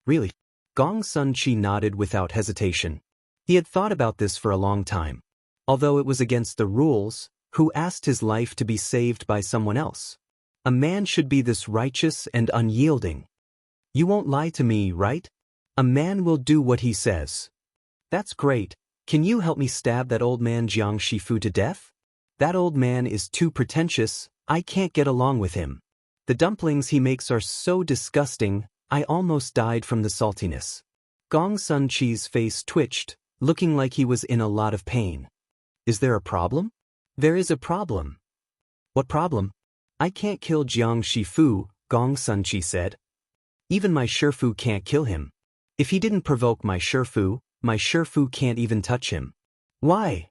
Really? Gong Sun Chi nodded without hesitation. He had thought about this for a long time. Although it was against the rules, who asked his life to be saved by someone else? A man should be this righteous and unyielding. You won't lie to me, right? A man will do what he says. That's great. Can you help me stab that old man Jiang Shifu to death? That old man is too pretentious, I can't get along with him. The dumplings he makes are so disgusting, I almost died from the saltiness. Gong Sun Chi's face twitched, looking like he was in a lot of pain. Is there a problem? There is a problem. What problem? I can't kill Jiang Shifu, Gong Sun Chi said. Even my Shifu can't kill him. If he didn't provoke my Shifu can't even touch him. Why?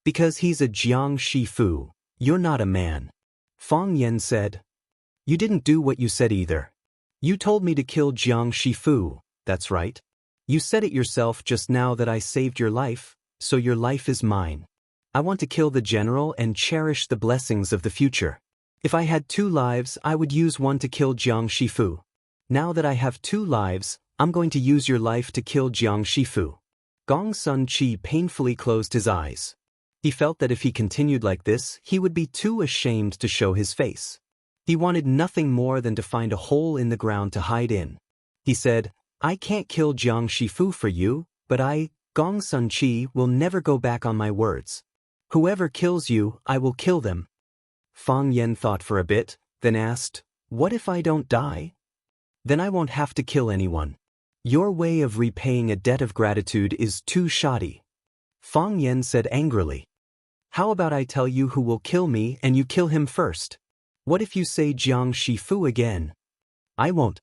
Because he's a Jiang Shifu. You're not a man. Fang Yan said. You didn't do what you said either. You told me to kill Jiang Shifu, that's right. You said it yourself just now that I saved your life, so your life is mine. I want to kill the general and cherish the blessings of the future. If I had 2 lives, I would use one to kill Jiang Shifu. Now that I have 2 lives, I'm going to use your life to kill Jiang Shifu. Gong Sun Chi painfully closed his eyes. He felt that if he continued like this, he would be too ashamed to show his face. He wanted nothing more than to find a hole in the ground to hide in. He said, I can't kill Jiang Shifu for you, but I, Gong Sun Chi, will never go back on my words. Whoever kills you, I will kill them. Fang Yan thought for a bit, then asked, what if I don't die? Then I won't have to kill anyone. Your way of repaying a debt of gratitude is too shoddy. Fang Yan said angrily. How about I tell you who will kill me and you kill him first? What if you say Jiang Shifu again? I won't.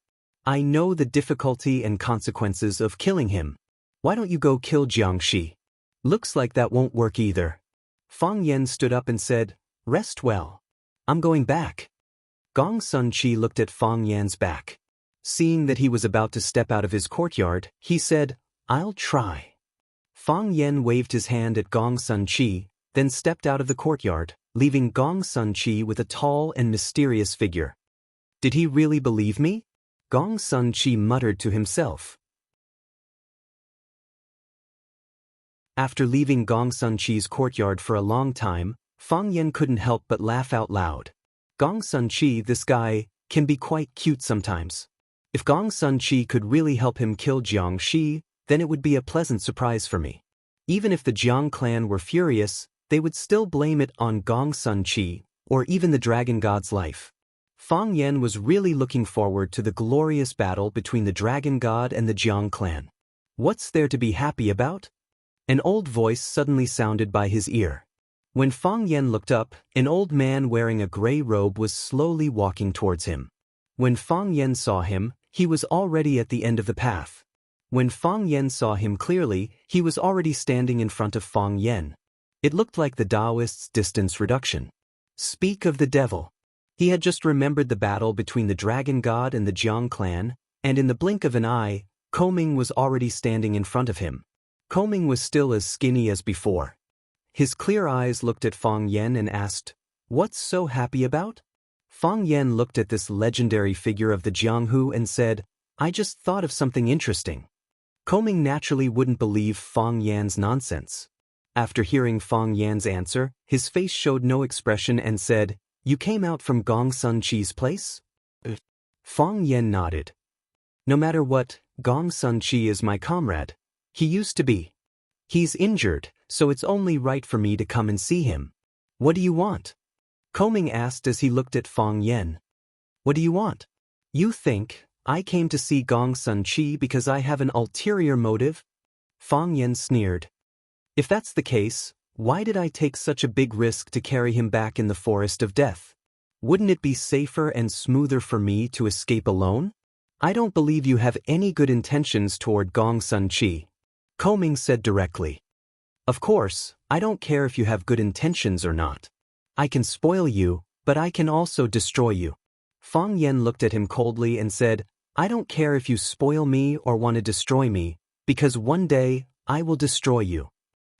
I know the difficulty and consequences of killing him. Why don't you go kill Jiang Shi? Looks like that won't work either. Fang Yan stood up and said, rest well. I'm going back. Gong Sun Chi looked at Fang Yan's back. Seeing that he was about to step out of his courtyard, he said, I'll try. Fang Yan waved his hand at Gong Sun Chi, then stepped out of the courtyard, leaving Gong Sun Chi with a tall and mysterious figure. Did he really believe me? Gong Sun Chi muttered to himself. After leaving Gong Sun Chi's courtyard for a long time, Fang Yan couldn't help but laugh out loud. Gong Sun Chi, this guy, can be quite cute sometimes. If Gong Sun Chi could really help him kill Jiang Shi, then it would be a pleasant surprise for me. Even if the Jiang clan were furious, they would still blame it on Gong Sun Chi, or even the Dragon God's life. Fang Yan was really looking forward to the glorious battle between the Dragon God and the Jiang clan. What's there to be happy about? An old voice suddenly sounded by his ear. When Fang Yan looked up, an old man wearing a gray robe was slowly walking towards him. When Fang Yan saw him, he was already at the end of the path. When Fang Yan saw him clearly, he was already standing in front of Fang Yan. It looked like the Daoist's distance reduction. Speak of the devil. He had just remembered the battle between the Dragon God and the Jiang clan, and in the blink of an eye, Coming was already standing in front of him. Coming was still as skinny as before. His clear eyes looked at Fang Yan and asked, What's so happy about? Fang Yan looked at this legendary figure of the Jianghu and said, I just thought of something interesting. Coming naturally wouldn't believe Fang Yan's nonsense. After hearing Fang Yan's answer, his face showed no expression and said, You came out from Gong Sun Chi's place? Fang Yan nodded. No matter what, Gong Sun Chi is my comrade. He used to be. He's injured, so it's only right for me to come and see him. What do you want? Coming asked as he looked at Fang Yan. What do you want? You think I came to see Gong Sun Chi because I have an ulterior motive? Fang Yan sneered. If that's the case, why did I take such a big risk to carry him back in the forest of death? Wouldn't it be safer and smoother for me to escape alone? I don't believe you have any good intentions toward Gong Sun Chi. Coming said directly. Of course, I don't care if you have good intentions or not. I can spoil you, but I can also destroy you. Fang Yan looked at him coldly and said, I don't care if you spoil me or want to destroy me, because one day, I will destroy you.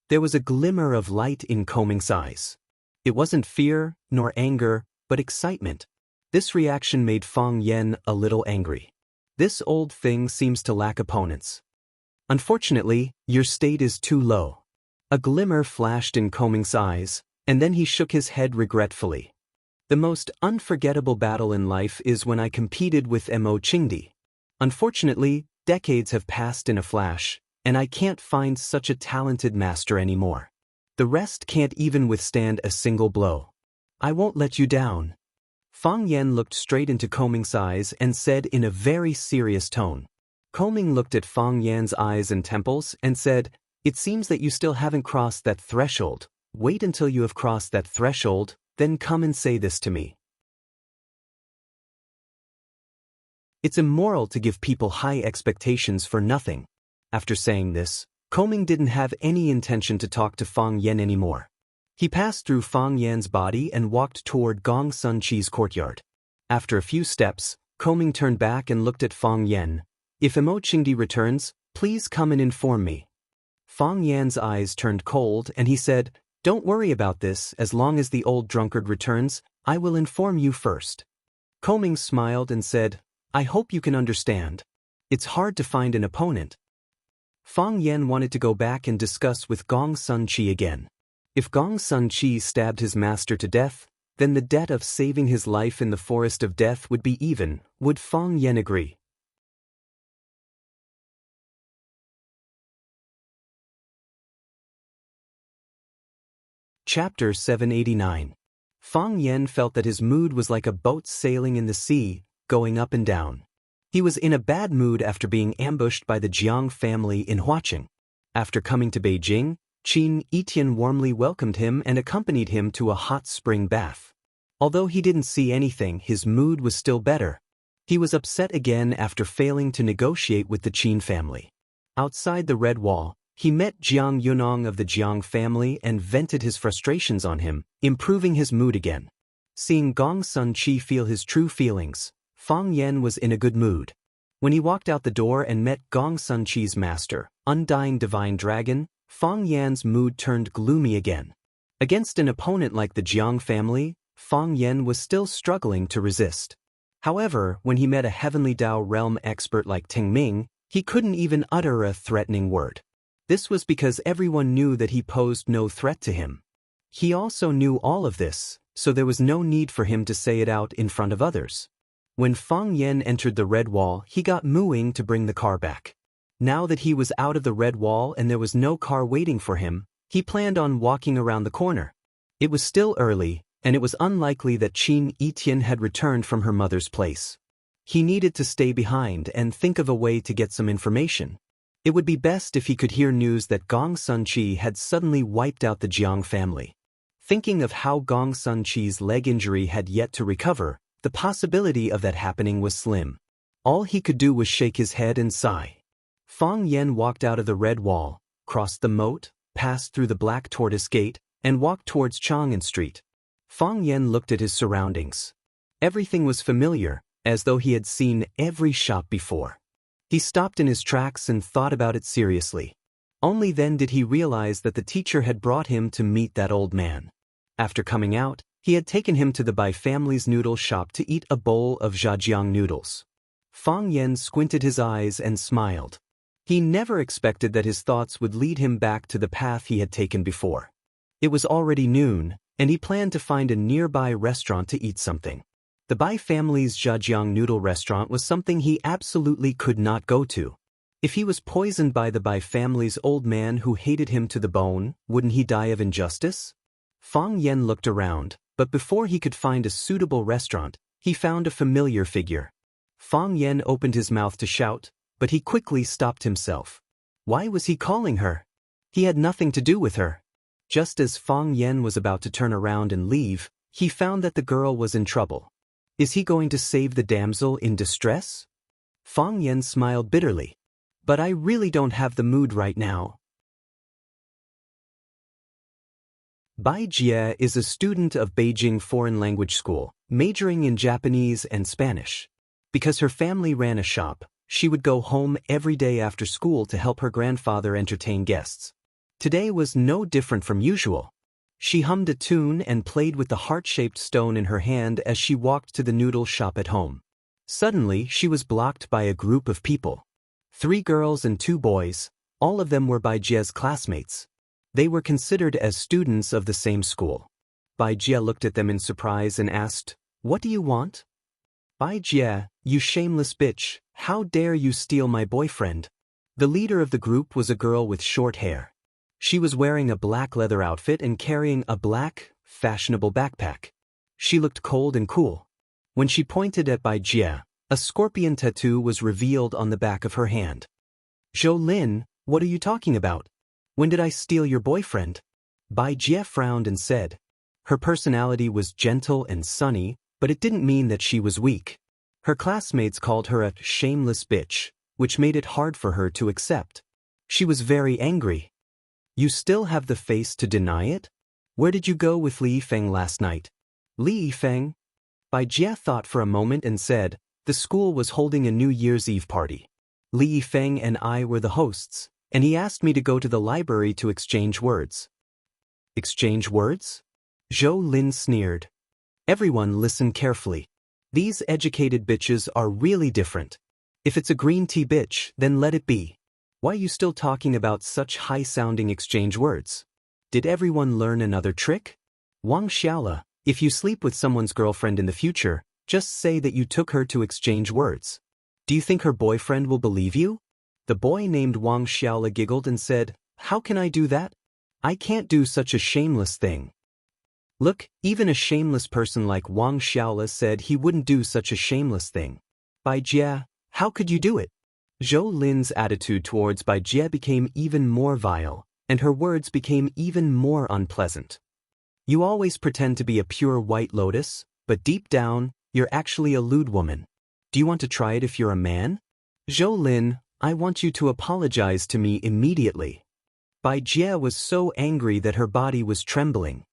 There was a glimmer of light in Coming's eyes. It wasn't fear, nor anger, but excitement. This reaction made Fang Yen a little angry. This old thing seems to lack opponents. Unfortunately, your state is too low. A glimmer flashed in Coming's eyes, and then he shook his head regretfully. The most unforgettable battle in life is when I competed with Mo Qingdi. Unfortunately, decades have passed in a flash, and I can't find such a talented master anymore. The rest can't even withstand a single blow. I won't let you down. Fang Yen looked straight into Coming's eyes and said in a very serious tone. Coming looked at Fang Yan's eyes and temples and said, "It seems that you still haven't crossed that threshold. Wait until you have crossed that threshold, then come and say this to me." It's immoral to give people high expectations for nothing. After saying this, Coming didn't have any intention to talk to Fang Yen anymore. He passed through Fang Yan's body and walked toward Gong Sun Chi's courtyard. After a few steps, Coming turned back and looked at Fang Yen. "If Mo Qingdi returns, please come and inform me." Fang Yan's eyes turned cold and he said, "Don't worry about this, as long as the old drunkard returns, I will inform you first." Coming smiled and said, "I hope you can understand. It's hard to find an opponent." Fang Yen wanted to go back and discuss with Gong Sun Chi again. If Gong Sun Chi stabbed his master to death, then the debt of saving his life in the forest of death would be even. Would Fang Yen agree? Chapter 789. Fang Yen felt that his mood was like a boat sailing in the sea, going up and down. He was in a bad mood after being ambushed by the Jiang family in Huaqing. After coming to Beijing, Qin Etian warmly welcomed him and accompanied him to a hot spring bath. Although he didn't see anything, his mood was still better. He was upset again after failing to negotiate with the Qin family. Outside the Red Wall, he met Jiang Yunong of the Jiang family and vented his frustrations on him, improving his mood again. Seeing Gong Sun Chi feel his true feelings, Fang Yen was in a good mood. When he walked out the door and met Gong Sun Chi's master, Undying Divine Dragon, Fang Yan's mood turned gloomy again. Against an opponent like the Jiang family, Fang Yen was still struggling to resist. However, when he met a Heavenly Dao realm expert like Ting Ming, he couldn't even utter a threatening word. This was because everyone knew that he posed no threat to him. He also knew all of this, so there was no need for him to say it out in front of others. When Fang Yen entered the Red Wall, he got Muing to bring the car back. Now that he was out of the Red Wall and there was no car waiting for him, he planned on walking around the corner. It was still early, and it was unlikely that Qin Etian had returned from her mother's place. He needed to stay behind and think of a way to get some information. It would be best if he could hear news that Gong Sun Chi had suddenly wiped out the Jiang family. Thinking of how Gong Sun Chi's leg injury had yet to recover, the possibility of that happening was slim. All he could do was shake his head and sigh. Fang Yen walked out of the Red Wall, crossed the moat, passed through the Black Tortoise Gate, and walked towards Chang'an Street. Fang Yen looked at his surroundings. Everything was familiar, as though he had seen every shop before. He stopped in his tracks and thought about it seriously. Only then did he realize that the teacher had brought him to meet that old man. After coming out, he had taken him to the Bai family's noodle shop to eat a bowl of Zhejiang noodles. Fang Yen squinted his eyes and smiled. He never expected that his thoughts would lead him back to the path he had taken before. It was already noon, and he planned to find a nearby restaurant to eat something. The Bai family's Zhejiang noodle restaurant was something he absolutely could not go to. If he was poisoned by the Bai family's old man who hated him to the bone, wouldn't he die of injustice? Fang Yen looked around, but before he could find a suitable restaurant, he found a familiar figure. Fang Yen opened his mouth to shout, but he quickly stopped himself. Why was he calling her? He had nothing to do with her. Just as Fang Yen was about to turn around and leave, he found that the girl was in trouble. Is he going to save the damsel in distress? Fang Yen smiled bitterly. But I really don't have the mood right now. Bai Jie is a student of Beijing Foreign Language School, majoring in Japanese and Spanish. Because her family ran a shop, she would go home every day after school to help her grandfather entertain guests. Today was no different from usual. She hummed a tune and played with the heart-shaped stone in her hand as she walked to the noodle shop at home. Suddenly, she was blocked by a group of people. 3 girls and 2 boys, all of them were Bai Jie's classmates. They were considered as students of the same school. Bai Jie looked at them in surprise and asked, "What do you want?" "Bai Jie, you shameless bitch, how dare you steal my boyfriend?" The leader of the group was a girl with short hair. She was wearing a black leather outfit and carrying a black, fashionable backpack. She looked cold and cool. When she pointed at Bai Jie, a scorpion tattoo was revealed on the back of her hand. "Zhou Lin, what are you talking about? When did I steal your boyfriend?" Bai Jie frowned and said. Her personality was gentle and sunny, but it didn't mean that she was weak. Her classmates called her a shameless bitch, which made it hard for her to accept. She was very angry. "You still have the face to deny it? Where did you go with Li Yifeng last night?" "Li Yifeng?" Bai Jie thought for a moment and said, "The school was holding a New Year's Eve party. Li Yifeng and I were the hosts, and he asked me to go to the library to exchange words." "Exchange words?" Zhou Lin sneered. Everyone listen carefully. These educated bitches are really different. If it's a green tea bitch, then let it be. Why are you still talking about such high-sounding exchange words? Did everyone learn another trick? Wang Xiaola, if you sleep with someone's girlfriend in the future, just say that you took her to exchange words. Do you think her boyfriend will believe you? The boy named Wang Xiaola giggled and said, "How can I do that? I can't do such a shameless thing." Look, even a shameless person like Wang Xiaola said he wouldn't do such a shameless thing. Bai Jie, how could you do it? Zhou Lin's attitude towards Bai Jie became even more vile, and her words became even more unpleasant. "You always pretend to be a pure white lotus, but deep down, you're actually a lewd woman. Do you want to try it if you're a man?" "Zhou Lin, I want you to apologize to me immediately." Bai Jie was so angry that her body was trembling.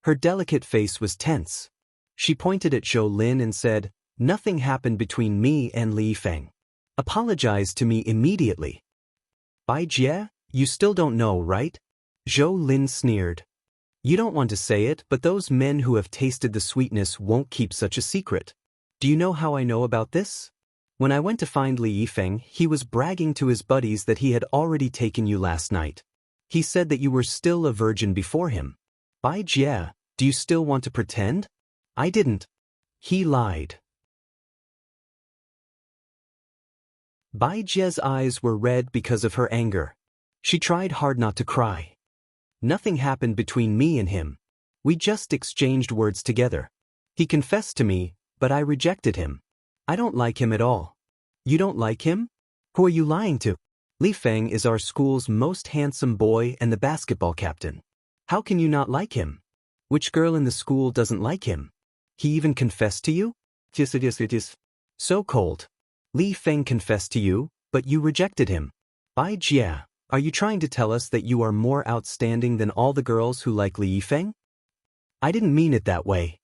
Her delicate face was tense. She pointed at Zhou Lin and said, "Nothing happened between me and Li Yifeng. Apologize to me immediately." "Bai Jie, you still don't know, right?" Zhou Lin sneered. "You don't want to say it, but those men who have tasted the sweetness won't keep such a secret. Do you know how I know about this? When I went to find Li Yifeng, he was bragging to his buddies that he had already taken you last night. He said that you were still a virgin before him. Bai Jie, do you still want to pretend? I didn't. He lied." Bai Jie's eyes were red because of her anger. She tried hard not to cry. "Nothing happened between me and him. We just exchanged words together. He confessed to me, but I rejected him. I don't like him at all." "You don't like him? Who are you lying to? Li Feng is our school's most handsome boy and the basketball captain. How can you not like him? Which girl in the school doesn't like him? He even confessed to you?" "Yes, it is. So cold. Li Feng confessed to you, but you rejected him. Bai Jie, are you trying to tell us that you are more outstanding than all the girls who like Li Yifeng?" "I didn't mean it that way.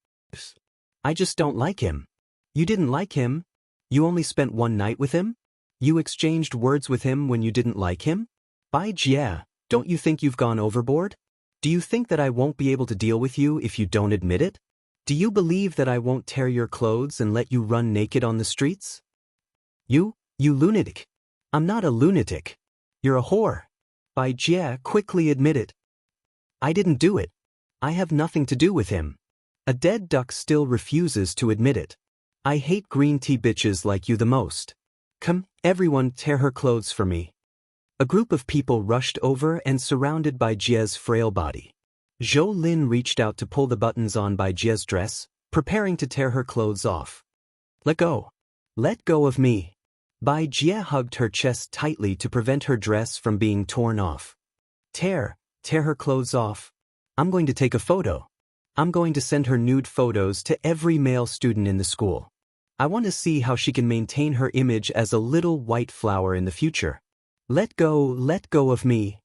I just don't like him." "You didn't like him? You only spent one night with him? You exchanged words with him when you didn't like him? Bai Jie, don't you think you've gone overboard? Do you think that I won't be able to deal with you if you don't admit it? Do you believe that I won't tear your clothes and let you run naked on the streets?" You lunatic. I'm not a lunatic. You're a whore." Bai Jie quickly admitted. "I didn't do it. I have nothing to do with him." A dead duck still refuses to admit it. "I hate green tea bitches like you the most. Come, everyone, tear her clothes for me." A group of people rushed over and surrounded Bai Jie's frail body. Zhou Lin reached out to pull the buttons on Bai Jie's dress, preparing to tear her clothes off. "Let go. Let go of me." Bai Jie hugged her chest tightly to prevent her dress from being torn off. Tear her clothes off. I'm going to take a photo. I'm going to send her nude photos to every male student in the school. I want to see how she can maintain her image as a little white flower in the future. Let go of me."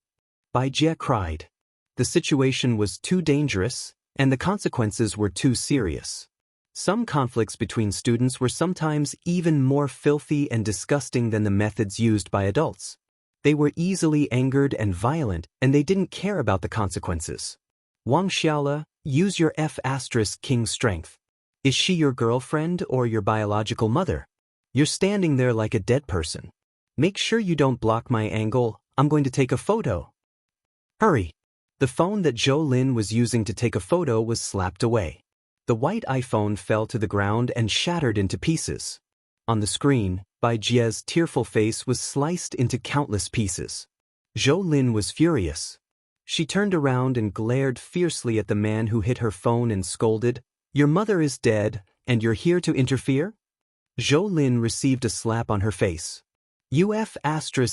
Bai Jie cried. The situation was too dangerous, and the consequences were too serious. Some conflicts between students were sometimes even more filthy and disgusting than the methods used by adults. They were easily angered and violent, and they didn't care about the consequences. Wang Xiaola, use your F** king strength. Is she your girlfriend or your biological mother? You're standing there like a dead person. Make sure you don't block my angle, I'm going to take a photo. Hurry. The phone that Zhou Lin was using to take a photo was slapped away. The white iPhone fell to the ground and shattered into pieces. On the screen, Bai Jie's tearful face was sliced into countless pieces. Zhou Lin was furious. She turned around and glared fiercely at the man who hit her phone and scolded, "Your mother is dead, and you're here to interfere?" Zhou Lin received a slap on her face. UF**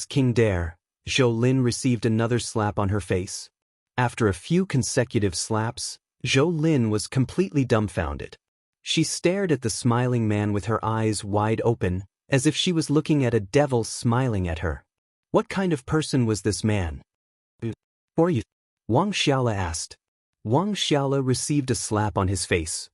King dare. Zhou Lin received another slap on her face. After a few consecutive slaps, Zhou Lin was completely dumbfounded. She stared at the smiling man with her eyes wide open, as if she was looking at a devil smiling at her. What kind of person was this man? "For you?" Wang Xiaola asked. Wang Xiaola received a slap on his face.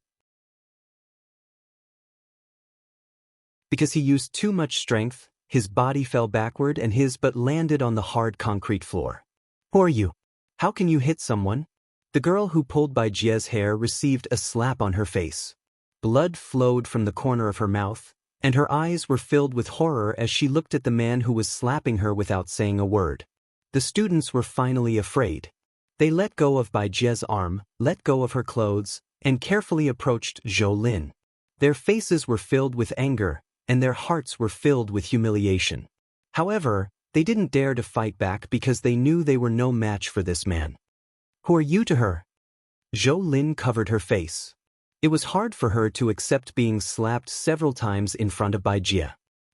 Because he used too much strength, his body fell backward and his butt landed on the hard concrete floor. "Who are you? How can you hit someone?" The girl who pulled Bai Jie's hair received a slap on her face. Blood flowed from the corner of her mouth, and her eyes were filled with horror as she looked at the man who was slapping her without saying a word. The students were finally afraid. They let go of Bai Jie's arm, let go of her clothes, and carefully approached Zhou Lin. Their faces were filled with anger, and their hearts were filled with humiliation. However, they didn't dare to fight back because they knew they were no match for this man. "Who are you to her?" Zhou Lin covered her face. It was hard for her to accept being slapped several times in front of Bai Jie.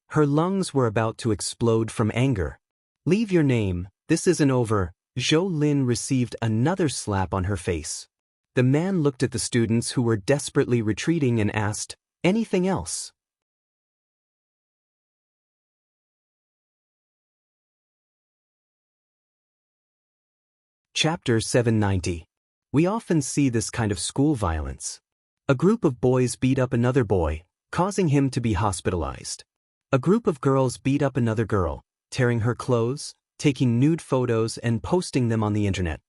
Her lungs were about to explode from anger. "Leave your name, this isn't over." Zhou Lin received another slap on her face. The man looked at the students who were desperately retreating and asked, "Anything else?" Chapter 790. We often see this kind of school violence. A group of boys beat up another boy, causing him to be hospitalized. A group of girls beat up another girl, tearing her clothes, taking nude photos and posting them on the internet.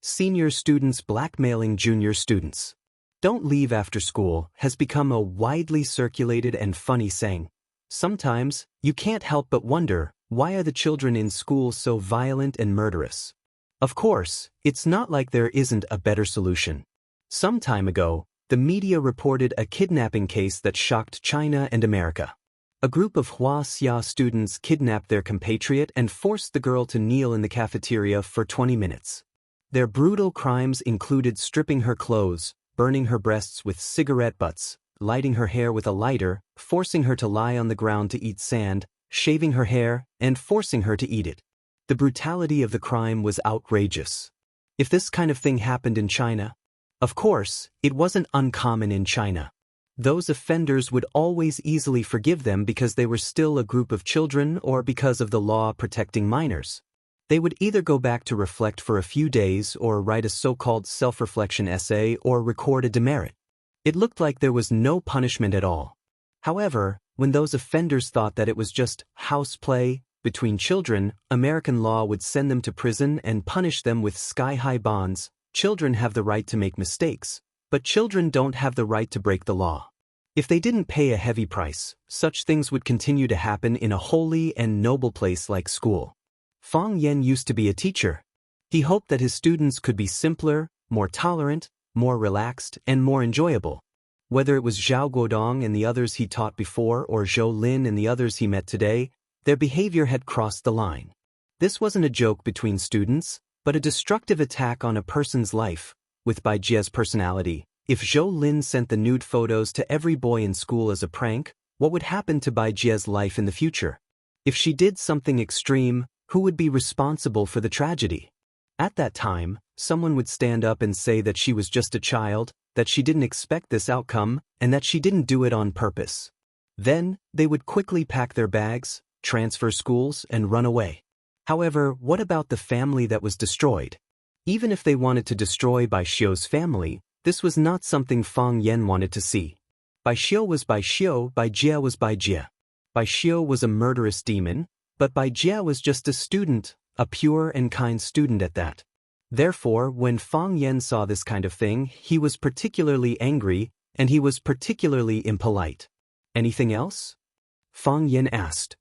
Senior students blackmailing junior students. "Don't leave after school" has become a widely circulated and funny saying. Sometimes, you can't help but wonder, why are the children in school so violent and murderous? Of course, it's not like there isn't a better solution. Some time ago, the media reported a kidnapping case that shocked China and America. A group of Wuxia students kidnapped their compatriot and forced the girl to kneel in the cafeteria for 20 minutes. Their brutal crimes included stripping her clothes, burning her breasts with cigarette butts, lighting her hair with a lighter, forcing her to lie on the ground to eat sand, shaving her hair, and forcing her to eat it. The brutality of the crime was outrageous. If this kind of thing happened in China, of course, it wasn't uncommon in China. Those offenders would always easily forgive them because they were still a group of children or because of the law protecting minors. They would either go back to reflect for a few days or write a so-called self-reflection essay or record a demerit. It looked like there was no punishment at all. However, when those offenders thought that it was just house play between children, American law would send them to prison and punish them with sky-high bonds. Children have the right to make mistakes, but children don't have the right to break the law. If they didn't pay a heavy price, such things would continue to happen in a holy and noble place like school. Fang Yan used to be a teacher. He hoped that his students could be simpler, more tolerant, more relaxed, and more enjoyable. Whether it was Zhao Guodong and the others he taught before or Zhou Lin and the others he met today, their behavior had crossed the line. This wasn't a joke between students, but a destructive attack on a person's life. With Bai Jie's personality, if Zhou Lin sent the nude photos to every boy in school as a prank, what would happen to Bai Jie's life in the future? If she did something extreme, who would be responsible for the tragedy? At that time, someone would stand up and say that she was just a child, that she didn't expect this outcome, and that she didn't do it on purpose. Then, they would quickly pack their bags, transfer schools, and run away. However, what about the family that was destroyed? Even if they wanted to destroy Bai Xiu's family, this was not something Fang Yan wanted to see. Bai Xiu was Bai Xiu, Bai Jie was Bai Jie. Bai Xiu was a murderous demon, but Bai Jie was just a student, a pure and kind student at that. Therefore, when Fang Yen saw this kind of thing, he was particularly angry, and he was particularly impolite. Anything else? Fang Yen asked.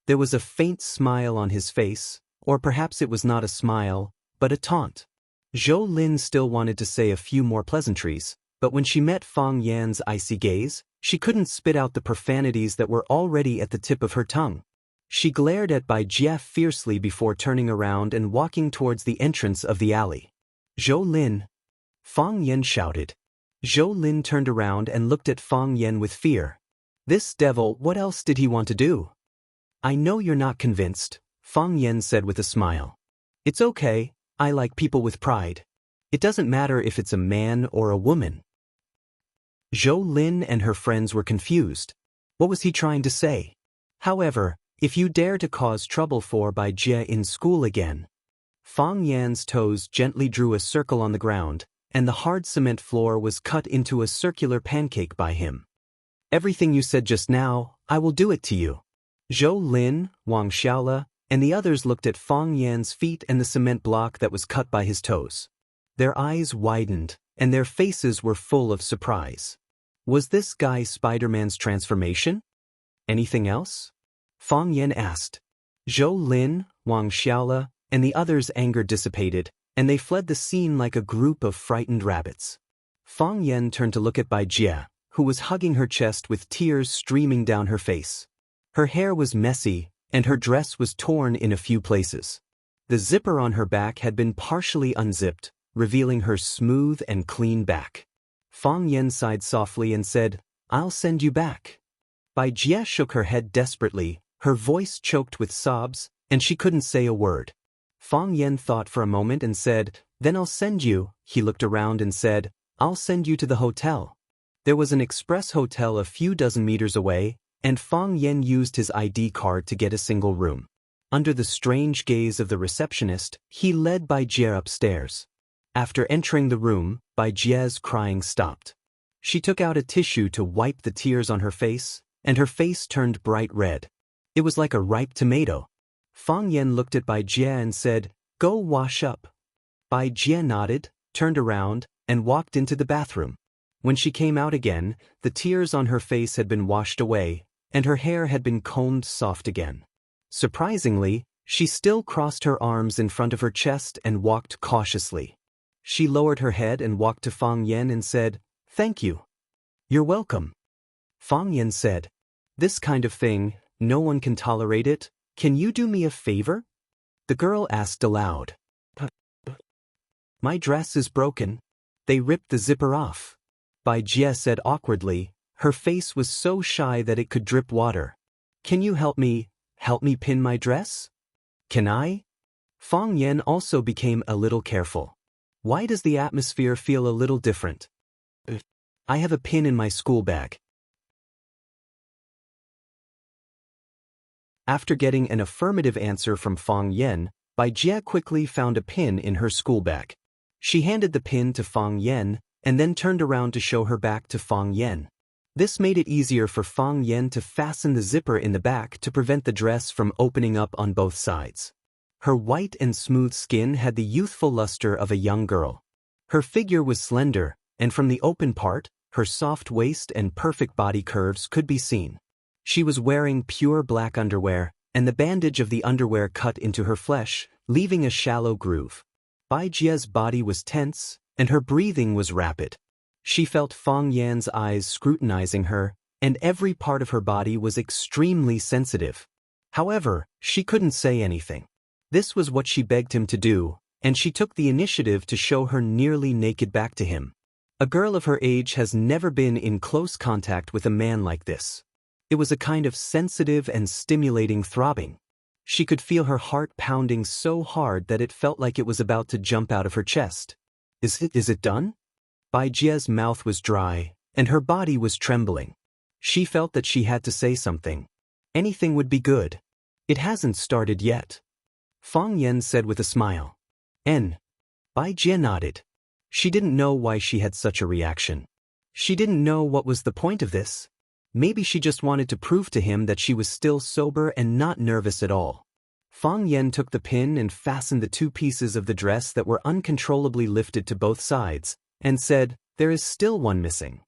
There was a faint smile on his face, or perhaps it was not a smile, but a taunt. Zhou Lin still wanted to say a few more pleasantries, but when she met Fang Yan's icy gaze, she couldn't spit out the profanities that were already at the tip of her tongue. She glared at Bai Jie fiercely before turning around and walking towards the entrance of the alley. Zhou Lin! Fang Yan shouted. Zhou Lin turned around and looked at Fang Yan with fear. This devil, what else did he want to do? I know you're not convinced, Fang Yan said with a smile. It's okay, I like people with pride. It doesn't matter if it's a man or a woman. Zhou Lin and her friends were confused. What was he trying to say? However, if you dare to cause trouble for Bai Jie in school again. Fang Yan's toes gently drew a circle on the ground, and the hard cement floor was cut into a circular pancake by him. Everything you said just now, I will do it to you. Zhou Lin, Wang Xiaola, and the others looked at Fang Yan's feet and the cement block that was cut by his toes. Their eyes widened, and their faces were full of surprise. Was this guy Spider-Man's transformation? Anything else? Fang Yan asked. Zhou Lin, Wang Xiaola, and the others' anger dissipated, and they fled the scene like a group of frightened rabbits. Fang Yan turned to look at Bai Jie, who was hugging her chest with tears streaming down her face. Her hair was messy, and her dress was torn in a few places. The zipper on her back had been partially unzipped, revealing her smooth and clean back. Fang Yan sighed softly and said, I'll send you back. Bai Jie shook her head desperately, her voice choked with sobs, and she couldn't say a word. Fang Yan thought for a moment and said, Then I'll send you. He looked around and said, I'll send you to the hotel. There was an express hotel a few dozen meters away, and Fang Yan used his ID card to get a single room. Under the strange gaze of the receptionist, he led Bai Jie upstairs. After entering the room, Bai Jie's crying stopped. She took out a tissue to wipe the tears on her face, and her face turned bright red. It was like a ripe tomato. Fang Yan looked at Bai Jie and said, Go wash up. Bai Jie nodded, turned around, and walked into the bathroom. When she came out again, the tears on her face had been washed away, and her hair had been combed soft again. Surprisingly, she still crossed her arms in front of her chest and walked cautiously. She lowered her head and walked to Fang Yan and said, Thank you. You're welcome. Fang Yan said, This kind of thing, no one can tolerate it. Can you do me a favor? The girl asked aloud. My dress is broken. They ripped the zipper off. Bai Jie said awkwardly. Her face was so shy that it could drip water. Can you help me pin my dress? Can I? Fang Yan also became a little careful. Why does the atmosphere feel a little different? I have a pin in my school bag. After getting an affirmative answer from Fang Yan, Bai Jie quickly found a pin in her school bag. She handed the pin to Fang Yan, and then turned around to show her back to Fang Yan. This made it easier for Fang Yan to fasten the zipper in the back to prevent the dress from opening up on both sides. Her white and smooth skin had the youthful luster of a young girl. Her figure was slender, and from the open part, her soft waist and perfect body curves could be seen. She was wearing pure black underwear, and the bandage of the underwear cut into her flesh, leaving a shallow groove. Bai Jie's body was tense, and her breathing was rapid. She felt Fang Yan's eyes scrutinizing her, and every part of her body was extremely sensitive. However, she couldn't say anything. This was what she begged him to do, and she took the initiative to show her nearly naked back to him. A girl of her age has never been in close contact with a man like this. It was a kind of sensitive and stimulating throbbing. She could feel her heart pounding so hard that it felt like it was about to jump out of her chest. Is it done? Bai Jie's mouth was dry, and her body was trembling. She felt that she had to say something. Anything would be good. It hasn't started yet. Fang Yan said with a smile. Bai Jie nodded. She didn't know why she had such a reaction. She didn't know what was the point of this. Maybe she just wanted to prove to him that she was still sober and not nervous at all. Fang Yen took the pin and fastened the two pieces of the dress that were uncontrollably lifted to both sides, and said, "There is still one missing."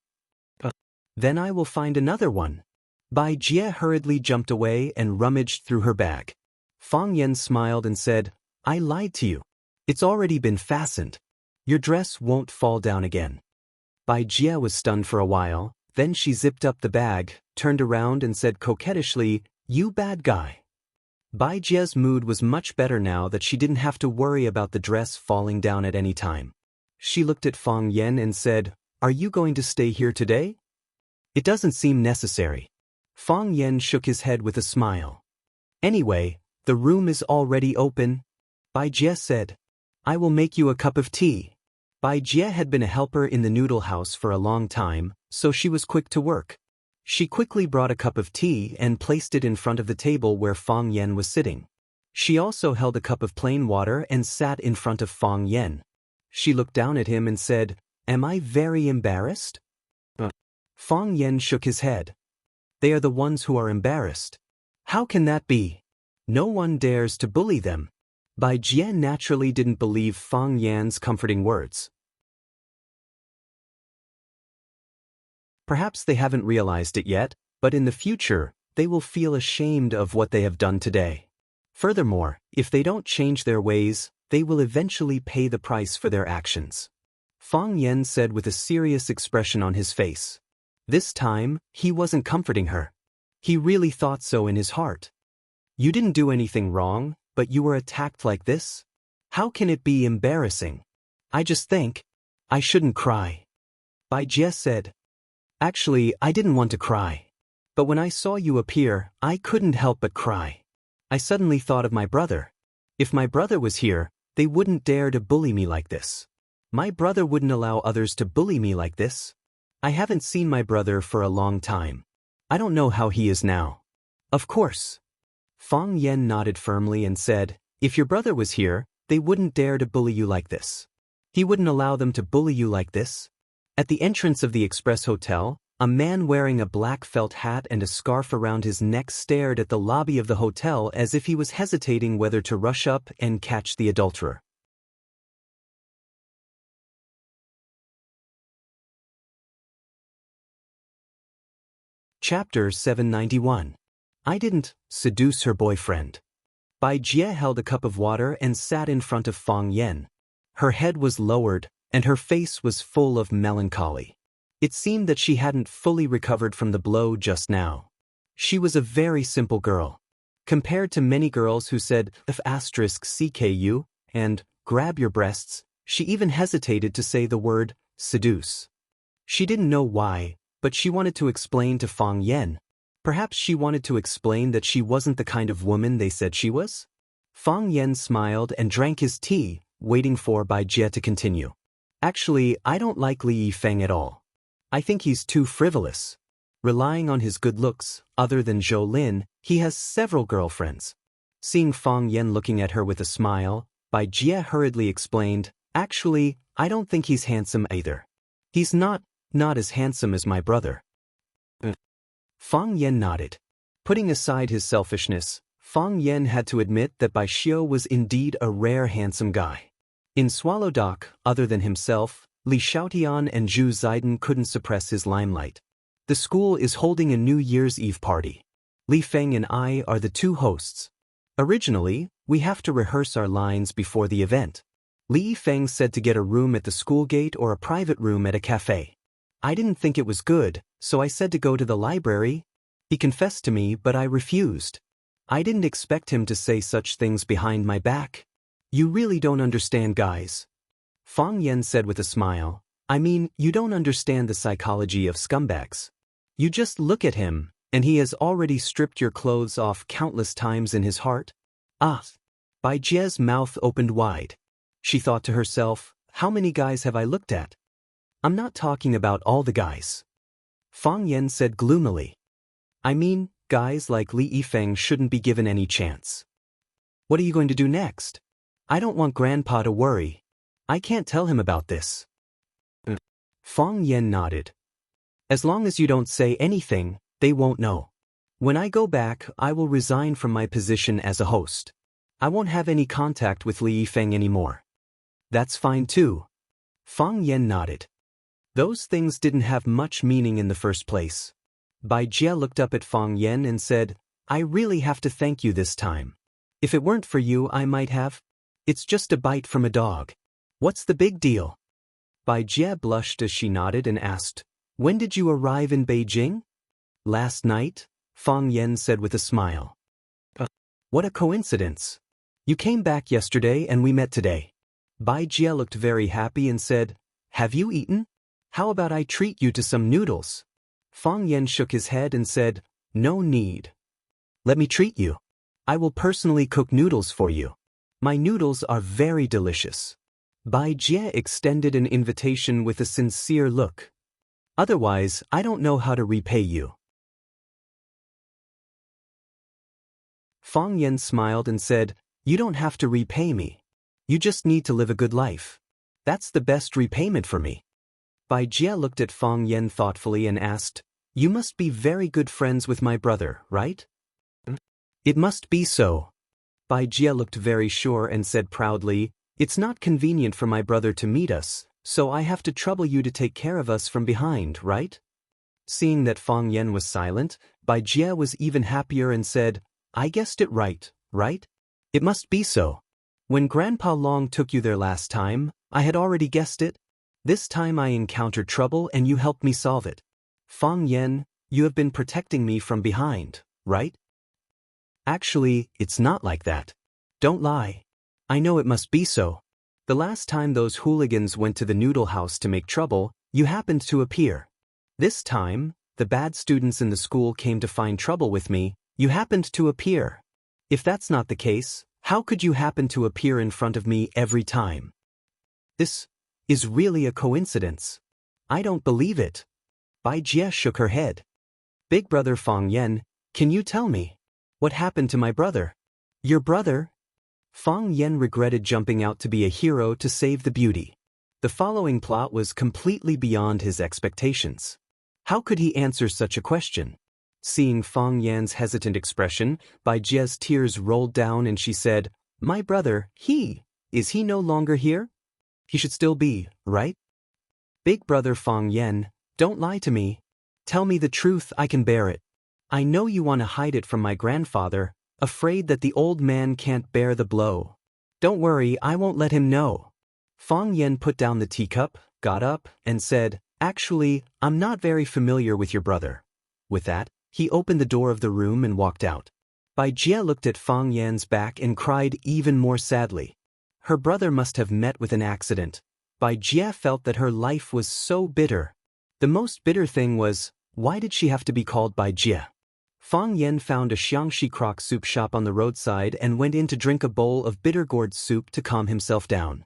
"Then I will find another one." Bai Jie hurriedly jumped away and rummaged through her bag. Fang Yen smiled and said, "I lied to you. It's already been fastened. Your dress won't fall down again." Bai Jie was stunned for a while, then she zipped up the bag, turned around and said coquettishly, "You bad guy." Bai Jie's mood was much better now that she didn't have to worry about the dress falling down at any time. She looked at Fang Yen and said, "Are you going to stay here today?" "It doesn't seem necessary." Fang Yen shook his head with a smile. "Anyway, the room is already open," Bai Jie said. "I will make you a cup of tea." Bai Jie had been a helper in the noodle house for a long time, so she was quick to work. She quickly brought a cup of tea and placed it in front of the table where Fang Yen was sitting. She also held a cup of plain water and sat in front of Fang Yen. She looked down at him and said, "Am I very embarrassed?" Fang Yen shook his head. "They are the ones who are embarrassed." "How can that be? No one dares to bully them." Bai Jie naturally didn't believe Fang Yan's comforting words. Perhaps they haven't realized it yet, but in the future, they will feel ashamed of what they have done today. Furthermore, if they don't change their ways, they will eventually pay the price for their actions. Fang Yen said with a serious expression on his face. This time, he wasn't comforting her. He really thought so in his heart. "You didn't do anything wrong, but you were attacked like this? How can it be embarrassing? I just think I shouldn't cry." Bai Jie said. "Actually, I didn't want to cry. But when I saw you appear, I couldn't help but cry. I suddenly thought of my brother. If my brother was here, they wouldn't dare to bully me like this. My brother wouldn't allow others to bully me like this. I haven't seen my brother for a long time. I don't know how he is now." "Of course." Fang Yen nodded firmly and said, "If your brother was here, they wouldn't dare to bully you like this. He wouldn't allow them to bully you like this." At the entrance of the Express Hotel, a man wearing a black felt hat and a scarf around his neck stared at the lobby of the hotel as if he was hesitating whether to rush up and catch the adulterer. Chapter 791. I didn't seduce her boyfriend. Bai Jie held a cup of water and sat in front of Fang Yen. Her head was lowered, and her face was full of melancholy. It seemed that she hadn't fully recovered from the blow just now. She was a very simple girl. Compared to many girls who said, "CKU," and "grab your breasts," she even hesitated to say the word, "seduce." She didn't know why, but she wanted to explain to Fang Yen. Perhaps she wanted to explain that she wasn't the kind of woman they said she was? Fang Yen smiled and drank his tea, waiting for Bai Jie to continue. "Actually, I don't like Li Yifeng at all. I think he's too frivolous. Relying on his good looks, other than Zhou Lin, he has several girlfriends." Seeing Fang Yen looking at her with a smile, Bai Jie hurriedly explained, "Actually, I don't think he's handsome either. He's not as handsome as my brother." Fang Yen nodded. Putting aside his selfishness, Fang Yen had to admit that Bai Xiu was indeed a rare handsome guy. In Swallow Dock, other than himself, Li Xiaotian and Zhu Ziden couldn't suppress his limelight. The school is holding a New Year's Eve party. Li Feng and I are the two hosts. Originally, we have to rehearse our lines before the event. Li Feng said to get a room at the school gate or a private room at a cafe. I didn't think it was good, so I said to go to the library. He confessed to me, but I refused. I didn't expect him to say such things behind my back. You really don't understand, guys. Fang Yen said with a smile. I mean, you don't understand the psychology of scumbags. You just look at him, and he has already stripped your clothes off countless times in his heart. Ah! Bai Jie's mouth opened wide. She thought to herself, how many guys have I looked at? I'm not talking about all the guys. Fang Yen said gloomily. I mean, guys like Li Yifeng shouldn't be given any chance. What are you going to do next? I don't want Grandpa to worry. I can't tell him about this. Fang Yen nodded. As long as you don't say anything, they won't know. When I go back, I will resign from my position as a host. I won't have any contact with Li Yifeng anymore. That's fine too. Fang Yan nodded. Those things didn't have much meaning in the first place. Bai Jie looked up at Fang Yan and said, I really have to thank you this time. If it weren't for you, I might have. It's just a bite from a dog. What's the big deal? Bai Jie blushed as she nodded and asked, When did you arrive in Beijing? Last night, Fang Yan said with a smile. What a coincidence. You came back yesterday and we met today. Bai Jie looked very happy and said, Have you eaten? How about I treat you to some noodles? Fang Yan shook his head and said, No need. Let me treat you. I will personally cook noodles for you. My noodles are very delicious. Bai Jie extended an invitation with a sincere look. Otherwise, I don't know how to repay you. Fang Yan smiled and said, You don't have to repay me. You just need to live a good life. That's the best repayment for me. Bai Jie looked at Fang Yan thoughtfully and asked, You must be very good friends with my brother, right? It must be so. Bai Jie looked very sure and said proudly, It's not convenient for my brother to meet us, so I have to trouble you to take care of us from behind, right? Seeing that Fang Yan was silent, Bai Jie was even happier and said, I guessed it right? It must be so. When Grandpa Long took you there last time, I had already guessed it. This time I encountered trouble and you helped me solve it. Fang Yan, you have been protecting me from behind, right? Actually, it's not like that. Don't lie. I know it must be so. The last time those hooligans went to the noodle house to make trouble, you happened to appear. This time, the bad students in the school came to find trouble with me, you happened to appear. If that's not the case, how could you happen to appear in front of me every time? This is really a coincidence. I don't believe it. Bai Jie shook her head. Big brother Fang Yan, can you tell me? What happened to my brother? Your brother? Fang Yan regretted jumping out to be a hero to save the beauty. The following plot was completely beyond his expectations. How could he answer such a question? Seeing Fang Yan's hesitant expression, Bai Jie's tears rolled down and she said, My brother, is he no longer here? He should still be, right? Big brother Fang Yan, don't lie to me. Tell me the truth, I can bear it. I know you want to hide it from my grandfather, afraid that the old man can't bear the blow. Don't worry, I won't let him know. Fang Yan put down the teacup, got up, and said, Actually, I'm not very familiar with your brother. With that, he opened the door of the room and walked out. Bai Jie looked at Fang Yan's back and cried even more sadly. Her brother must have met with an accident. Bai Jie felt that her life was so bitter. The most bitter thing was, why did she have to be called Bai Jie? Fang Yan found a Xianxia crock soup shop on the roadside and went in to drink a bowl of bitter gourd soup to calm himself down.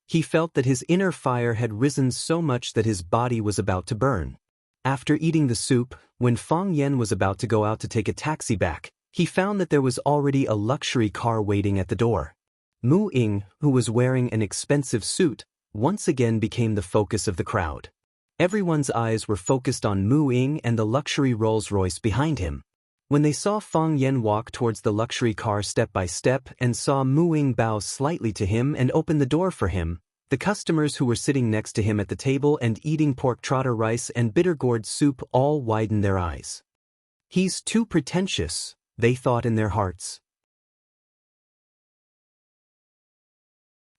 He felt that his inner fire had risen so much that his body was about to burn. After eating the soup, when Fang Yan was about to go out to take a taxi back, he found that there was already a luxury car waiting at the door. Mu Ying, who was wearing an expensive suit, once again became the focus of the crowd. Everyone's eyes were focused on Mu Ying and the luxury Rolls-Royce behind him. When they saw Fang Yan walk towards the luxury car step by step and saw Mu Ying bow slightly to him and open the door for him, the customers who were sitting next to him at the table and eating pork trotter rice and bitter gourd soup all widened their eyes. He's too pretentious, they thought in their hearts.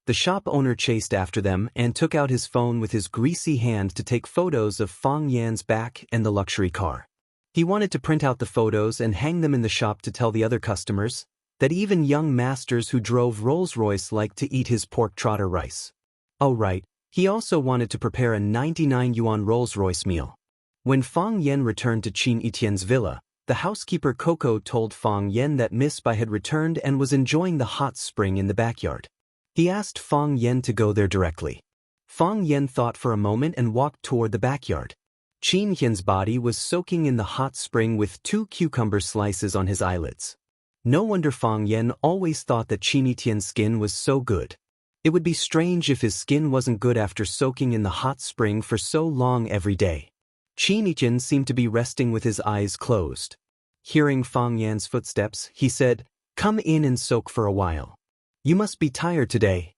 The shop owner chased after them and took out his phone with his greasy hand to take photos of Fang Yan's back and the luxury car. He wanted to print out the photos and hang them in the shop to tell the other customers that even young masters who drove Rolls-Royce liked to eat his pork trotter rice. Oh right, he also wanted to prepare a 99 yuan Rolls-Royce meal. When Fang Yan returned to Qin Etienne's villa, the housekeeper Coco told Fang Yan that Miss Bai had returned and was enjoying the hot spring in the backyard. He asked Fang Yan to go there directly. Fang Yan thought for a moment and walked toward the backyard. Qin Etienne's body was soaking in the hot spring with 2 cucumber slices on his eyelids. No wonder Fang Yan always thought that Qin Etienne's skin was so good. It would be strange if his skin wasn't good after soaking in the hot spring for so long every day. Qin Etienne seemed to be resting with his eyes closed. Hearing Fang Yan's footsteps, he said, Come in and soak for a while. You must be tired today.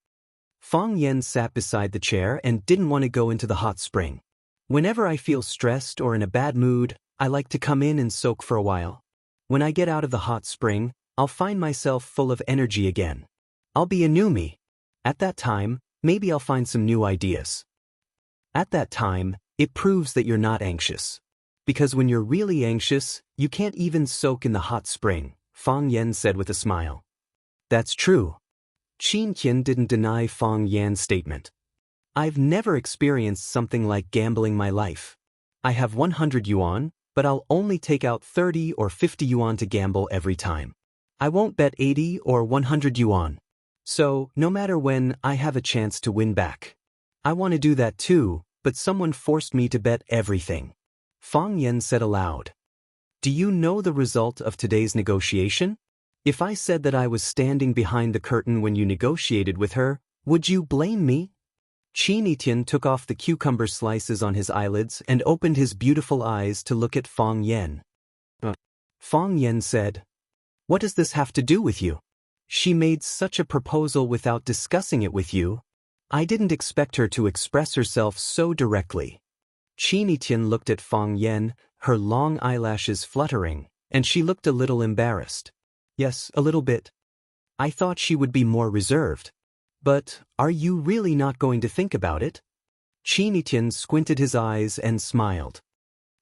Fang Yan sat beside the chair and didn't want to go into the hot spring. Whenever I feel stressed or in a bad mood, I like to come in and soak for a while. When I get out of the hot spring, I'll find myself full of energy again. I'll be a new me. At that time, maybe I'll find some new ideas. At that time, it proves that you're not anxious. Because when you're really anxious, you can't even soak in the hot spring, Fang Yan said with a smile. That's true. Qin Qian didn't deny Fang Yan's statement. I've never experienced something like gambling my life. I have 100 yuan, but I'll only take out 30 or 50 yuan to gamble every time. I won't bet 80 or 100 yuan. So, no matter when, I have a chance to win back. I want to do that too, but someone forced me to bet everything. Fang Yan said aloud. Do you know the result of today's negotiation? If I said that I was standing behind the curtain when you negotiated with her, would you blame me? Qin Etian took off the cucumber slices on his eyelids and opened his beautiful eyes to look at Fang Yan. Fang Yan said, What does this have to do with you? She made such a proposal without discussing it with you. I didn't expect her to express herself so directly. Qin Etian looked at Fang Yan, her long eyelashes fluttering, and she looked a little embarrassed. Yes, a little bit. I thought she would be more reserved. But, are you really not going to think about it? Qin Etian squinted his eyes and smiled.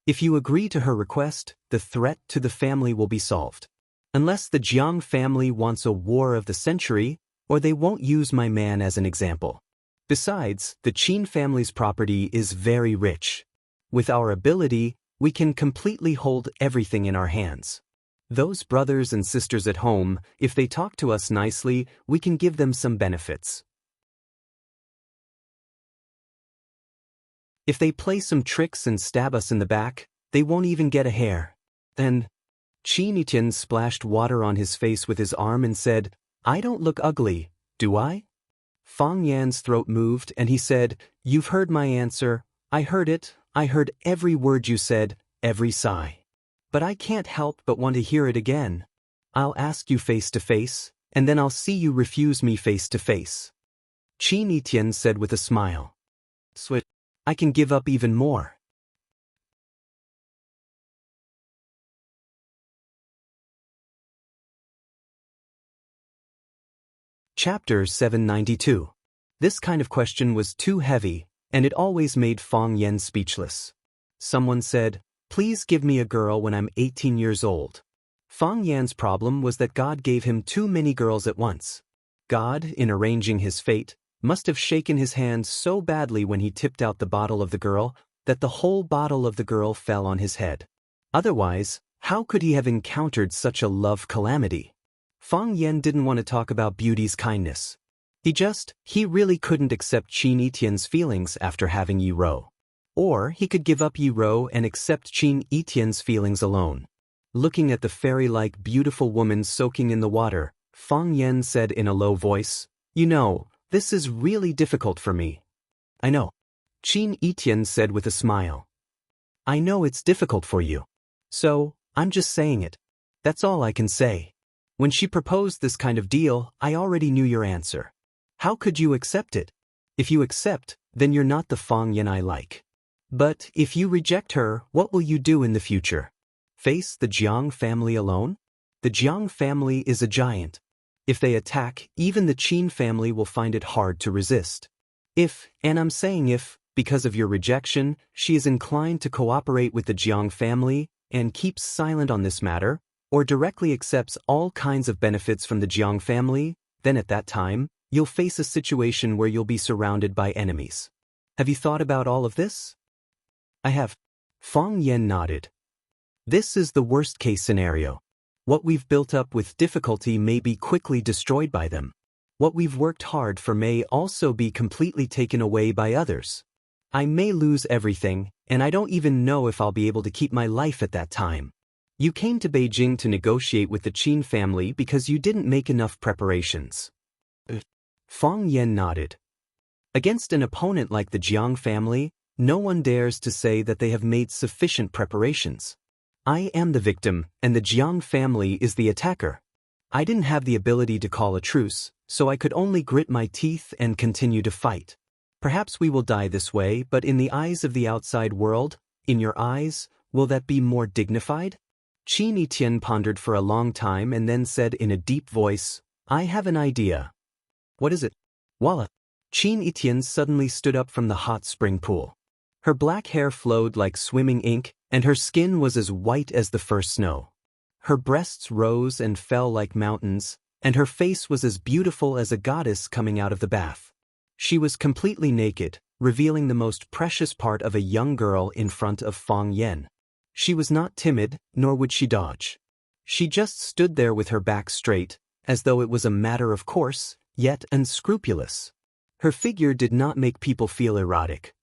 If you agree to her request, the threat to the family will be solved. Unless the Jiang family wants a war of the century, or they won't use my man as an example. Besides, the Qin family's property is very rich. With our ability, we can completely hold everything in our hands. Those brothers and sisters at home, if they talk to us nicely, we can give them some benefits. If they play some tricks and stab us in the back, they won't even get a hair. Then, Qin Etian splashed water on his face with his arm and said, I don't look ugly, do I? Fang Yan's throat moved and he said, You've heard my answer. I heard it. I heard every word you said, every sigh. But I can't help but want to hear it again. I'll ask you face to face, and then I'll see you refuse me face to face. Qin Etian said with a smile. Switch. I can give up even more. Chapter 792. This kind of question was too heavy, and it always made Fang Yan speechless. Someone said, Please give me a girl when I'm 18 years old. Fang Yan's problem was that God gave him too many girls at once. God, in arranging his fate, must have shaken his hand so badly when he tipped out the bottle of the girl that the whole bottle of the girl fell on his head. Otherwise, how could he have encountered such a love calamity? Fang Yan didn't want to talk about beauty's kindness. He really couldn't accept Qin Etian's feelings after having Yi Rou. Or he could give up Yi Rou and accept Qin Etian's feelings alone. Looking at the fairy-like beautiful woman soaking in the water, Fang Yan said in a low voice, You know, this is really difficult for me. I know. Qin Etian said with a smile. I know it's difficult for you. So, I'm just saying it. That's all I can say. When she proposed this kind of deal, I already knew your answer. How could you accept it? If you accept, then you're not the Fang Yan I like. But if you reject her, what will you do in the future? Face the Jiang family alone? The Jiang family is a giant. If they attack, even the Qin family will find it hard to resist. If, and I'm saying if, because of your rejection, she is inclined to cooperate with the Jiang family and keeps silent on this matter, or directly accepts all kinds of benefits from the Jiang family, then at that time, you'll face a situation where you'll be surrounded by enemies. Have you thought about all of this? I have. Fang Yan nodded. This is the worst-case scenario. What we've built up with difficulty may be quickly destroyed by them. What we've worked hard for may also be completely taken away by others. I may lose everything, and I don't even know if I'll be able to keep my life at that time. You came to Beijing to negotiate with the Qin family because you didn't make enough preparations. Fang Yan nodded. Against an opponent like the Jiang family, no one dares to say that they have made sufficient preparations. I am the victim, and the Jiang family is the attacker. I didn't have the ability to call a truce, so I could only grit my teeth and continue to fight. Perhaps we will die this way, but in the eyes of the outside world, in your eyes, will that be more dignified? Qin Etienne pondered for a long time and then said in a deep voice, I have an idea. What is it? Voila! Qin Etienne suddenly stood up from the hot spring pool. Her black hair flowed like swimming ink, and her skin was as white as the first snow. Her breasts rose and fell like mountains, and her face was as beautiful as a goddess coming out of the bath. She was completely naked, revealing the most precious part of a young girl in front of Fang Yan. She was not timid, nor would she dodge. She just stood there with her back straight, as though it was a matter of course, yet unscrupulous. Her figure did not make people feel erotic.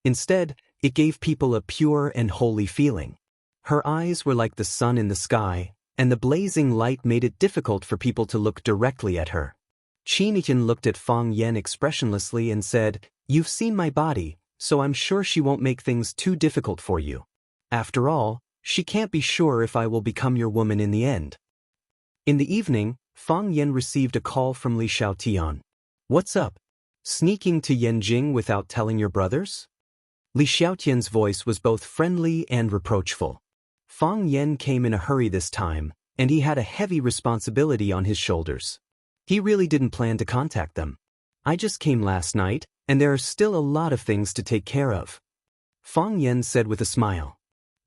Instead, it gave people a pure and holy feeling. Her eyes were like the sun in the sky, and the blazing light made it difficult for people to look directly at her. Qin Etienne looked at Fang Yan expressionlessly and said, You've seen my body, so I'm sure she won't make things too difficult for you. After all, she can't be sure if I will become your woman in the end. In the evening, Fang Yan received a call from Li Xiaotian. What's up? Sneaking to Yanjing without telling your brothers? Li Xiaotian's voice was both friendly and reproachful. Fang Yan came in a hurry this time, and he had a heavy responsibility on his shoulders. He really didn't plan to contact them. I just came last night, and there are still a lot of things to take care of. Fang Yan said with a smile.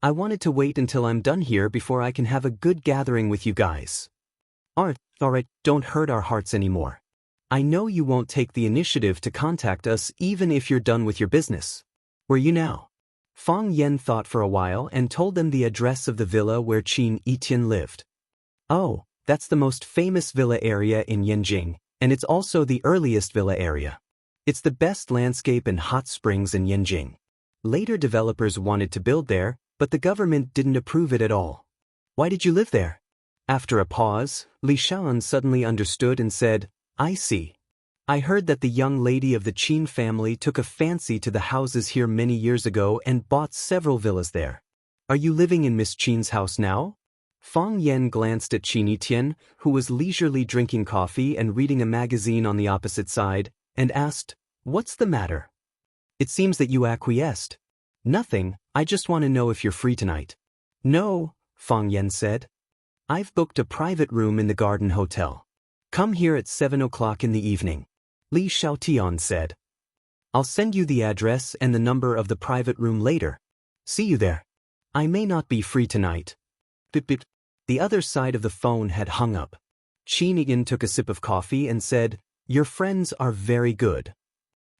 I wanted to wait until I'm done here before I can have a good gathering with you guys. Alright, don't hurt our hearts anymore. I know you won't take the initiative to contact us even if you're done with your business. Where you now? Fang Yan thought for a while and told them the address of the villa where Qin Etienne lived. Oh, that's the most famous villa area in Yanjing, and it's also the earliest villa area. It's the best landscape and hot springs in Yanjing. Later developers wanted to build there, but the government didn't approve it at all. Why did you live there? After a pause, Li Xiaoan suddenly understood and said, I see. I heard that the young lady of the Qin family took a fancy to the houses here many years ago and bought several villas there. Are you living in Miss Qin's house now? Fang Yan glanced at Qin Etienne, who was leisurely drinking coffee and reading a magazine on the opposite side, and asked, What's the matter? It seems that you acquiesced. Nothing, I just want to know if you're free tonight. No, Fang Yan said. I've booked a private room in the Garden Hotel. Come here at 7 o'clock in the evening. Li Xiaotian said. I'll send you the address and the number of the private room later. See you there. I may not be free tonight. Bip bip. The other side of the phone had hung up. Qin Etienne took a sip of coffee and said, Your friends are very good.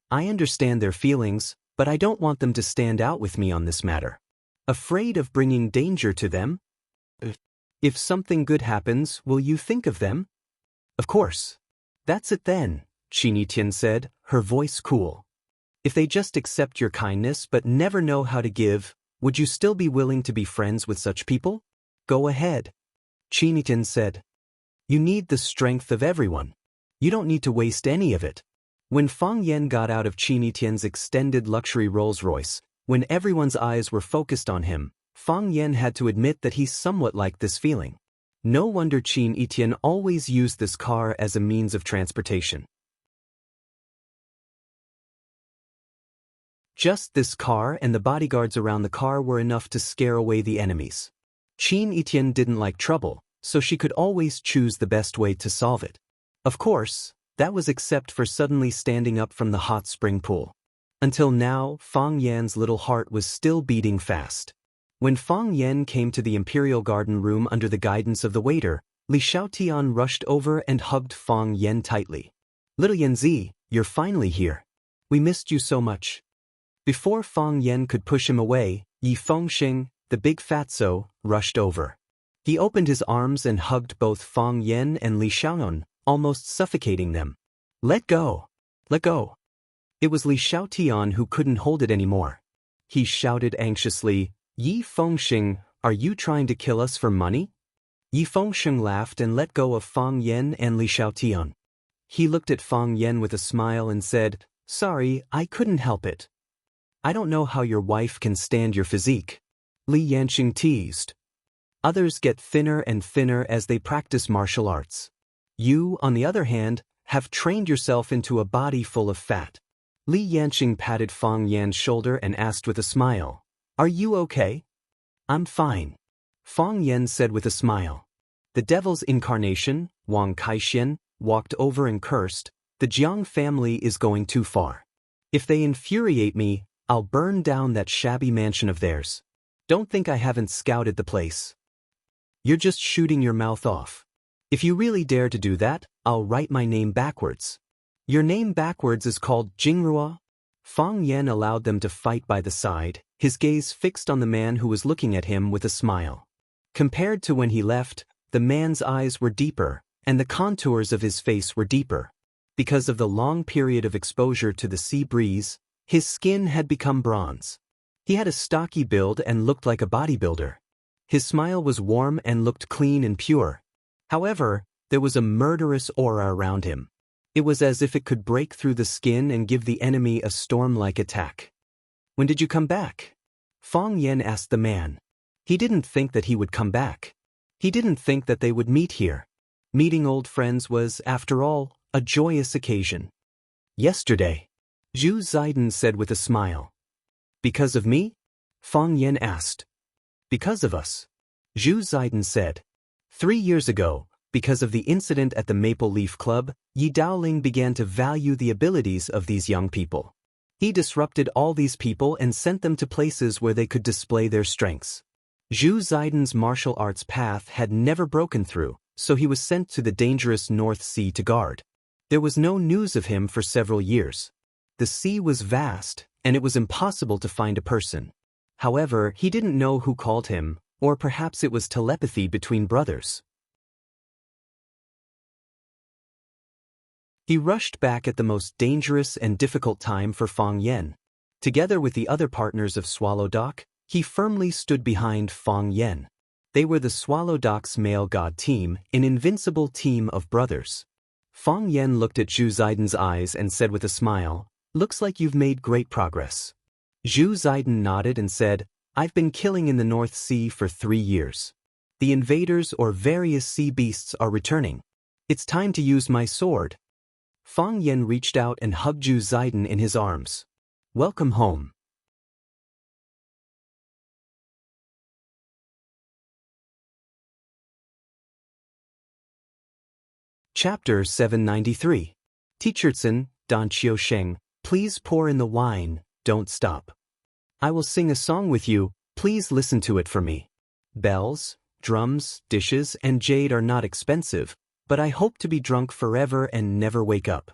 I understand their feelings, but I don't want them to stand out with me on this matter. Afraid of bringing danger to them? If something good happens, will you think of them? Of course. That's it then, Qin Etienne said, her voice cool. If they just accept your kindness but never know how to give, would you still be willing to be friends with such people? Go ahead. Qin Etienne said. You need the strength of everyone. You don't need to waste any of it. When Fang Yan got out of Qin Etienne's extended luxury Rolls-Royce, when everyone's eyes were focused on him, Fang Yan had to admit that he somewhat liked this feeling. No wonder Qin Etienne always used this car as a means of transportation. Just this car and the bodyguards around the car were enough to scare away the enemies. Qin Etienne didn't like trouble, so she could always choose the best way to solve it. Of course, that was except for suddenly standing up from the hot spring pool. Until now, Fang Yan's little heart was still beating fast. When Fang Yan came to the Imperial Garden room under the guidance of the waiter, Li Xiaotian rushed over and hugged Fang Yan tightly. Little Yanzi, you're finally here. We missed you so much. Before Fang Yan could push him away, Yi Fengxing, the big fatso, rushed over. He opened his arms and hugged both Fang Yan and Li Xiaoan, almost suffocating them. Let go! Let go! It was Li Xiaotian who couldn't hold it anymore. He shouted anxiously, Yi Fengxing, are you trying to kill us for money? Yi Fengxing laughed and let go of Fang Yan and Li Xiaotian. He looked at Fang Yan with a smile and said, Sorry, I couldn't help it. I don't know how your wife can stand your physique. Li Yanqing teased. Others get thinner and thinner as they practice martial arts. You, on the other hand, have trained yourself into a body full of fat. Li Yanqing patted Fang Yan's shoulder and asked with a smile, "Are you okay?" "I'm fine," Fang Yan said with a smile. The devil's incarnation, Wang Kaixin, walked over and cursed, "The Jiang family is going too far. If they infuriate me, I'll burn down that shabby mansion of theirs. Don't think I haven't scouted the place. You're just shooting your mouth off. If you really dare to do that, I'll write my name backwards." "Your name backwards is called Jingrua?" Fang Yan allowed them to fight by the side, his gaze fixed on the man who was looking at him with a smile. Compared to when he left, the man's eyes were deeper, and the contours of his face were deeper. Because of the long period of exposure to the sea breeze, his skin had become bronze. He had a stocky build and looked like a bodybuilder. His smile was warm and looked clean and pure. However, there was a murderous aura around him. It was as if it could break through the skin and give the enemy a storm-like attack. "When did you come back?" Fang Yan asked the man. He didn't think that he would come back. He didn't think that they would meet here. Meeting old friends was, after all, a joyous occasion. "Yesterday," Zhu Ziden said with a smile. "Because of me?" Fang Yan asked. "Because of us," Zhu Ziden said. 3 years ago, because of the incident at the Maple Leaf Club, Yi Daoling began to value the abilities of these young people. He disrupted all these people and sent them to places where they could display their strengths. Zhu Ziden's martial arts path had never broken through, so he was sent to the dangerous North Sea to guard. There was no news of him for several years. The sea was vast, and it was impossible to find a person. However, he didn't know who called him, or perhaps it was telepathy between brothers. He rushed back at the most dangerous and difficult time for Fang Yan. Together with the other partners of Swallow Dock, he firmly stood behind Fang Yan. They were the Swallow Dock's male god team, an invincible team of brothers. Fang Yan looked at Zhu Ziden's eyes and said with a smile, "Looks like you've made great progress." Zhu Ziden nodded and said, "I've been killing in the North Sea for 3 years. The invaders or various sea beasts are returning. It's time to use my sword." Fang Yan reached out and hugged Zhu Ziden in his arms. "Welcome home." Chapter 793. Teacherson, Dan Qiusheng, please pour in the wine, don't stop. I will sing a song with you, please listen to it for me. Bells, drums, dishes, and jade are not expensive, but I hope to be drunk forever and never wake up.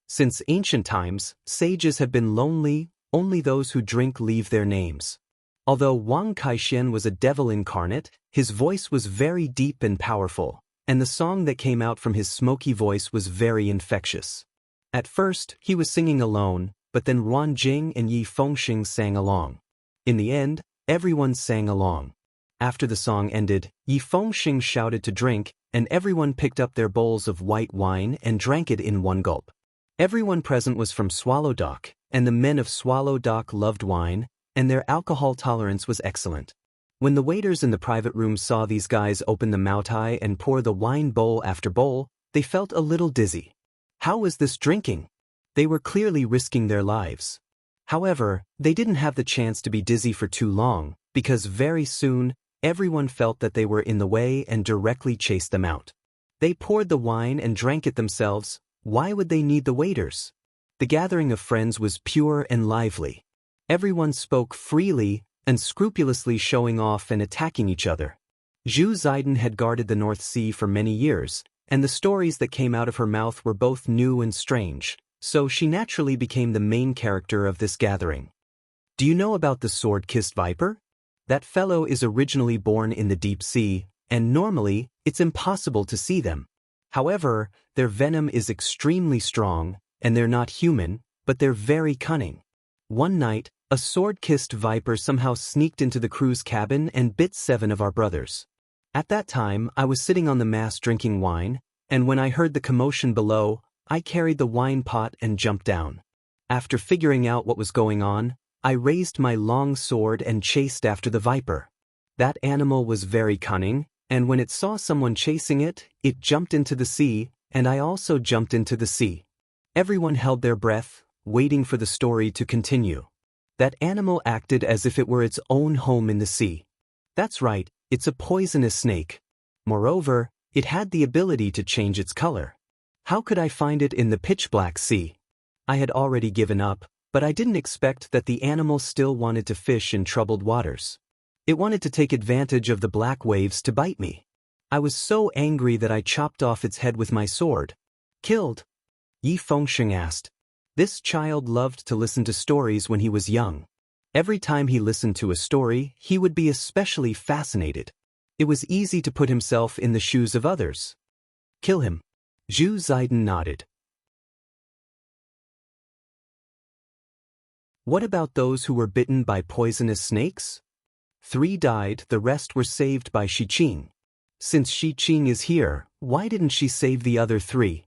Since ancient times, sages have been lonely, only those who drink leave their names. Although Wang Kaixin was a devil incarnate, his voice was very deep and powerful, and the song that came out from his smoky voice was very infectious. At first, he was singing alone, but then Ruan Jing and Yi Fengxing sang along. In the end, everyone sang along. After the song ended, Yi Fengxing shouted to drink, and everyone picked up their bowls of white wine and drank it in one gulp. Everyone present was from Swallow Dock, and the men of Swallow Dock loved wine, and their alcohol tolerance was excellent. When the waiters in the private room saw these guys open the moutai and pour the wine bowl after bowl, they felt a little dizzy. How was this drinking? They were clearly risking their lives. However, they didn't have the chance to be dizzy for too long, because very soon, everyone felt that they were in the way and directly chased them out. They poured the wine and drank it themselves. Why would they need the waiters? The gathering of friends was pure and lively. Everyone spoke freely, unscrupulously showing off and attacking each other. Zhu Ziden had guarded the North Sea for many years, and the stories that came out of her mouth were both new and strange, so she naturally became the main character of this gathering. Do you know about the sword-kissed viper? That fellow is originally born in the deep sea, and normally, it's impossible to see them. However, their venom is extremely strong, and they're not human, but they're very cunning. One night, a sword-kissed viper somehow sneaked into the crew's cabin and bit 7 of our brothers. At that time, I was sitting on the mast drinking wine, and when I heard the commotion below, I carried the wine pot and jumped down. After figuring out what was going on, I raised my long sword and chased after the viper. That animal was very cunning, and when it saw someone chasing it, it jumped into the sea, and I also jumped into the sea. Everyone held their breath, waiting for the story to continue. That animal acted as if it were its own home in the sea. That's right, it's a poisonous snake. Moreover, it had the ability to change its color. How could I find it in the pitch-black sea? I had already given up, but I didn't expect that the animal still wanted to fish in troubled waters. It wanted to take advantage of the black waves to bite me. I was so angry that I chopped off its head with my sword. Killed? Yi Fengsheng asked. This child loved to listen to stories when he was young. Every time he listened to a story, he would be especially fascinated. It was easy to put himself in the shoes of others. Kill him. Zhu Ziden nodded. What about those who were bitten by poisonous snakes? 3 died, the rest were saved by Shiqing. Since Shiqing is here, why didn't she save the other 3?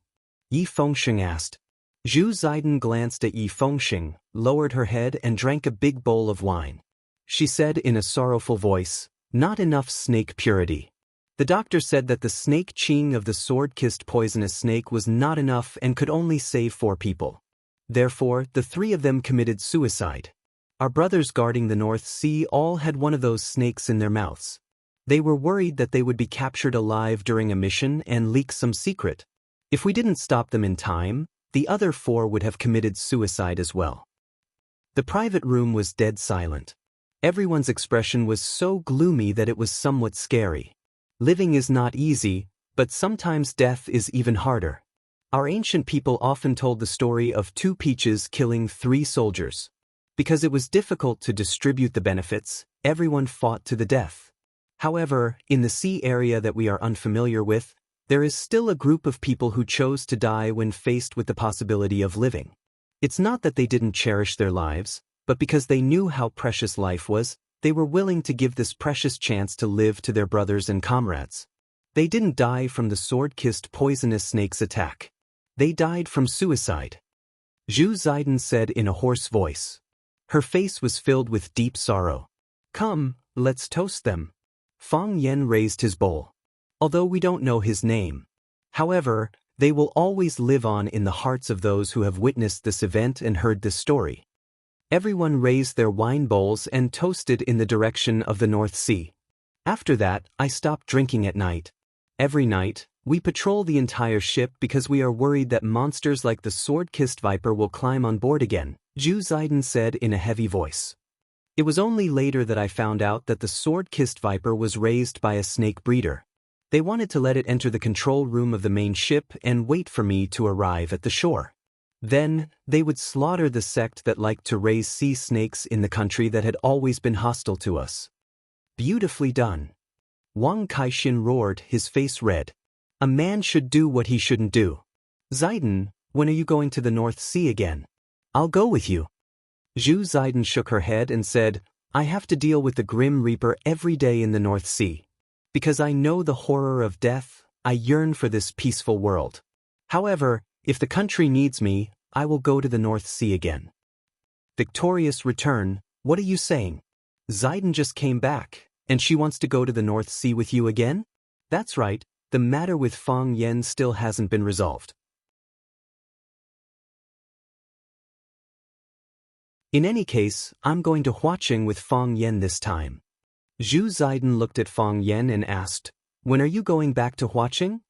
Yi Fengsheng asked. Zhu Ziden glanced at Yi Fengsheng, lowered her head and drank a big bowl of wine. She said in a sorrowful voice, "Not enough snake purity." The doctor said that the snake Qing of the sword-kissed poisonous snake was not enough and could only save 4 people. Therefore, the 3 of them committed suicide. Our brothers guarding the North Sea all had one of those snakes in their mouths. They were worried that they would be captured alive during a mission and leak some secret. If we didn't stop them in time, the other 4 would have committed suicide as well. The private room was dead silent. Everyone's expression was so gloomy that it was somewhat scary. Living is not easy, but sometimes death is even harder. Our ancient people often told the story of 2 peaches killing 3 soldiers. Because it was difficult to distribute the benefits, everyone fought to the death. However, in the sea area that we are unfamiliar with, there is still a group of people who chose to die when faced with the possibility of living. It's not that they didn't cherish their lives, but because they knew how precious life was, they were willing to give this precious chance to live to their brothers and comrades. They didn't die from the sword-kissed poisonous snake's attack. They died from suicide. Zhu Ziden said in a hoarse voice. Her face was filled with deep sorrow. Come, let's toast them. Fang Yen raised his bowl. Although we don't know his name. However, they will always live on in the hearts of those who have witnessed this event and heard this story. Everyone raised their wine bowls and toasted in the direction of the North Sea. After that, I stopped drinking at night. Every night, we patrol the entire ship because we are worried that monsters like the sword-kissed viper will climb on board again, Zhu Ziden said in a heavy voice. It was only later that I found out that the sword-kissed viper was raised by a snake breeder. They wanted to let it enter the control room of the main ship and wait for me to arrive at the shore. Then, they would slaughter the sect that liked to raise sea snakes in the country that had always been hostile to us. Beautifully done. Wang Kaixin roared, his face red. A man should do what he shouldn't do. Ziden, when are you going to the North Sea again? I'll go with you. Zhu Ziden shook her head and said, I have to deal with the Grim Reaper every day in the North Sea. Because I know the horror of death, I yearn for this peaceful world. However, if the country needs me, I will go to the North Sea again. Victorious return, what are you saying? Ziden just came back, and she wants to go to the North Sea with you again? That's right, the matter with Fang Yen still hasn't been resolved. In any case, I'm going to Huaqing with Fang Yen this time. Zhu Ziden looked at Fang Yen and asked, When are you going back to Huaqing?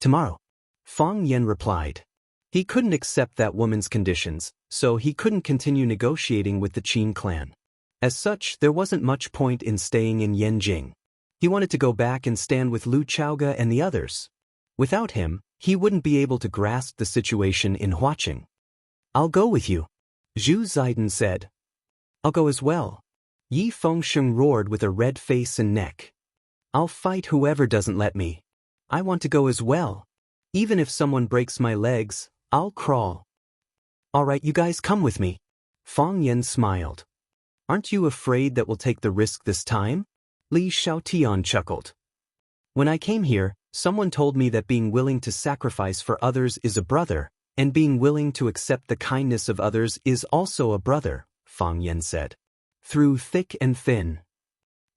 Tomorrow. Fang Yen replied. He couldn't accept that woman's conditions, so he couldn't continue negotiating with the Qin clan. As such, there wasn't much point in staying in Yanjing. He wanted to go back and stand with Lu Chaoga and the others. Without him, he wouldn't be able to grasp the situation in Huaqing. I'll go with you. Zhu Ziden said. I'll go as well. Yi Fengsheng roared with a red face and neck. I'll fight whoever doesn't let me. I want to go as well. Even if someone breaks my legs, I'll crawl. All right, you guys come with me. Fang Yen smiled. Aren't you afraid that we'll take the risk this time? Li Xiaotian chuckled. When I came here, someone told me that being willing to sacrifice for others is a brother, and being willing to accept the kindness of others is also a brother, Fang Yen said. Through thick and thin.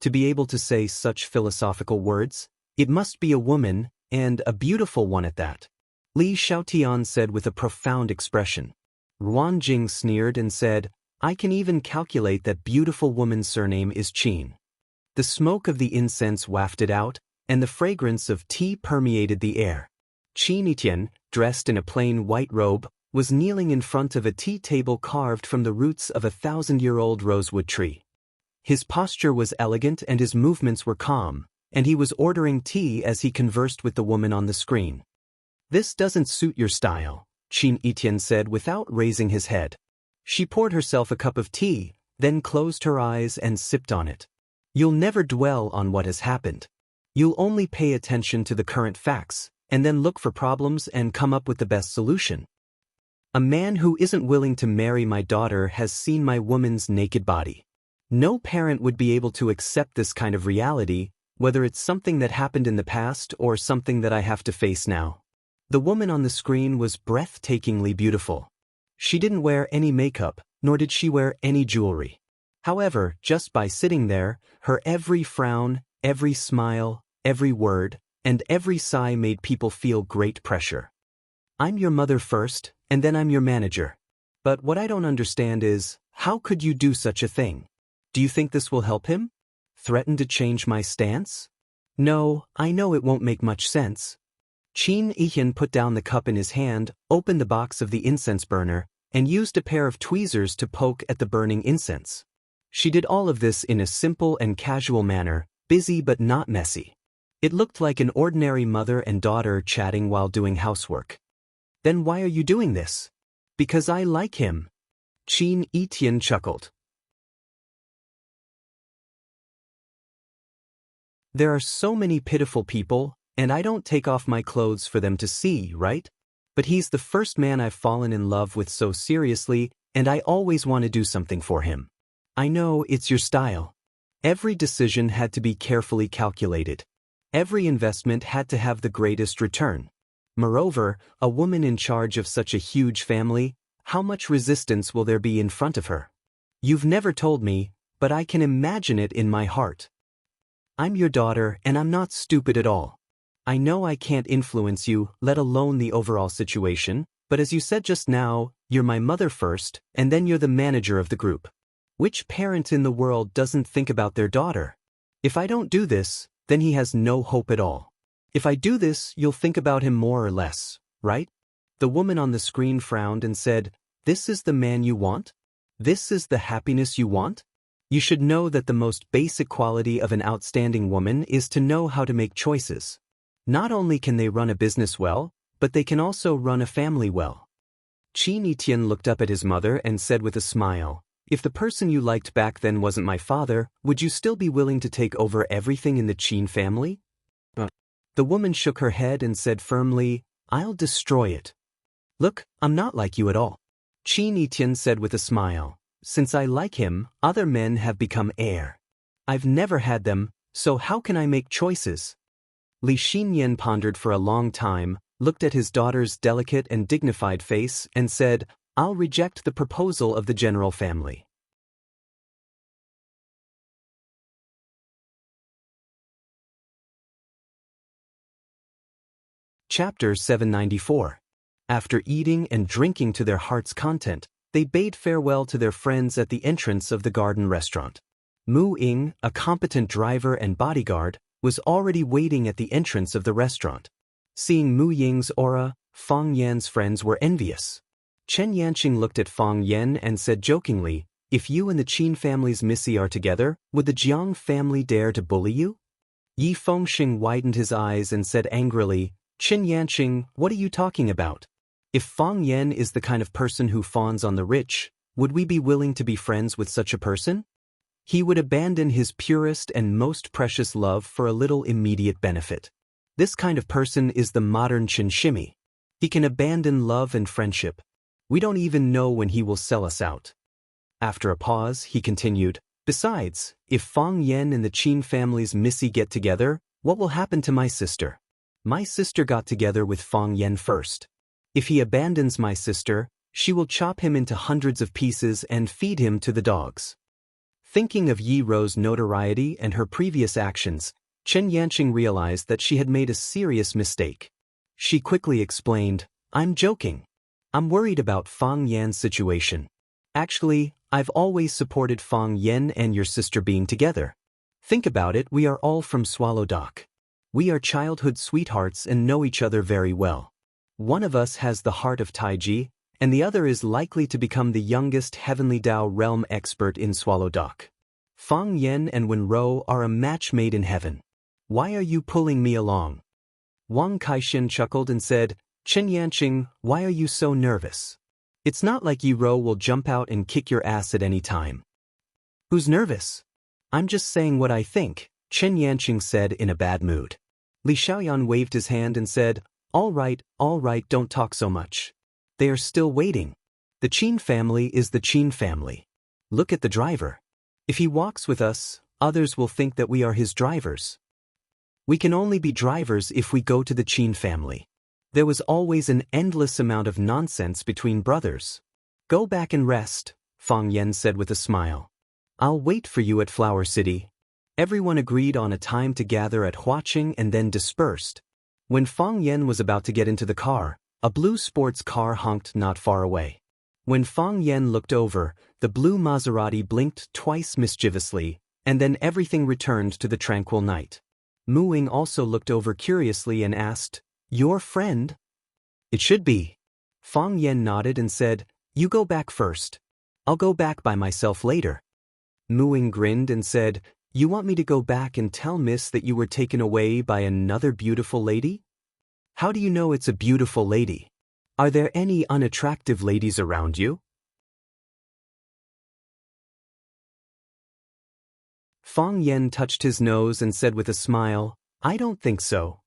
To be able to say such philosophical words, it must be a woman, and a beautiful one at that. Li Xiaotian said with a profound expression. Ruan Jing sneered and said, I can even calculate that beautiful woman's surname is Qin. The smoke of the incense wafted out, and the fragrance of tea permeated the air. Qin Etienne, dressed in a plain white robe, was kneeling in front of a tea table carved from the roots of a 1,000-year-old rosewood tree. His posture was elegant and his movements were calm, and he was ordering tea as he conversed with the woman on the screen. This doesn't suit your style, Qin Etienne said without raising his head. She poured herself a cup of tea, then closed her eyes and sipped on it. You'll never dwell on what has happened. You'll only pay attention to the current facts, and then look for problems and come up with the best solution. A man who isn't willing to marry my daughter has seen my woman's naked body. No parent would be able to accept this kind of reality, whether it's something that happened in the past or something that I have to face now. The woman on the screen was breathtakingly beautiful. She didn't wear any makeup, nor did she wear any jewelry. However, just by sitting there, her every frown, every smile, every word, and every sigh made people feel great pressure. I'm your mother first, and then I'm your manager. But what I don't understand is, how could you do such a thing? Do you think this will help him? Threaten to change my stance? No, I know it won't make much sense. Qin Yihan put down the cup in his hand, opened the box of the incense burner, and used a pair of tweezers to poke at the burning incense. She did all of this in a simple and casual manner, busy but not messy. It looked like an ordinary mother and daughter chatting while doing housework. Then why are you doing this? Because I like him. Qin Etienne chuckled. There are so many pitiful people, and I don't take off my clothes for them to see, right? But he's the first man I've fallen in love with so seriously, and I always want to do something for him. I know it's your style. Every decision had to be carefully calculated. Every investment had to have the greatest return. Moreover, a woman in charge of such a huge family, how much resistance will there be in front of her? You've never told me, but I can imagine it in my heart. I'm your daughter, and I'm not stupid at all. I know I can't influence you, let alone the overall situation, but as you said just now, you're my mother first, and then you're the manager of the group. Which parent in the world doesn't think about their daughter? If I don't do this, then he has no hope at all. If I do this, you'll think about him more or less, right? The woman on the screen frowned and said, This is the man you want? This is the happiness you want? You should know that the most basic quality of an outstanding woman is to know how to make choices. Not only can they run a business well, but they can also run a family well. Qin Etienne looked up at his mother and said with a smile, If the person you liked back then wasn't my father, would you still be willing to take over everything in the Qin family? The woman shook her head and said firmly, I'll destroy it. Look, I'm not like you at all. Qin Etienne said with a smile, Since I like him, other men have become heir. I've never had them, so how can I make choices? Li Xinyan pondered for a long time, looked at his daughter's delicate and dignified face, and said, I'll reject the proposal of the general family. Chapter 794. After eating and drinking to their heart's content, they bade farewell to their friends at the entrance of the garden restaurant. Mu Ying, a competent driver and bodyguard, was already waiting at the entrance of the restaurant. Seeing Mu Ying's aura, Fang Yan's friends were envious. Chen Yanqing looked at Fang Yan and said jokingly, If you and the Qin family's Missy are together, would the Jiang family dare to bully you? Yi Fengxing widened his eyes and said angrily, Chen Yanqing, what are you talking about? If Fang Yan is the kind of person who fawns on the rich, would we be willing to be friends with such a person? He would abandon his purest and most precious love for a little immediate benefit. This kind of person is the modern Chen Shimi. He can abandon love and friendship. We don't even know when he will sell us out. After a pause, he continued, Besides, if Fang Yan and the Qin family's Missy get together, what will happen to my sister? My sister got together with Fang Yan first. If he abandons my sister, she will chop him into hundreds of pieces and feed him to the dogs. Thinking of Yi Ro's notoriety and her previous actions, Xianxia realized that she had made a serious mistake. She quickly explained, "I'm joking. I'm worried about Fang Yan's situation. Actually, I've always supported Fang Yan and your sister being together. Think about it, we are all from Swallow Dock. We are childhood sweethearts and know each other very well. One of us has the heart of Taiji, and the other is likely to become the youngest Heavenly Dao realm expert in Swallow Dock. Fang Yan and Wen Rou are a match made in heaven. Why are you pulling me along?" Wang Kaixin chuckled and said, "Xianxia, why are you so nervous? It's not like Yi Ro will jump out and kick your ass at any time." "Who's nervous? I'm just saying what I think," Xianxia said in a bad mood. Li Xiaoyan waved his hand and said, all right, don't talk so much. They are still waiting. The Qin family is the Qin family. Look at the driver. If he walks with us, others will think that we are his drivers. We can only be drivers if we go to the Qin family. There was always an endless amount of nonsense between brothers. Go back and rest, Fang Yan said with a smile. I'll wait for you at Flower City. Everyone agreed on a time to gather at Huaqing and then dispersed. When Fang Yan was about to get into the car, a blue sports car honked not far away. When Fang Yan looked over, the blue Maserati blinked twice mischievously, and then everything returned to the tranquil night. Mu Ying also looked over curiously and asked, Your friend? It should be. Fang Yan nodded and said, You go back first. I'll go back by myself later. Mu Ying grinned and said, You want me to go back and tell Miss that you were taken away by another beautiful lady? How do you know it's a beautiful lady? Are there any unattractive ladies around you? Fang Yan touched his nose and said with a smile, I don't think so.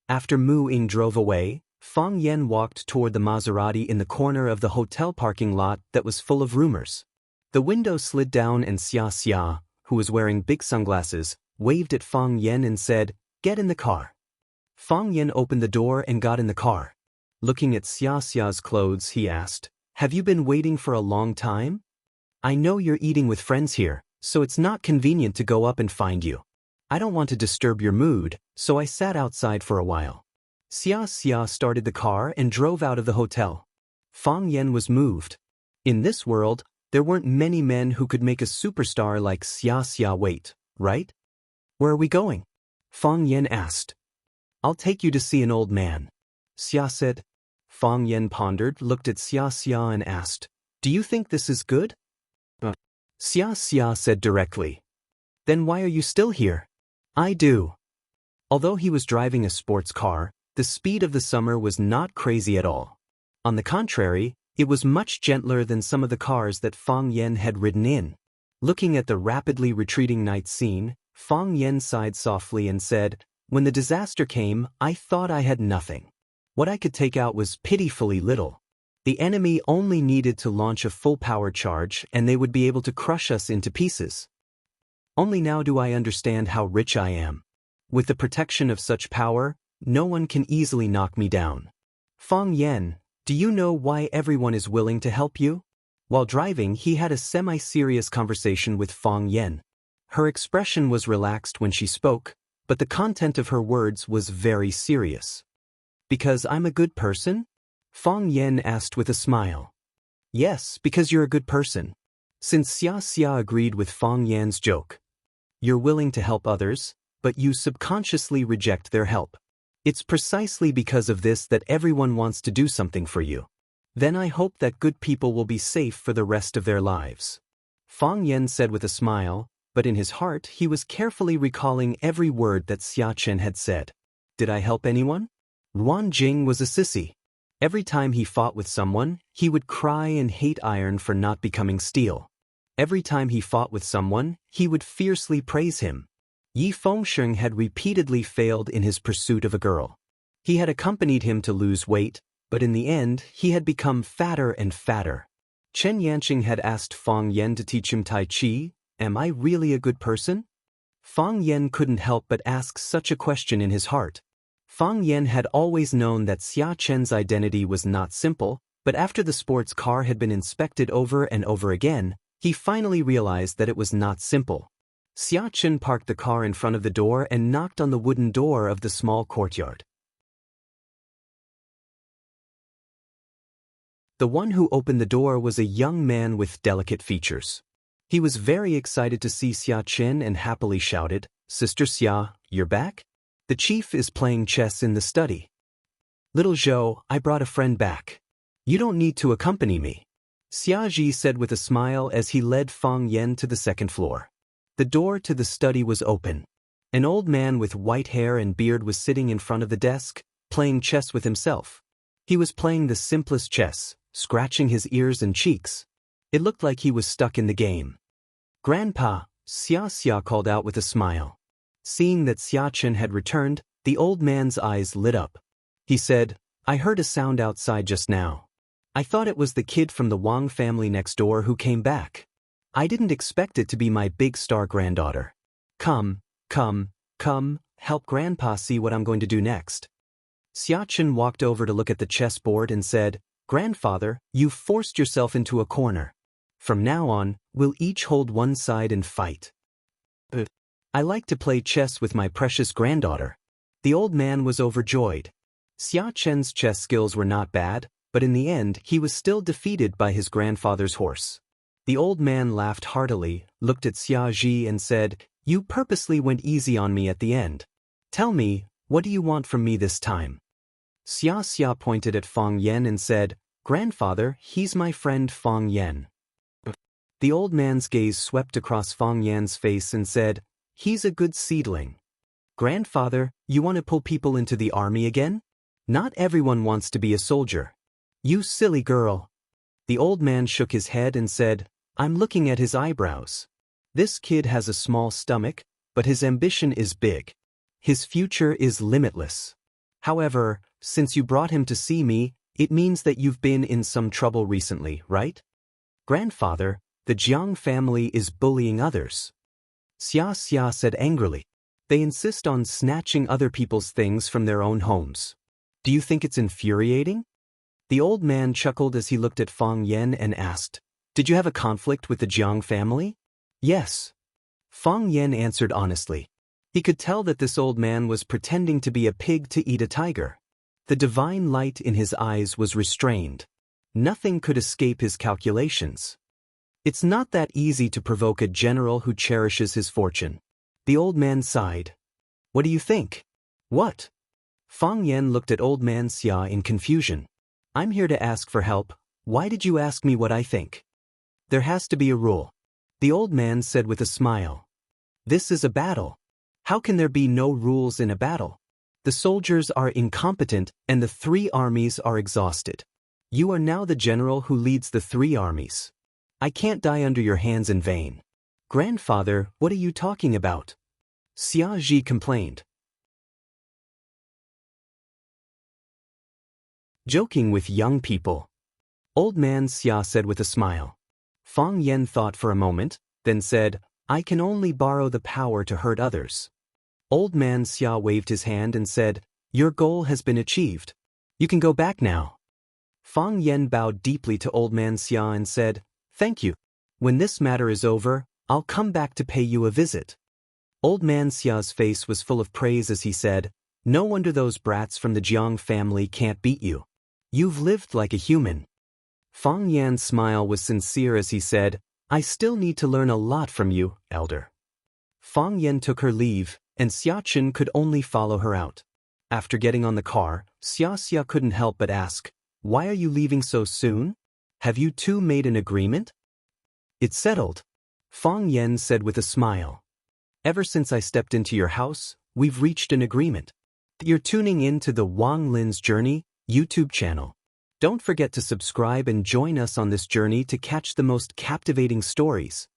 After Mu Ying drove away, Fang Yan walked toward the Maserati in the corner of the hotel parking lot that was full of rumors. The window slid down and Xianxia, who was wearing big sunglasses, waved at Fang Yan and said, Get in the car. Fang Yan opened the door and got in the car. Looking at Xiaxia's clothes, he asked, Have you been waiting for a long time? I know you're eating with friends here, so it's not convenient to go up and find you. I don't want to disturb your mood, so I sat outside for a while. Xiaxia started the car and drove out of the hotel. Fang Yan was moved. In this world, there weren't many men who could make a superstar like Xiaxia wait, right? Where are we going? Fang Yan asked. I'll take you to see an old man. Xia said. Fang Yan pondered, looked at Xiaxia and asked, Do you think this is good? Xiaxia said directly. Then why are you still here? I do. Although he was driving a sports car, the speed of the summer was not crazy at all. On the contrary, it was much gentler than some of the cars that Fang Yan had ridden in. Looking at the rapidly retreating night scene, Fang Yan sighed softly and said, When the disaster came, I thought I had nothing. What I could take out was pitifully little. The enemy only needed to launch a full power charge and they would be able to crush us into pieces. Only now do I understand how rich I am. With the protection of such power, no one can easily knock me down. Fang Yan, do you know why everyone is willing to help you? While driving, he had a semi-serious conversation with Fang Yan. Her expression was relaxed when she spoke, but the content of her words was very serious. Because I'm a good person? Fang Yan asked with a smile. Yes, because you're a good person. Since Xiaxia agreed with Fang Yan's joke. You're willing to help others, but you subconsciously reject their help. It's precisely because of this that everyone wants to do something for you. Then I hope that good people will be safe for the rest of their lives. Fang Yan said with a smile, but in his heart he was carefully recalling every word that Xia Chen had said. Did I help anyone? Ruan Jing was a sissy. Every time he fought with someone, he would cry and hate iron for not becoming steel. Every time he fought with someone, he would fiercely praise him. Yi Fengsheng had repeatedly failed in his pursuit of a girl. He had accompanied him to lose weight, but in the end, he had become fatter and fatter. Chen Yanqing had asked Fang Yan to teach him Tai Chi. Am I really a good person? Fang Yan couldn't help but ask such a question in his heart. Fang Yan had always known that Xia Chen's identity was not simple, but after the sports car had been inspected over and over again, He finally realized that it was not simple. Xiachen parked the car in front of the door and knocked on the wooden door of the small courtyard. The one who opened the door was a young man with delicate features. He was very excited to see Xiachen and happily shouted, "Sister Xia, you're back? The chief is playing chess in the study. Little Zhou, I brought a friend back. You don't need to accompany me," Xiaji said with a smile as he led Fang Yan to the second floor. The door to the study was open. An old man with white hair and beard was sitting in front of the desk, playing chess with himself. He was playing the simplest chess, scratching his ears and cheeks. It looked like he was stuck in the game. "Grandpa," Xiaxia called out with a smile. Seeing that Xiachen had returned, the old man's eyes lit up. He said, "I heard a sound outside just now. I thought it was the kid from the Wang family next door who came back. I didn't expect it to be my big star granddaughter. Come, help Grandpa see what I'm going to do next." Xiachen walked over to look at the chessboard and said, "Grandfather, you've forced yourself into a corner. From now on, we'll each hold one side and fight." "But I like to play chess with my precious granddaughter." The old man was overjoyed. Xiachen's chess skills were not bad, but in the end he was still defeated by his grandfather's horse. The old man laughed heartily, looked at Xiaji and said, "You purposely went easy on me at the end. Tell me, what do you want from me this time?" Xiaxia pointed at Fang Yan and said, "Grandfather, he's my friend Fang Yan." The old man's gaze swept across Fang Yan's face and said, "He's a good seedling." "Grandfather, you want to pull people into the army again? Not everyone wants to be a soldier." "You silly girl." The old man shook his head and said, "I'm looking at his eyebrows. This kid has a small stomach, but his ambition is big. His future is limitless. However, since you brought him to see me, it means that you've been in some trouble recently, right?" "Grandfather, the Jiang family is bullying others," Xiaxia said angrily. "They insist on snatching other people's things from their own homes. Do you think it's infuriating?" The old man chuckled as he looked at Fang Yan and asked, "Did you have a conflict with the Jiang family?" "Yes," Fang Yan answered honestly. He could tell that this old man was pretending to be a pig to eat a tiger. The divine light in his eyes was restrained. Nothing could escape his calculations. It's not that easy to provoke a general who cherishes his fortune. The old man sighed. "What do you think?" "What?" Fang Yan looked at old man Xia in confusion. "I'm here to ask for help. Why did you ask me what I think?" "There has to be a rule," the old man said with a smile. "This is a battle. How can there be no rules in a battle? The soldiers are incompetent and the three armies are exhausted. You are now the general who leads the three armies. I can't die under your hands in vain." "Grandfather, what are you talking about?" Xiaji complained. "Joking with young people," old man Xia said with a smile. Fang Yan thought for a moment, then said, "I can only borrow the power to hurt others." Old man Xia waved his hand and said, "Your goal has been achieved. You can go back now." Fang Yan bowed deeply to old man Xia and said, "Thank you. When this matter is over, I'll come back to pay you a visit." Old man Xia's face was full of praise as he said, "No wonder those brats from the Jiang family can't beat you. You've lived like a human." Fang Yan's smile was sincere as he said, "I still need to learn a lot from you, elder." Fang Yan took her leave, and Xiachen could only follow her out. After getting on the car, Xiaxia couldn't help but ask, "Why are you leaving so soon? Have you two made an agreement?" "It's settled," Fang Yan said with a smile. "Ever since I stepped into your house, we've reached an agreement. You're tuning in to the Wang Lin's Journey YouTube channel. Don't forget to subscribe and join us on this journey to catch the most captivating stories.